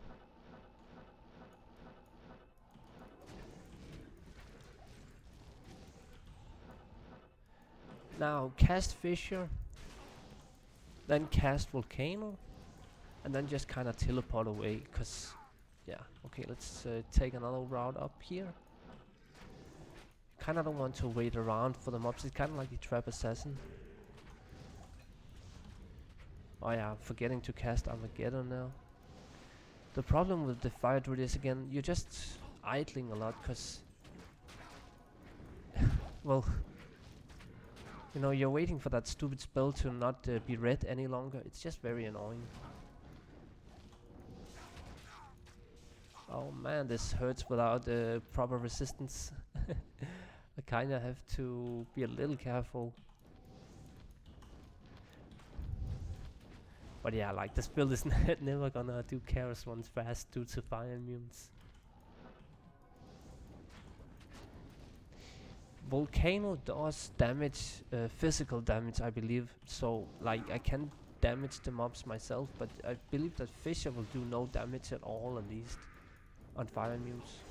[SPEAKER 1] Now cast Fissure, then cast Volcano, and then just kind of teleport away, cause yeah, okay, let's take another route up here. Kinda don't want to wait around for the mobs, it's kinda like the Trap Assassin. Oh yeah, I'm forgetting to cast Armageddon now. The problem with the Fire Druid is, again, you're just idling a lot, cause well, you know, you're waiting for that stupid spell to not be read any longer. It's just very annoying. Oh man, this hurts without proper resistance. I kinda have to be a little careful. But yeah, like this build is never gonna do chaos runs fast due to fire immunes. Volcano does damage, physical damage, I believe. So like I can damage the mobs myself, but I believe that Fissure will do no damage at all, at least on fire immunes.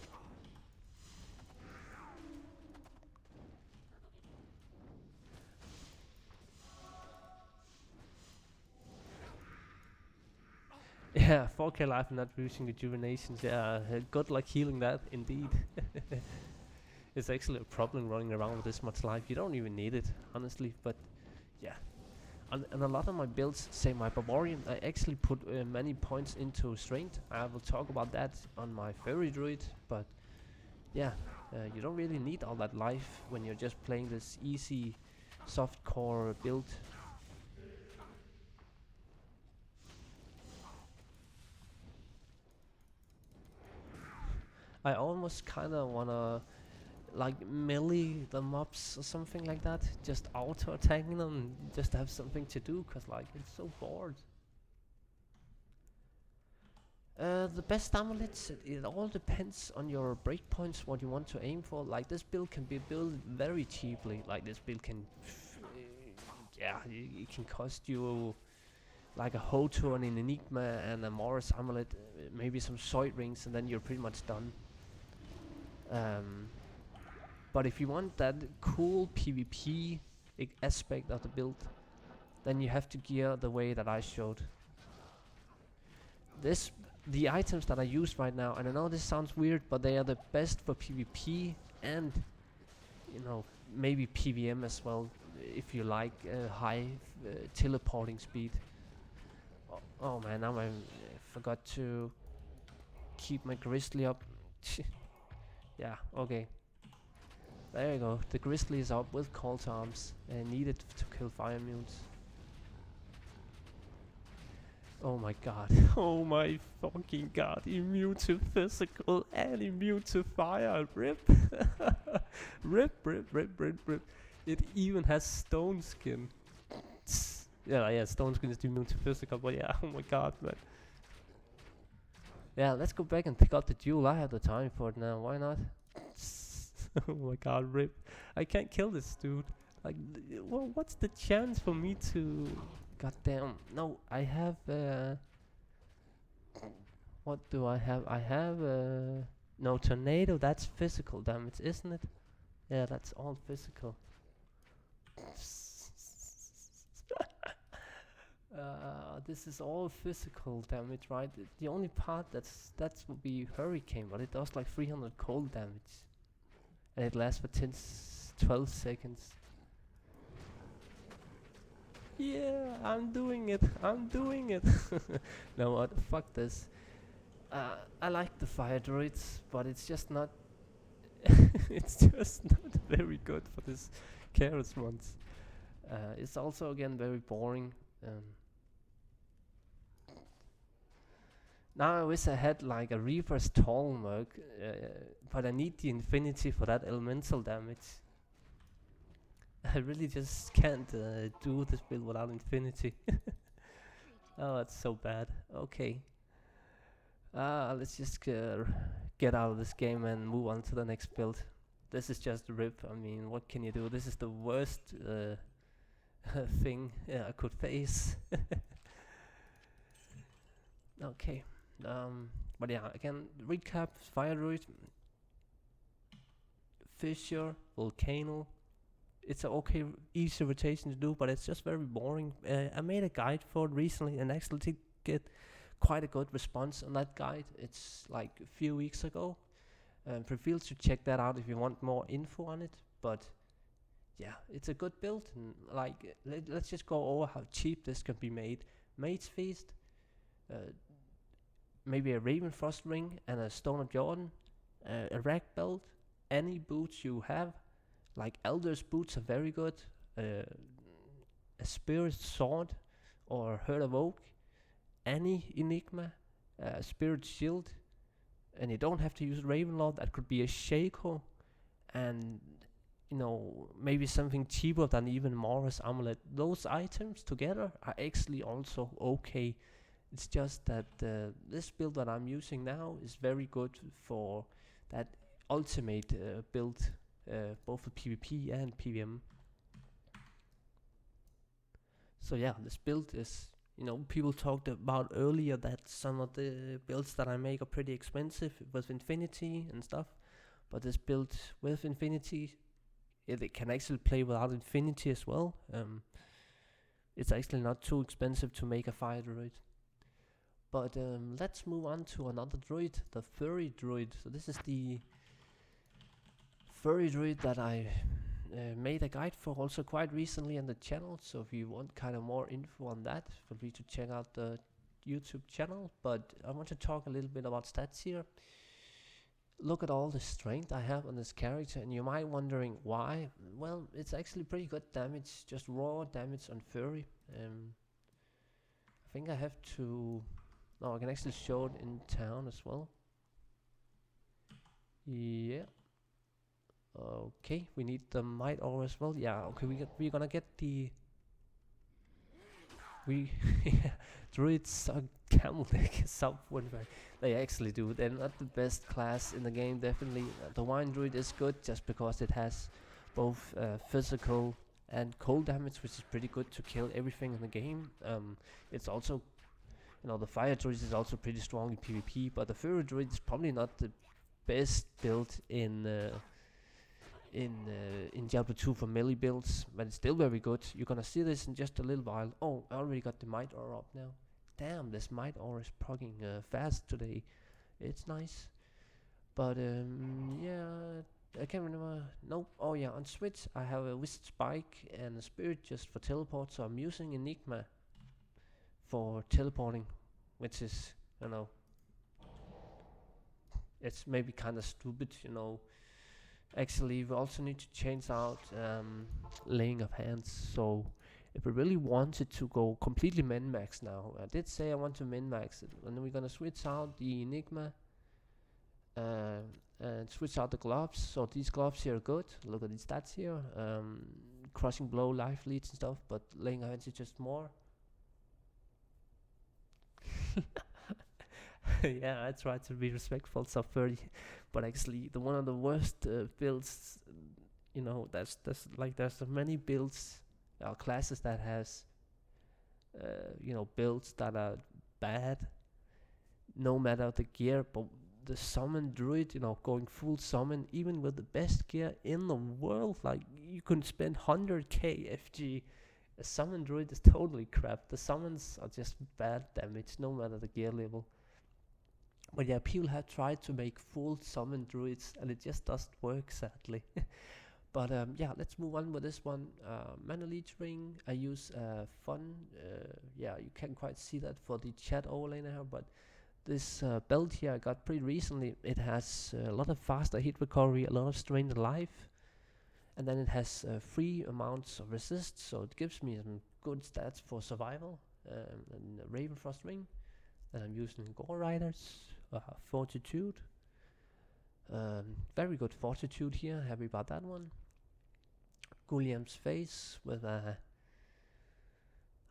[SPEAKER 1] Yeah, 4k life and not reaching rejuvenations. Yeah, good luck healing that, indeed. It's actually a problem running around with this much life. You don't even need it, honestly, but yeah. And a lot of my builds, say my barbarian, I actually put many points into strength. I will talk about that on my fairy druid, but yeah, you don't really need all that life when you're just playing this easy soft core build. I almost kinda wanna like melee the mobs or something like that, just auto attacking them, just to have something to do, cause like it's so bored. The best amulets, it all depends on your breakpoints, what you want to aim for. Like this build can be built very cheaply. Like this build can, yeah, it can cost you like a Hoto and an Enigma and a Morris amulet, maybe some Zoid rings, and then you're pretty much done. But if you want that cool PvP aspect of the build, then you have to gear the way that I showed. The items that I use right now, and I know this sounds weird, but they are the best for PvP and, you know, maybe PvM as well, if you like high teleporting speed. Oh man, now I forgot to keep my grizzly up. Yeah, okay. There you go. The grizzly is up with call to arms, needed to kill fire mutes. Oh my god. Oh my fucking god. Immune to physical and immune to fire. Rip. Rip. It even has stone skin. Yeah, stone skin is immune to physical, but yeah, oh my god, man. Yeah, let's go back and pick up the duel. I have the time for it now, why not? Oh my god, rip. I can't kill this dude. Like, well, what's the chance for me to... God damn. No, I have... what do I have? I have... no, tornado, that's physical damage, isn't it? Yeah, that's all physical. This is all physical damage, right? The only part that would be hurricane, but it does like 300 cold damage. And it lasts for 12 seconds. Yeah, I'm doing it. No, what? Fuck this. I like the fire druids, but it's just not... it's just not very good for this Chaos ones. It's also, again, very boring. Now I wish I had like a Reaper's Tallmug, but I need the Infinity for that elemental damage. I really just can't do this build without Infinity. Oh, that's so bad. Okay. Let's just get out of this game and move on to the next build. This is just a rip. I mean, what can you do? This is the worst thing I could face. Okay. But yeah, again, recap: Fire Druid, Fissure, Volcano. It's an okay, easy rotation to do, but it's just very boring. I made a guide for it recently and actually did get quite a good response on that guide. It's like a few weeks ago. Feel free to check that out if you want more info on it. But yeah, it's a good build. And like, let's just go over how cheap this can be made. Mage's Feast, maybe a Ravenfrost ring and a Stone of Jordan, a rack belt, any boots you have. Like Elder's boots are very good. A Spirit sword or Herd of Oak, any Enigma, Spirit shield, and you don't have to use Ravenlord. That could be a Shaco, and you know, maybe something cheaper than even Morris amulet. Those items together are actually also okay. It's just that this build that I'm using now is very good for that ultimate build, both for PvP and PvM. So yeah, this build is, you know, people talked about earlier that some of the builds that I make are pretty expensive with Infinity and stuff, but this build with Infinity, it can actually play without Infinity as well. It's actually not too expensive to make a fire druid. But let's move on to another druid, the furry druid. So this is the furry druid that I made a guide for also quite recently on the channel. So if you want kind of more info on that, feel free to check out the YouTube channel. But I want to talk a little bit about stats here. Look at all the strength I have on this character, and you might wondering why. Well, it's actually pretty good damage, just raw damage on furry. I think I have to... No, I can actually show it in town as well. Yeah. Okay, we need the might ore as well. Yeah, okay, we're gonna get the... Druids are camel deck subwood. They actually do. They're not the best class in the game, definitely. The wine druid is good just because it has both physical and cold damage, which is pretty good to kill everything in the game. It's also, you know, the fire druid is also pretty strong in PvP, but the furry druid is probably not the best build in Diablo 2 for melee builds, but it's still very good. You're gonna see this in just a little while. Oh, I already got the might ore up now. Damn, this might ore is progging fast today. It's nice. But yeah, I can't remember. Nope. Oh yeah, on Switch I have a wizard spike and a spirit just for teleport, so I'm using Enigma for teleporting, which is, you know, it's maybe kind of stupid, you know. Actually, we also need to change out laying of hands. So if we really wanted to go completely min-max now, I did say I want to min-max it, and then we're gonna switch out the Enigma and switch out the gloves. So these gloves here are good. Look at the stats here. Crushing blow, life leads and stuff, but laying of hands is just more. Yeah, I try to be respectful of 30, but actually the one of the worst builds, you know, there's so many builds or classes that has you know, builds that are bad no matter the gear, but the summon druid, you know, going full summon even with the best gear in the world, like you can spend 100k FG. A summon druid is totally crap. The summons are just bad damage no matter the gear level. But yeah, people have tried to make full summon druids and it just doesn't work, sadly. But yeah, let's move on with this one. Mana leech ring, I use fun. Yeah, you can't quite see that for the chat overlay now, but this belt here I got pretty recently. It has a lot of faster hit recovery, a lot of strength and life, and then it has 3 amounts of resist, so it gives me some good stats for survival. And a Raven Frost ring, and I'm using Gore Riders. Fortitude, very good fortitude here, happy about that one. Gulliam's face with a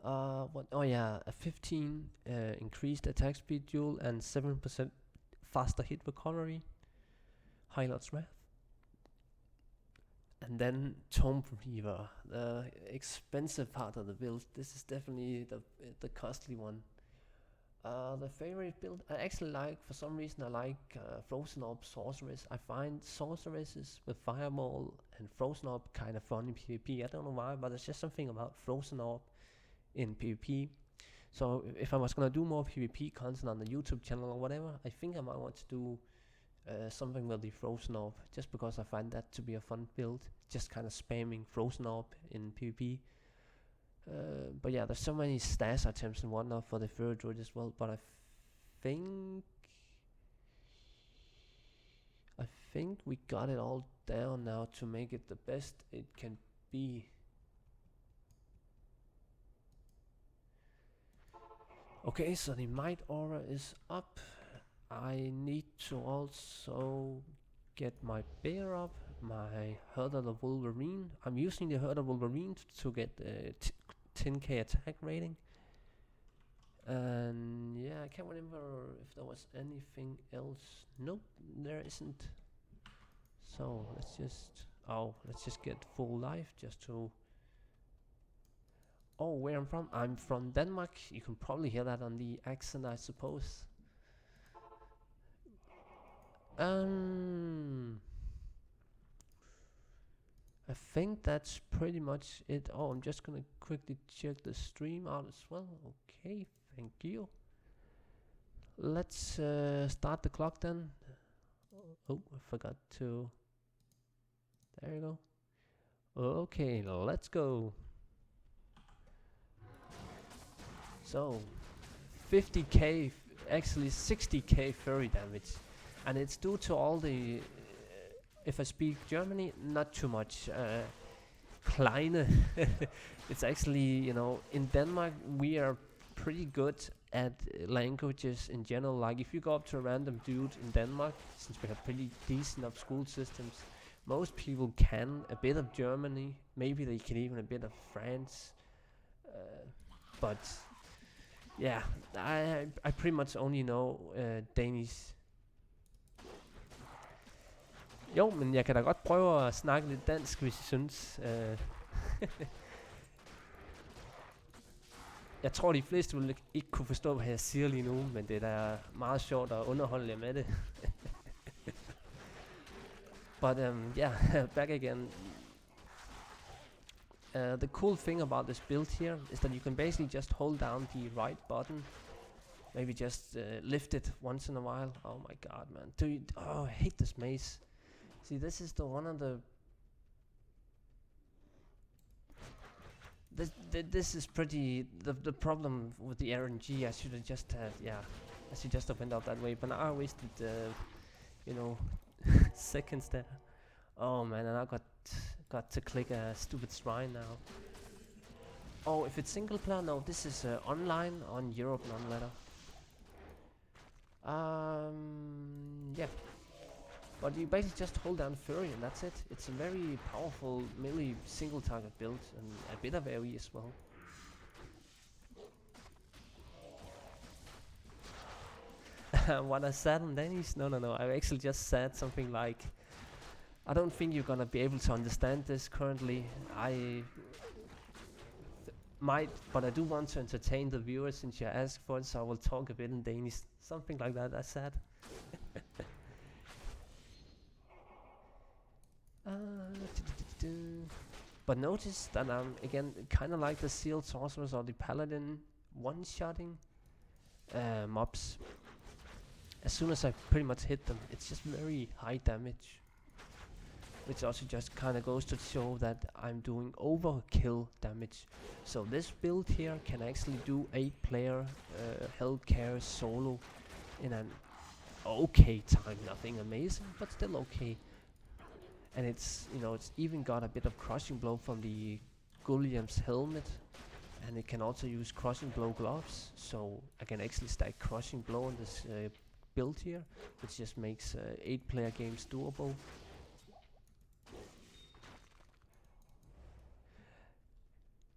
[SPEAKER 1] a 15 increased attack speed duel and 7% faster hit recovery. Highlord's Wrath, and then Tomb Reaver, the expensive part of the build. This is definitely the costly one. The favorite build I actually like, for some reason I like Frozen Orb Sorceress. I find sorceresses with Fireball and Frozen Orb kind of fun in PvP. I don't know why, but there's just something about Frozen Orb in PvP. So if I was gonna do more PvP content on the YouTube channel or whatever, I think I might want to do something with the Frozen Orb, just because I find that to be a fun build, just kind of spamming Frozen Orb in PvP. But yeah, there's so many stash items and whatnot for the furry druid as well. But I think we got it all down now to make it the best it can be. Okay, so the might aura is up. I need to also get my bear up, my herd of the Wolverine. I'm using the herd of Wolverine to get 10k attack rating. And yeah, I can't remember if there was anything else. Nope, there isn't. So let's just get full life just to... Oh, where I'm from? I'm from Denmark. You can probably hear that on the accent, I suppose. I think that's pretty much it. Oh, I'm just gonna quickly check the stream out as well. Okay, thank you. let's start the clock then. Oh, I forgot to. There you go. Okay, let's go. So, 50k, actually 60k furry damage, and it's due to all the. If I speak Germany, not too much. Kleine. It's actually, you know, in Denmark we are pretty good at languages in general. Like if you go up to a random dude in Denmark, since we have pretty decent up school systems, most people can a bit of Germany, maybe they can even a bit of France, but yeah, I pretty much only know Danish. Jo, men jeg kan da godt prøve at snakke lidt dansk, hvis I synes. Jeg tror, de fleste vil ikke kunne forstå, hvad jeg siger lige nu, men det er da meget sjovt at underholde jer med det. But yeah, back again. The cool thing about this build here is that you can basically just hold down the right button. Maybe just lift it once in a while. Oh my god, man. Oh, I hate this maze. See, this is the one of the... This is pretty... The problem with the RNG, I should have just had... Yeah, I should just have went out that way. But now I wasted, you know, seconds there. Oh man, and I got to click a stupid shrine now. Oh, if it's single player, no, this is online on Europe non-letter. Yeah. But you basically just hold down Fury and that's it. It's a very powerful melee single target build and a bit of AoE as well. What I said in Danish? No. I actually just said something like, I don't think you're gonna be able to understand this currently. I might, but I do want to entertain the viewers since you asked for it, so I will talk a bit in Danish. Something like that, I said. But notice that I'm again kind of like the Zeal sorceress or the Paladin one-shotting mobs. As soon as I pretty much hit them, it's just very high damage, which also just kind of goes to show that I'm doing overkill damage. So this build here can actually do 8-player health care solo in an okay time. Nothing amazing, but still okay. And it's, you know, it's even got a bit of crushing blow from the Gulliam's helmet, and it can also use crushing blow gloves, so I can actually stack crushing blow on this build here, which just makes 8-player games doable.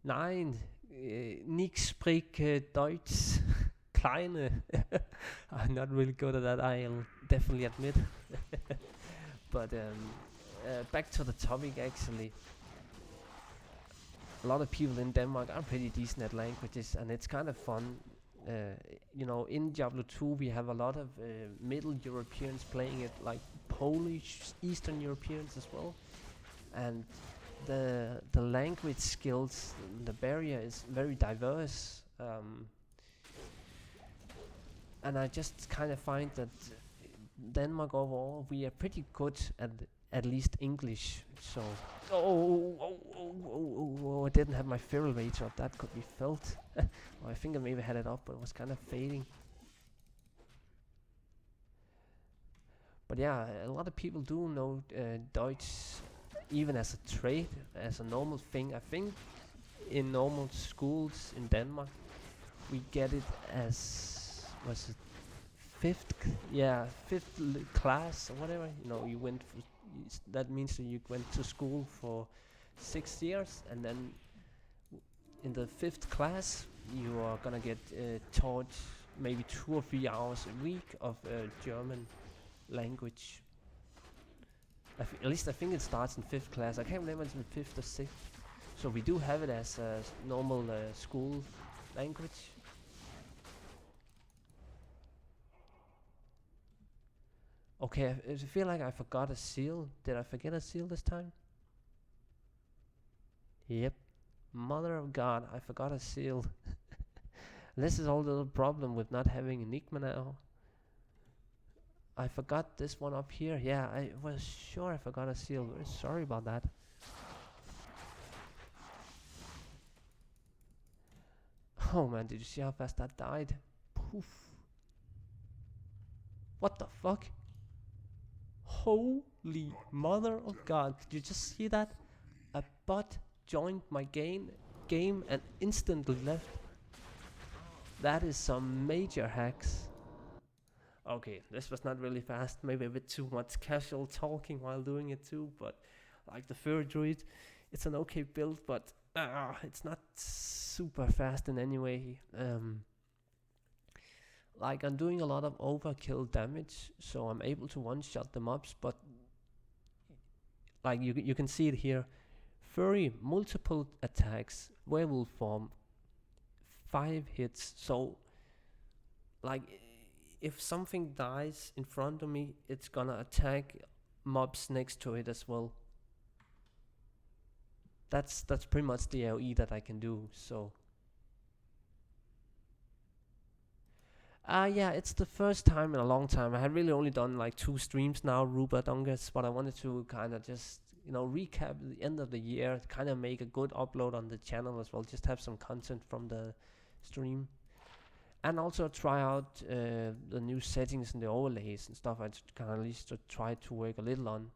[SPEAKER 1] Nein, nix spreche Deutsch. Kleine. I'm not really good at that, I'll definitely admit. But back to the topic actually. A lot of people in Denmark are pretty decent at languages, and it's kind of fun. You know, in Diablo 2 we have a lot of Middle Europeans playing it, like Polish, Eastern Europeans as well. And the language skills, the barrier is very diverse. And I just kind of find that Denmark overall, we are pretty good at least English. So, I didn't have my feral rage up. That could be felt. Well, I think I maybe had it up, but it was kind of fading. But yeah, a lot of people do know Deutsch, even as a trade, as a normal thing. I think in normal schools in Denmark, we get it as, was it fifth class or whatever. You know, you went for, that means that you went to school for 6 years, and then in the 5th class you are gonna get taught maybe 2 or 3 hours a week of German language. At least I think it starts in 5th class. I can't remember if it's in 5th or 6th. So we do have it as a normal school language. Okay, I feel like I forgot a seal. Did I forget a seal this time? Yep. Mother of God, I forgot a seal. This is all the problem with not having Enigma now. I forgot this one up here. Yeah, I was sure I forgot a seal. Very sorry about that. Oh man, did you see how fast that died? Poof. What the fuck? Holy mother of God. Did you just see that? A bot joined my game and instantly left. That is some major hacks. Okay, this was not really fast. Maybe a bit too much casual talking while doing it too, but like the fur druid, it's an okay build, but it's not super fast in any way. Like I'm doing a lot of overkill damage, so I'm able to one-shot the mobs, but like you can see it here. Furry, multiple attacks, werewolf form, 5 hits. So like if something dies in front of me, it's gonna attack mobs next to it as well. That's pretty much the AoE that I can do. So yeah, it's the first time in a long time. I had really only done like 2 streams now, Ruba Dungus, but I wanted to kind of just, recap the end of the year, kind of make a good upload on the channel as well, just have some content from the stream. And also try out the new settings and the overlays and stuff. I kind of at least try to work a little on.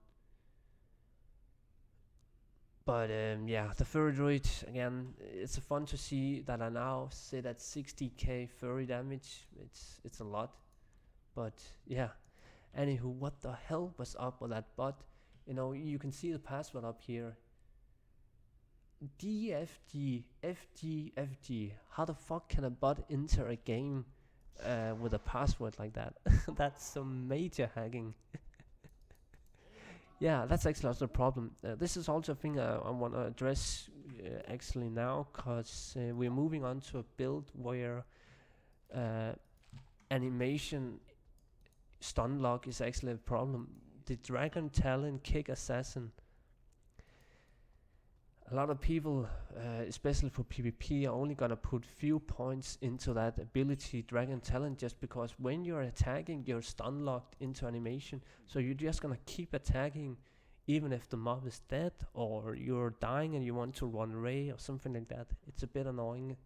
[SPEAKER 1] But yeah, the furry druid, again, it's fun to see that I now sit at 60k furry damage. It's a lot. But yeah, anywho, what the hell was up with that bot? You can see the password up here. DFG, FG, FG. How the fuck can a bot enter a game with a password like that? That's some major hacking. Yeah, that's actually also a problem. This is also a thing I want to address actually now, because we're moving on to a build where animation stun lock is actually a problem. The Dragon Talon Kick Assassin. A lot of people, especially for PvP, are only gonna put few points into that ability, Dragon Talent, just because when you're attacking, you're stun locked into animation. So you're just gonna keep attacking, even if the mob is dead, or you're dying and you want to run away, or something like that. It's a bit annoying.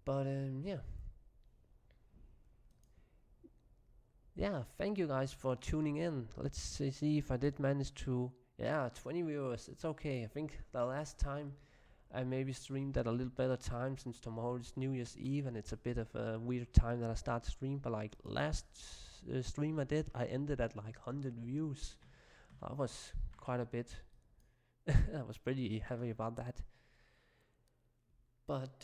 [SPEAKER 1] But yeah. Yeah, thank you guys for tuning in. Let's see if I did manage to... Yeah, 20 viewers, it's okay. I think the last time I maybe streamed at a little better time, since tomorrow is New Year's Eve and it's a bit of a weird time that I start to stream. But like last stream I did, I ended at like 100 views. That was quite a bit. I was pretty happy about that. But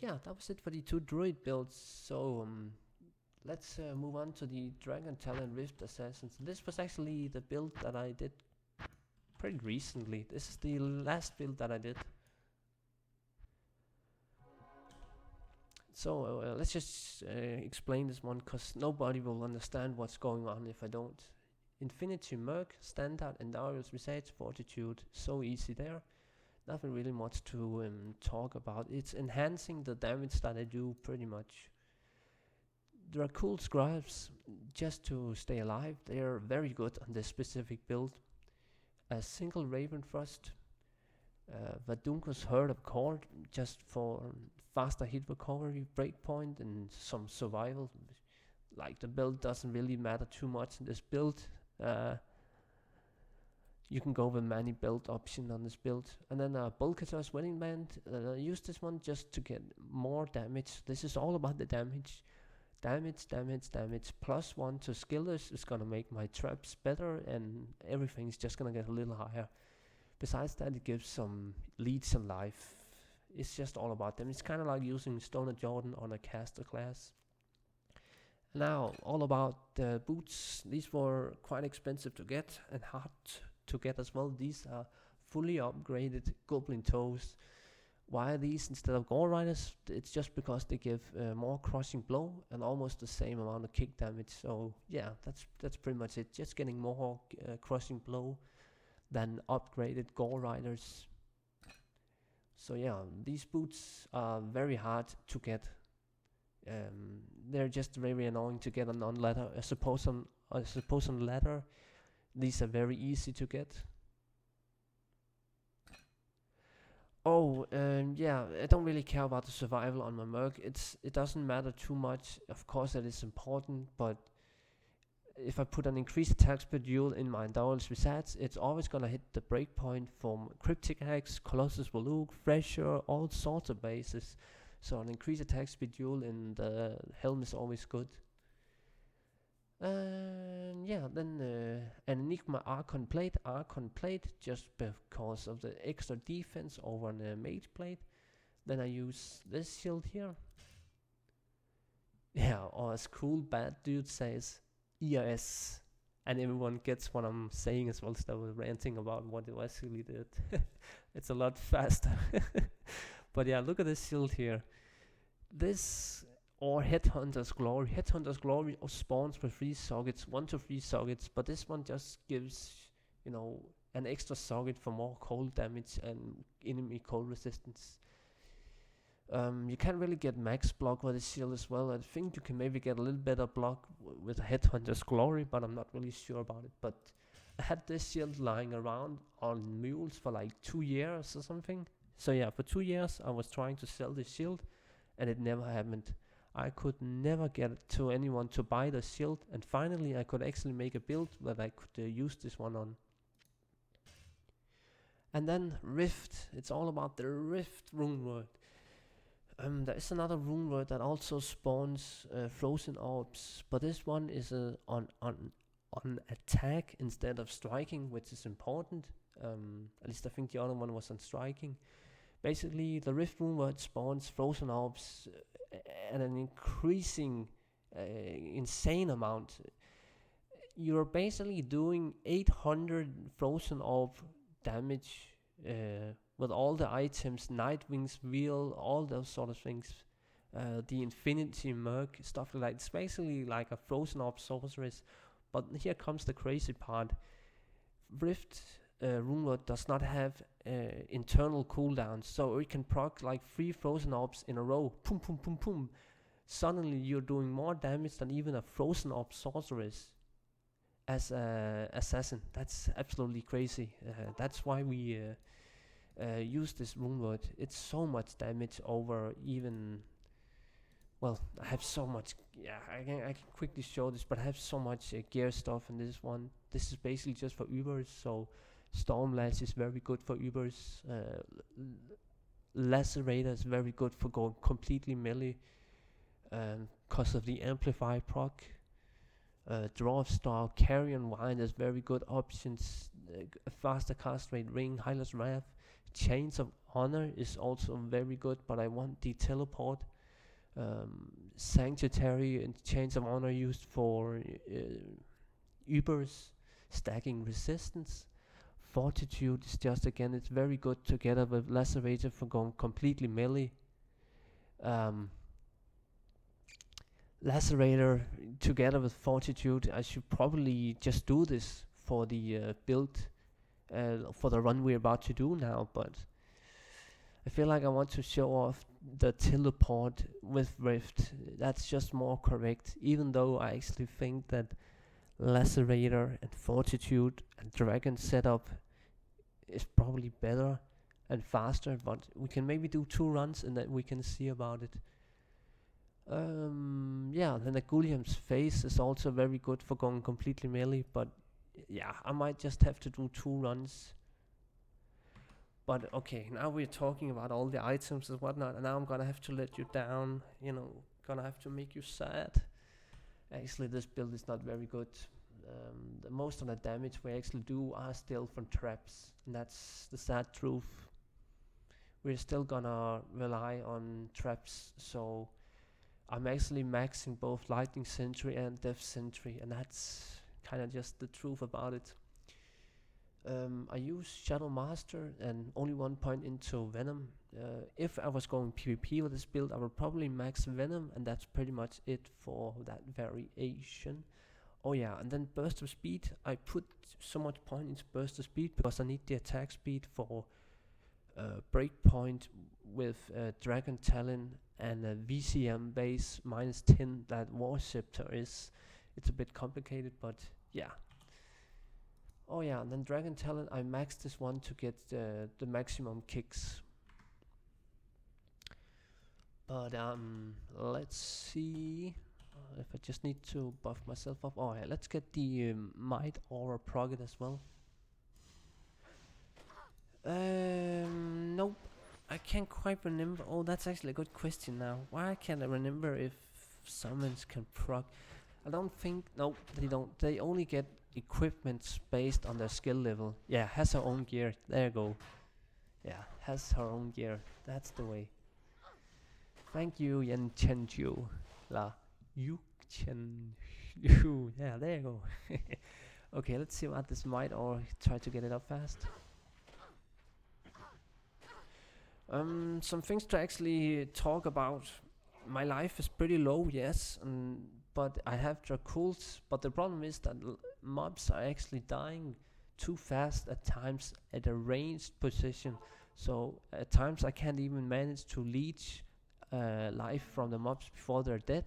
[SPEAKER 1] yeah, that was it for the 2 druid builds. So let's move on to the Dragon Talon Rift Assassins. This was actually the build that I did pretty recently. This is the last build that I did. So let's just explain this one, because nobody will understand what's going on if I don't. Infinity Merc, Standard, Endurance, Research, Fortitude. So easy there. Nothing really much to talk about. It's enhancing the damage that I do pretty much. There are cool scribes just to stay alive. They are very good on this specific build. A single Raven Thrust, Vadunkus Herd of Cord, just for faster hit recovery, breakpoint, and some survival. Like, the build doesn't really matter too much in this build. You can go with many build options on this build. And then Bulkator's Wedding Band. I use this one just to get more damage. This is all about the damage. Damage. +1 to skillers is gonna make my traps better, and everything's just gonna get a little higher. Besides that, it gives some leads in life. It's just all about them. It's kind of like using Stoner Jordan on a caster class. Now, all about the boots. These were quite expensive to get and hard to get as well. These are fully upgraded Goblin Toes. Why are these instead of Gore Riders? It's just because they give more crushing blow and almost the same amount of kick damage. So yeah, that's pretty much it. Just getting more crushing blow than upgraded Gore Riders. So yeah, these boots are very hard to get. They're just very annoying to get on ladder. I suppose on ladder these are very easy to get. Oh, yeah, I don't really care about the survival on my merc. It doesn't matter too much. Of course, that is important, but if I put an increased attack speed duel in my Endurance resets, it's always gonna hit the breakpoint from Cryptic Axe, Colossus Volug, Fresher, all sorts of bases. So an increased attack speed duel in the helm is always good. And yeah, then an Enigma Archon Plate, just because of the extra defense over an Mage Plate. Then I use this shield here. Yeah, or as cool bad dude says, ERS. And everyone gets what I'm saying as well, instead of ranting about what it actually did. It's a lot faster. But yeah, look at this shield here. This, or Headhunter's Glory. Headhunter's Glory spawns with 3 sockets, 1 to 3 sockets, but this one just gives, you know, an extra socket for more cold damage and enemy cold resistance. You can't really get max block with this shield as well. I think you can maybe get a little better block with Headhunter's Glory, but I'm not really sure about it. But I had this shield lying around on mules for like 2 years or something. So yeah, for 2 years I was trying to sell this shield, and it never happened. I could never get to anyone to buy the shield, and finally I could actually make a build that I could use this one on. And then Rift. It's all about the Rift rune word. There is another rune word that also spawns frozen orbs, but this one is on attack instead of striking, which is important. At least I think the other one was on striking. Basically, the Rift rune word spawns frozen orbs at an increasing, insane amount. You're basically doing 800 frozen orb damage with all the items, Nightwing's Wheel, all those sort of things. The Infinity Merc, stuff like that. It's basically like a frozen orb sorceress. But here comes the crazy part. Rift Runelord does not have internal cooldowns, so it can proc like 3 frozen orbs in a row. Pum pum pum pum. Suddenly you're doing more damage than even a frozen orb sorceress as a assassin. That's absolutely crazy. That's why we use this rune word. It's so much damage over even. Well, I have so much. Yeah, I can quickly show this, but I have so much gear stuff in this one. This is basically just for Ubers, so Stormlash is very good for Ubers. Lacerator is very good for going completely melee because of the Amplify proc. Dwarf Star, Carrion Wine is very good options. Faster cast rate, Ring, Hylas Wrath. Chains of Honor is also very good, but I want the teleport. Sanctuary and Chains of Honor used for Ubers, stacking resistance. Fortitude is just, again, it's very good together with Lacerator for going completely melee. Lacerator together with Fortitude, I should probably just do this for the build, for the run we're about to do now, but I feel like I want to show off the teleport with Rift. That's just more correct, even though I actually think that Lacerator and Fortitude and Dragon setup is probably better and faster, but we can maybe do 2 runs and then we can see about it. Yeah, then the Gulliam's Face is also very good for going completely melee, but yeah, I might just have to do 2 runs. But okay, now we're talking about all the items and whatnot, and now I'm gonna have to let you down, you know, gonna have to make you sad. Actually, this build is not very good. The most of the damage we actually do are still from traps, and that's the sad truth. We're still gonna rely on traps, so I'm actually maxing both Lightning Sentry and Death Sentry, and that's kind of just the truth about it. I use Shadow Master and only 1 point into Venom. If I was going PvP with this build, I would probably max Venom, and that's pretty much it for that variation. Oh yeah, and then Burst of Speed. I put so much point into Burst of Speed because I need the attack speed for breakpoint with Dragon Talon and a VCM base -10 that War Scepter is. It's a bit complicated, but yeah. Oh yeah, and then Dragon Talon, I maxed this one to get the maximum kicks. But let's see if I just need to buff myself up. Oh yeah, let's get the Might Aura Proget as well. Nope. I can't quite remember. Oh, that's actually a good question now. Why can't I remember if summons can proc? I don't think. No, they don't. They only get equipments based on their skill level. Yeah, has her own gear. There you go. Yeah, has her own gear. That's the way. Thank you, Yan Chen Ju. La. Yu Chen Yu. Yeah, there you go. Okay, let's see what this might or try to get it up fast. Some things to actually talk about. My life is pretty low, yes, but I have Dracults. But the problem is that mobs are actually dying too fast at times at a ranged position. So at times I can't even manage to leech life from the mobs before they're dead.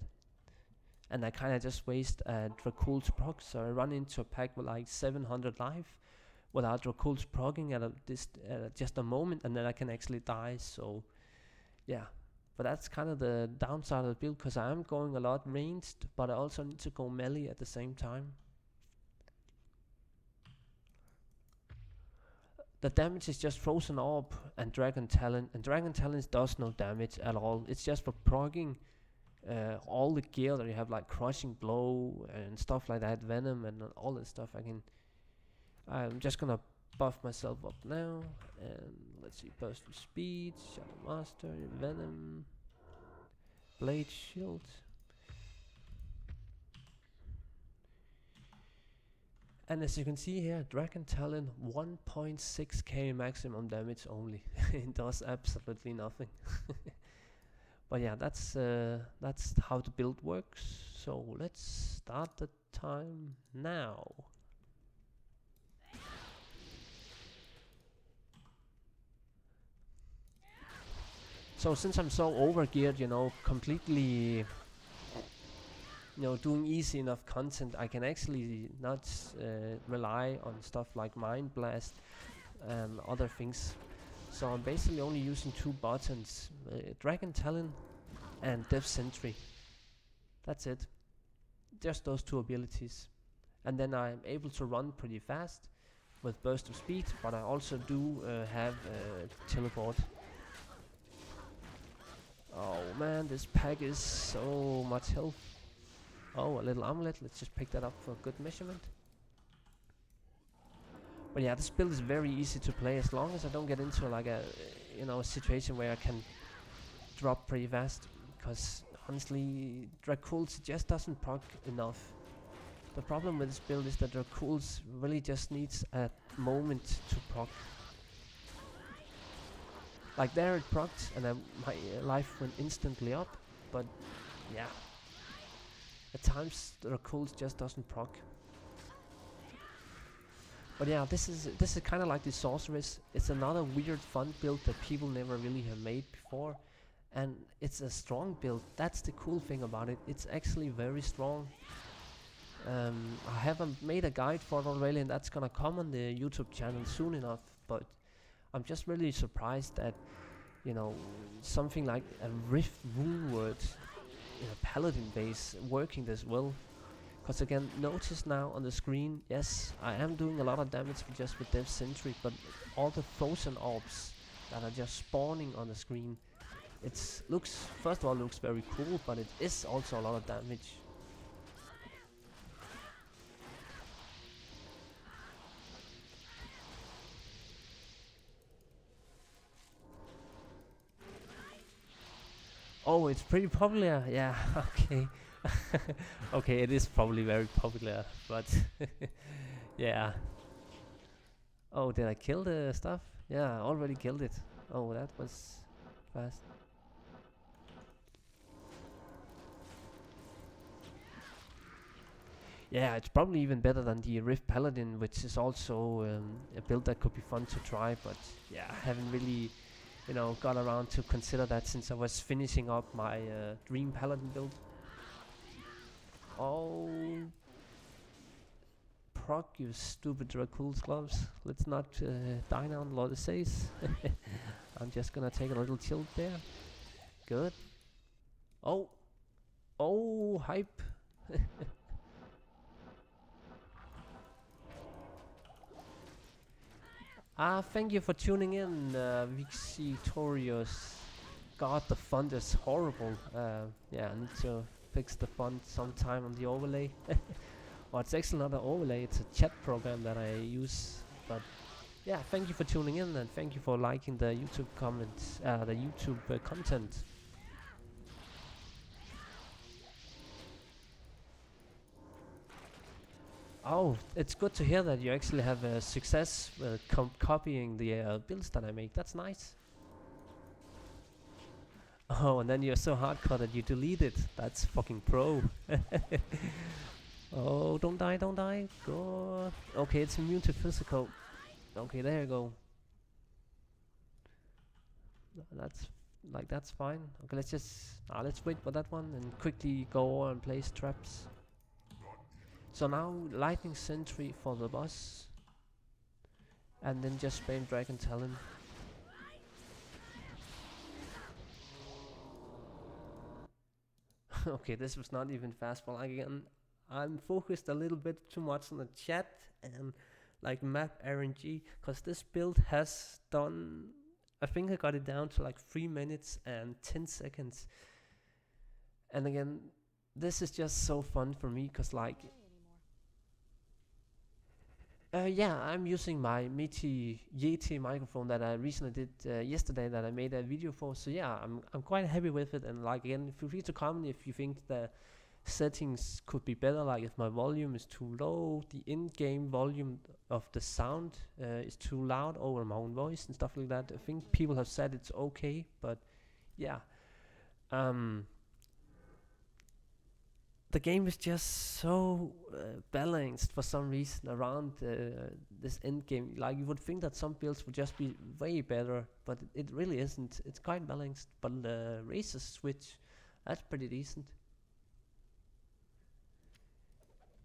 [SPEAKER 1] And I kind of just waste Dracult's proc. So I run into a pack with like 700 life without Dracult's progging at just a moment, and then I can actually die. So yeah, but that's kind of the downside of the build, because I am going a lot ranged, but I also need to go melee at the same time. The damage is just Frozen Orb and Dragon Talon, and Dragon Talon does no damage at all. It's just for progging all the gear that you have, like Crushing Blow and stuff like that, Venom and all that stuff. I'm just gonna buff myself up now, and let's see, Burst of Speed, Shadow Master, Venom, Blade Shield. And as you can see here, Dragon Talon 1.6k maximum damage only. It does absolutely nothing. But yeah, that's how the build works. So let's start the time now. So since I'm so overgeared, completely, doing easy enough content, I can actually not rely on stuff like Mind Blast and other things. So I'm basically only using two buttons, Dragon Talon and Death Sentry. That's it. Just those two abilities. And then I'm able to run pretty fast with Burst of Speed, but I also do have Teleport. Oh man, this pack is so much health. Oh, a little amulet. Let's just pick that up for a good measurement. But yeah, this build is very easy to play as long as I don't get into like a situation where I can drop pretty fast. Because honestly, Dracults just doesn't proc enough. The problem with this build is that Dracults really just needs a moment to proc. Like there it procced and my life went instantly up, but yeah, at times the Dracults just doesn't proc. But yeah, this is kind of like the sorceress. It's another weird fun build that people never really have made before, and it's a strong build. That's the cool thing about it. It's actually very strong. I haven't made a guide for it already, and that's gonna come on the YouTube channel soon enough. But I'm just really surprised that something like a Rift Woundward in a Paladin base working this well. Because again, notice now on the screen, yes, I am doing a lot of damage just with Death Sentry, but all the Frozen Orbs that are just spawning on the screen, first of all looks very cool, but it is also a lot of damage. Oh, it's pretty popular. Yeah, okay. Okay, it is probably very popular, but yeah. Oh, did I kill the stuff? Yeah, I already killed it. Oh, that was fast. Yeah, it's probably even better than the Rift Paladin, which is also a build that could be fun to try. But yeah, I haven't really, got around to consider that since I was finishing up my Dream Paladin build. Oh, proc, you stupid Dracula's gloves. Let's not die now, Lord it says. I'm just gonna take a little tilt there. Good. Oh, hype. Thank you for tuning in, Vixitorius. God, the font is horrible. Yeah, I need to fix the font sometime on the overlay. Well, it's actually not an overlay, it's a chat program that I use. But yeah, thank you for tuning in and thank you for liking the YouTube comments, the YouTube content. Oh, it's good to hear that you actually have success copying the builds that I make. That's nice. Oh, and then you're so hardcore that you delete it. That's fucking pro. Oh, don't die, don't die. Go. Okay, it's immune to physical. Okay, there you go. That's fine. Okay, let's wait for that one and quickly go over and place traps. So now lightning sentry for the boss, and then just spam dragon talon. Okay, this was not even fast for like again. I'm focused a little bit too much on the chat and like map RNG, cause this build has done. I think I got it down to like 3 minutes and 10 seconds. And again, this is just so fun for me, cause like. Yeah, I'm using my Yeti microphone that I recently did yesterday that I made a video for. So yeah, I'm quite happy with it. And like again, feel free to comment if you think the settings could be better. Like if my volume is too low, the in-game volume of the sound is too loud over my own voice and stuff like that. I think people have said it's okay, but yeah. The game is just so balanced for some reason around this end game. Like you would think that some builds would just be way better, but it really isn't. It's quite balanced. But the razor switch, that's pretty decent.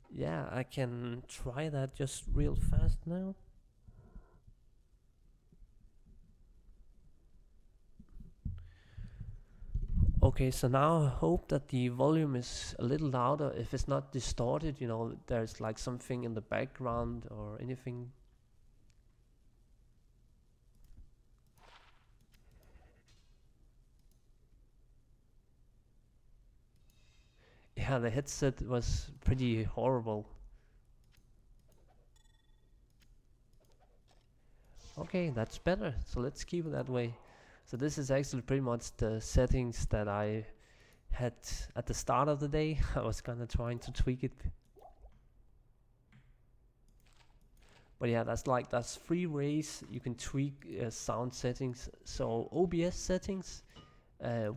[SPEAKER 1] Yeah, I can try that just real fast now. Okay, so now I hope that the volume is a little louder. If it's not distorted, there's like something in the background or anything. Yeah, the headset was pretty horrible. Okay, that's better. So let's keep it that way. So this is actually pretty much the settings that I had at the start of the day. I was kind of trying to tweak it. But yeah, that's 3 ways you can tweak sound settings. So OBS settings,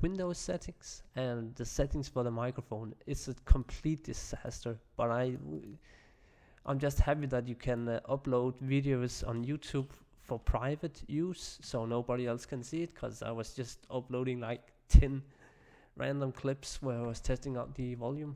[SPEAKER 1] Windows settings, and the settings for the microphone. It's a complete disaster. But I'm just happy that you can upload videos on YouTube for private use, so nobody else can see it. Cause I was just uploading like 10 random clips where I was testing out the volume.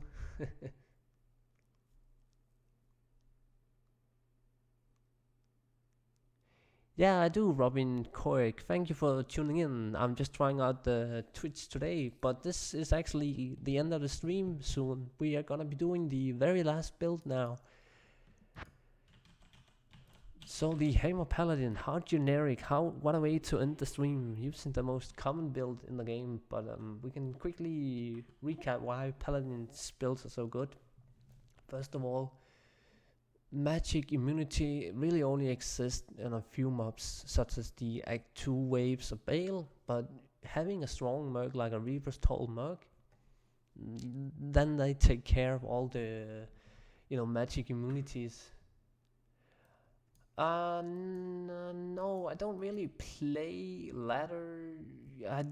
[SPEAKER 1] Yeah, I do, Robin Koik. Thank you for tuning in. I'm just trying out the Twitch today, but this is actually the end of the stream soon. We are gonna be doing the very last build now. So the Hammer Paladin, how generic, what a way to end the stream using the most common build in the game. But we can quickly recap why Paladin's builds are so good. First of all, magic immunity really only exists in a few mobs, such as the Act 2 waves of Bale, but having a strong merc like a Reaper's Toll merc, then they take care of all the, magic immunities. No, I don't really play ladder. I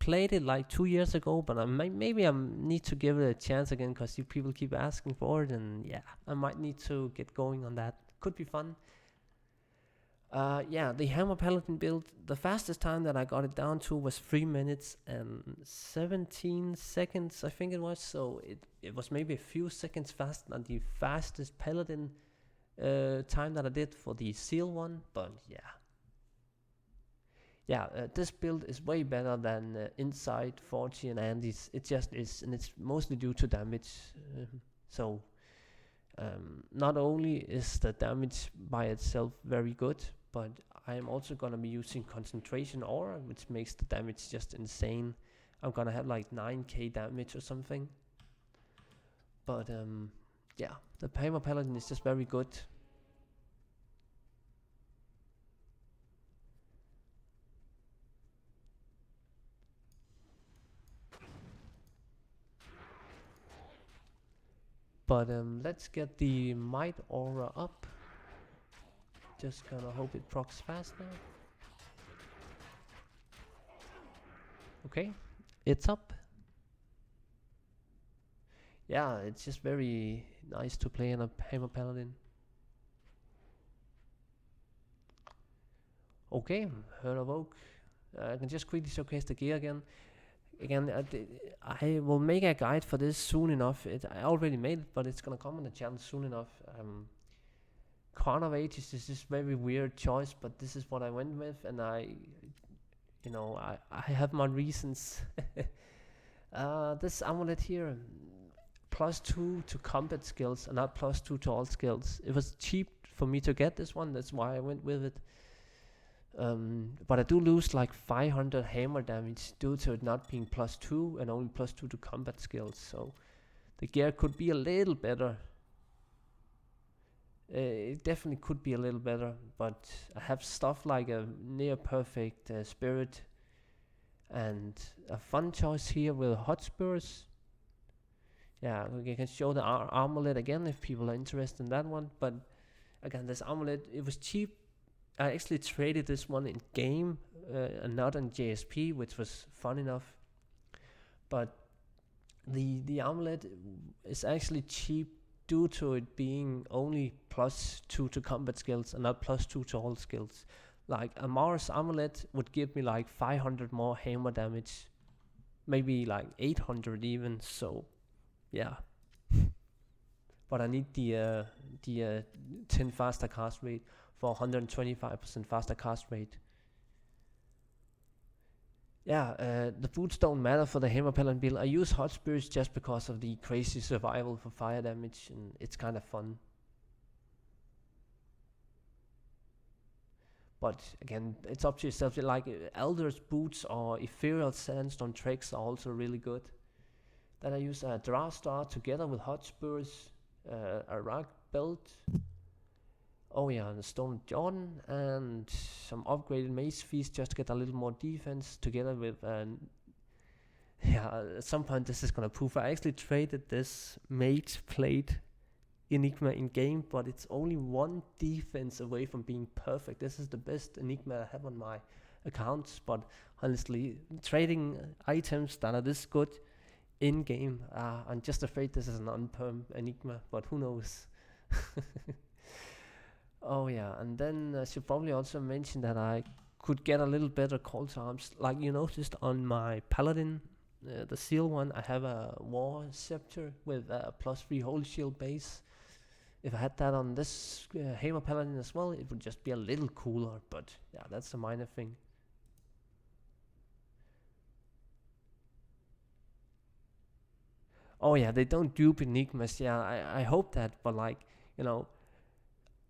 [SPEAKER 1] played it like 2 years ago, but maybe I need to give it a chance again because you people keep asking for it, and yeah, I might need to get going on that. Could be fun. Yeah, the Hammer Paladin build, the fastest time that I got it down to was 3 minutes and 17 seconds, I think it was. So it was maybe a few seconds faster than the fastest Paladin time that I did for the Zeal one, but yeah. Yeah, this build is way better than Inside, 40 and Andy's. It just is, and it's mostly due to damage. So not only is the damage by itself very good, but I am also gonna be using concentration aura, which makes the damage just insane. I'm gonna have like 9k damage or something. But yeah, the Hammer Paladin is just very good. But let's get the Might Aura up. Just gonna hope it procs fast now. Okay, it's up. Yeah, it's just very nice to play in a Hammer Paladin. Okay, Herd of Oak. I can just quickly showcase the gear again. I will make a guide for this soon enough. I already made it, but it's gonna come on the channel soon enough. Crown of Ages is this very weird choice, but this is what I went with, and I have my reasons. This amulet here, +2 to combat skills, and not +2 to all skills. It was cheap for me to get this one, that's why I went with it. But I do lose like 500 hammer damage due to it not being +2 and only +2 to combat skills, so the gear could be a little better. It definitely could be a little better, but I have stuff like a near perfect spirit and a fun choice here with Hotspurs. Yeah, we can show the amulet again if people are interested in that one, but again, this amulet, it was cheap. I actually traded this one in game and not in JSP, which was fun enough. But the amulet is actually cheap due to it being only +2 to combat skills and not +2 to all skills. Like a Mars amulet would give me like 500 more hammer damage, maybe like 800 even. So yeah. But I need the 10 faster cast rate for 125% faster cast rate. Yeah, the boots don't matter for the Hammer Paladin build. I use Hot Spirits just because of the crazy survival for fire damage, and it's kind of fun. But again, it's up to yourself. Like Elder's boots or Ethereal Sandstone tricks are also really good. Then I use a Draw Star together with Hot Spurs, a Rock Belt. Oh yeah, and the Stone Jordan, and some upgraded Mace Feast just to get a little more defense together with yeah, at some point this is gonna prove. I actually traded this Mage Plate Enigma in game, but it's only 1 defense away from being perfect. This is the best Enigma I have on my accounts, but honestly, trading items that are this good in game, I'm just afraid this is an unperm Enigma, but who knows. Oh yeah, and then I should probably also mention that I could get a little better call to arms. Like you noticed on my Paladin, the Zeal one, I have a War Scepter with a +3 Holy Shield base. If I had that on this Hammer Paladin as well, it would just be a little cooler, but yeah, that's a minor thing. Oh yeah, they don't dupe Enigmas, yeah, I hope that, but like, you know,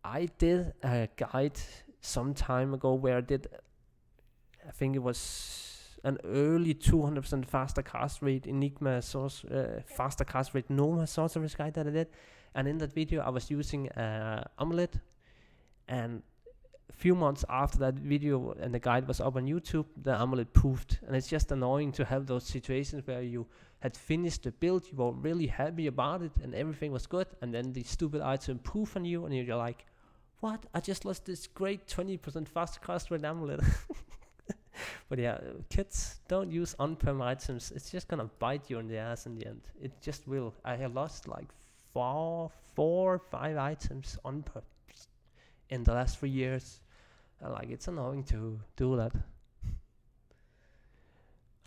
[SPEAKER 1] I did a guide some time ago where I did, I think it was an early 200% faster cast rate Enigma faster cast rate Noma sorceress guide that I did, and in that video I was using amulet, and a few months after that video and the guide was up on YouTube, the amulet poofed, and it's just annoying to have those situations where you had finished the build, you were really happy about it, and everything was good, and then the stupid item poof on you, and you're like, what? I just lost this great 20% faster cast rate amulet. But yeah, kids, don't use on-perm items. It's just gonna bite you in the ass in the end. It just will. I have lost like 5 items on-perm in the last 3 years. And like, it's annoying to do that.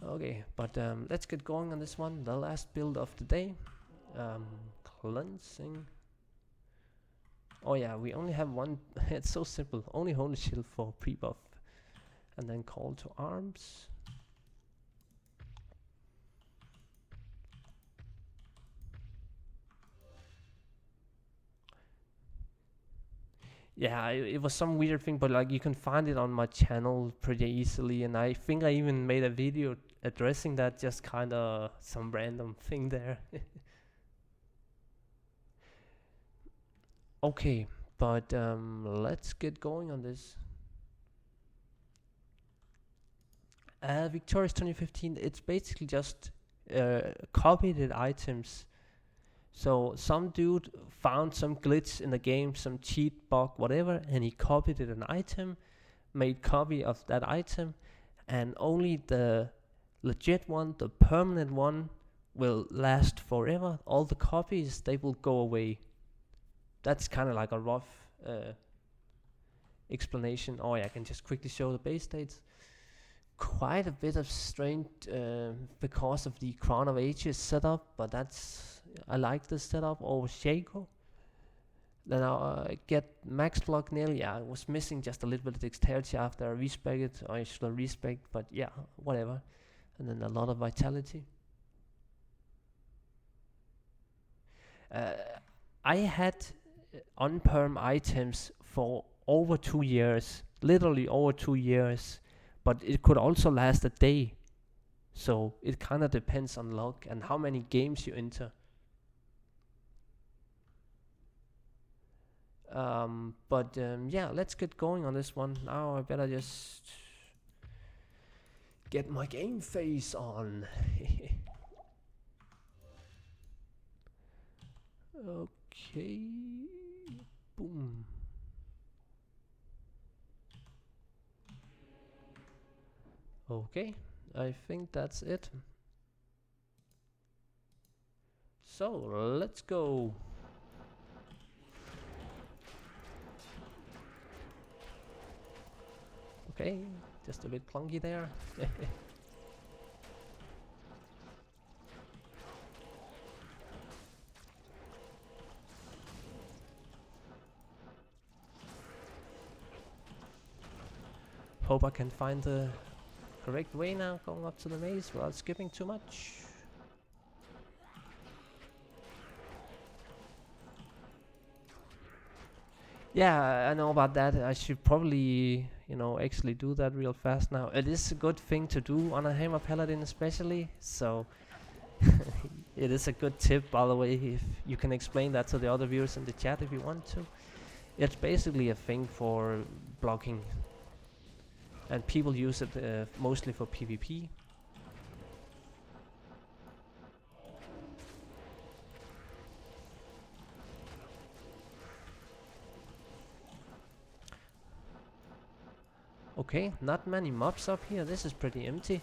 [SPEAKER 1] Okay, but let's get going on this one. The last build of the day. Cleansing. Oh yeah, we only have one. It's so simple. Only Holy Shield for pre-buff. And then call to arms. Yeah, it was some weird thing, but like you can find it on my channel pretty easily, and I think I even made a video addressing that, just kind of some random thing there. Okay, but let's get going on this. Victorious 2015, it's basically just copied items. So some dude found some glitch in the game, some cheat bug, whatever, and he copied an item, made copy of that item, and only the legit one, the permanent one, will last forever. All the copies, they will go away. That's kind of like a rough explanation. Oh yeah, I can just quickly show the base states. Quite a bit of strength because of the Crown of Ages setup, but I like this setup over Shaco. Then I get max block nearly. Yeah, I was missing just a little bit of dexterity after I respec it. I should have respec, but yeah, whatever. And then a lot of vitality. I had on-perm items for over 2 years, literally over 2 years, but it could also last a day. So it kind of depends on luck and how many games you enter. Yeah, let's get going on this one. Now I better just get my game face on. Okay. Boom. Okay, I think that's it. So let's go. Okay, just a bit clunky there. Hope I can find the correct way now, going up to the maze without skipping too much. Yeah, I know about that. I should probably, actually do that real fast now. It is a good thing to do on a Hammer Paladin especially, so it is a good tip, by the way, if you can explain that to the other viewers in the chat if you want to. It's basically a thing for blocking, and people use it mostly for PvP. Okay, not many mobs up here. This is pretty empty.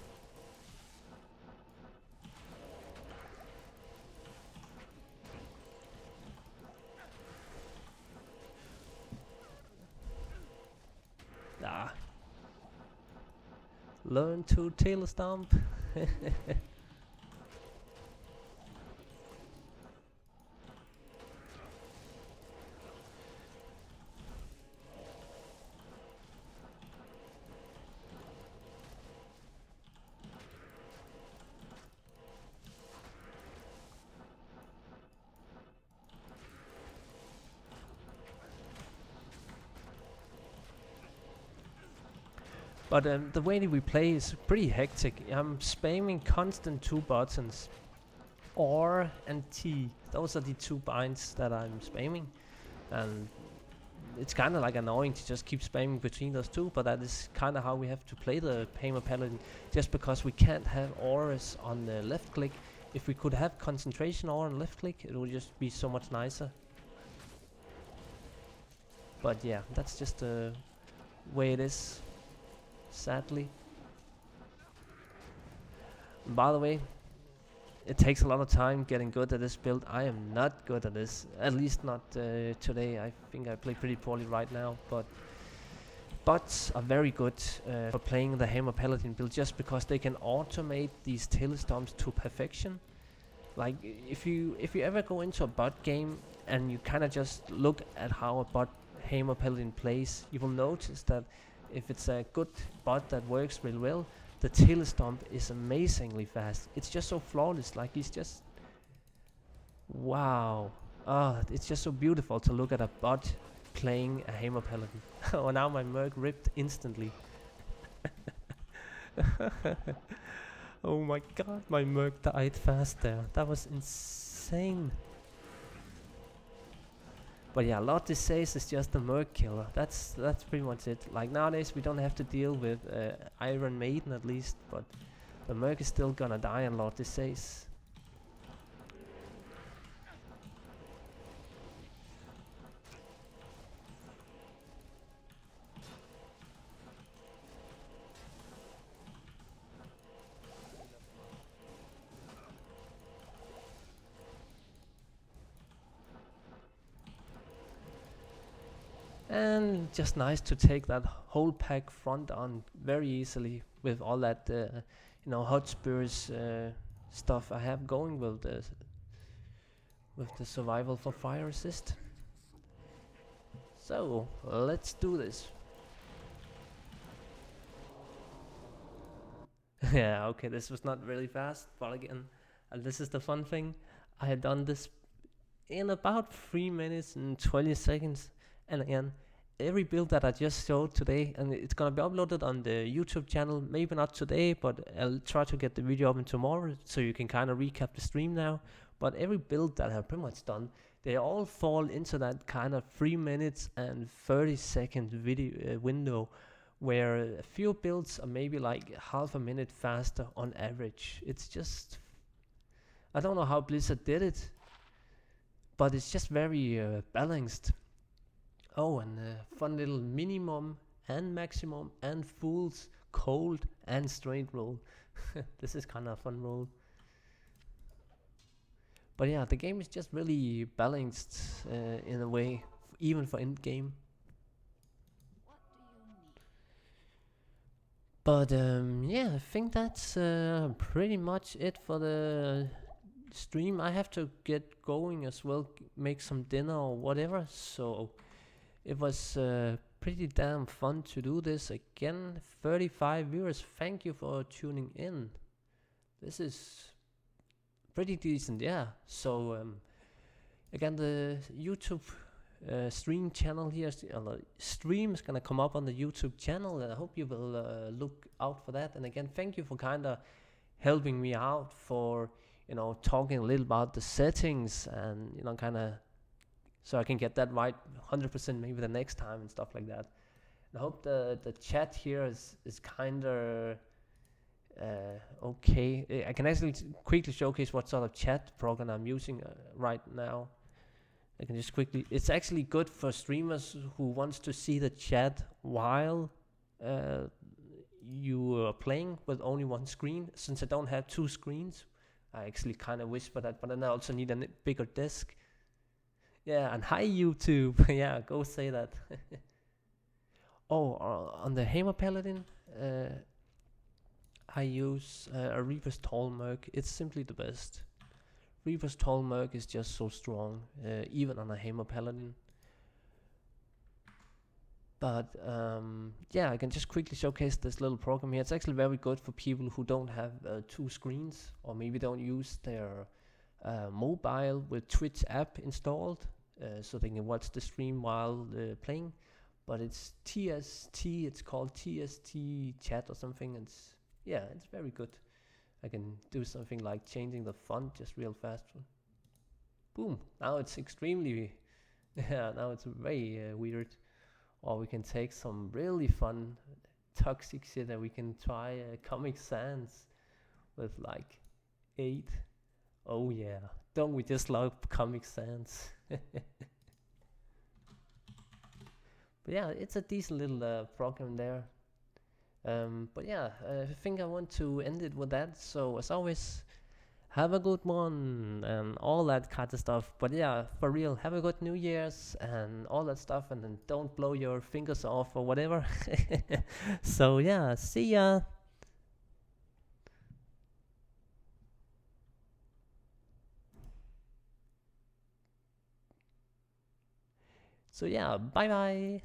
[SPEAKER 1] Ah. Learn to tail stomp. But the way that we play is pretty hectic. I'm spamming constant 2 buttons. R and T. Those are the 2 binds that I'm spamming. And it's kind of like annoying to just keep spamming between those 2, but that is kind of how we have to play the Hammer Paladin. Just because we can't have auras on the left click. If we could have concentration aura on left click, it would just be so much nicer. But yeah, that's just the way it is. Sadly. By the way, it takes a lot of time getting good at this build. I am not good at this, at least not today. I think I play pretty poorly right now, but bots are very good for playing the Hammer Paladin build just because they can automate these tailstorms to perfection. Like if you ever go into a bot game and you kind of just look at how a bot Hammer Paladin plays, you will notice that if it's a good bot that works really well, the tailstomp is amazingly fast. It's just so flawless. Like he's just wow. It's just so beautiful to look at a bot playing a Hammer Paladin. Oh, now my merc ripped instantly. Oh my god, my merc died fast there. That was insane. But yeah, Lord Disease is just a merc killer. That's pretty much it. Like nowadays we don't have to deal with Iron Maiden at least, but the merc is still gonna die on Lord Disease. And just nice to take that whole pack front on very easily with all that, Hotspurs stuff I have going with the survival for fire resist. So let's do this. Yeah, okay, this was not really fast, but again, this is the fun thing. I had done this in about 3 minutes and 20 seconds. And again, every build that I just showed today, and it's gonna be uploaded on the YouTube channel, maybe not today, but I'll try to get the video up tomorrow, so you can kind of recap the stream now. But every build that I've pretty much done, they all fall into that kind of 3 minutes and 30-second video window, where a few builds are maybe like half a minute faster on average. It's just, I don't know how Blizzard did it, but it's just very balanced. Oh, and fun little minimum and maximum and fools, cold and straight roll. This is kind of a fun roll. But yeah, the game is just really balanced in a way, even for end game. But yeah, I think that's pretty much it for the stream. I have to get going as well, make some dinner or whatever. So it was pretty damn fun to do this again. 35 viewers, thank you for tuning in. This is pretty decent, yeah. So again, the YouTube stream channel here, stream is gonna come up on the YouTube channel, and I hope you will look out for that. And again, thank you for kind of helping me out for talking a little about the settings and kind of so I can get that right 100% maybe the next time and stuff like that. And I hope the chat here is kind of okay. I can actually quickly showcase what sort of chat program I'm using right now. I can just quickly, it's actually good for streamers who wants to see the chat while you are playing with only one screen. Since I don't have two screens, I actually kind of wish for that, but then I also need a bigger desk. Yeah, and hi YouTube. Yeah, go say that. On the Hammer Paladin, I use a Reaper's Tall Merc. It's simply the best. Reaper's Tall Merc is just so strong, even on a Hammer Paladin. But yeah, I can just quickly showcase this little program here. It's actually very good for people who don't have two screens, or maybe don't use their mobile with Twitch app installed, so they can watch the stream while playing. But it's TST, it's called TST chat or something. It's very good. I can do something like changing the font just real fast. Boom, now it's extremely, now it's very weird. Or we can take some really fun toxic shit and we can try Comic Sans with like 8. Oh yeah, don't we just love Comic Sans? But yeah, it's a decent little program there. But yeah, I think I want to end it with that. So as always, have a good one and all that kind of stuff. But yeah, for real, have a good New Year's and all that stuff, and then don't blow your fingers off or whatever. So yeah, see ya. So yeah, bye bye.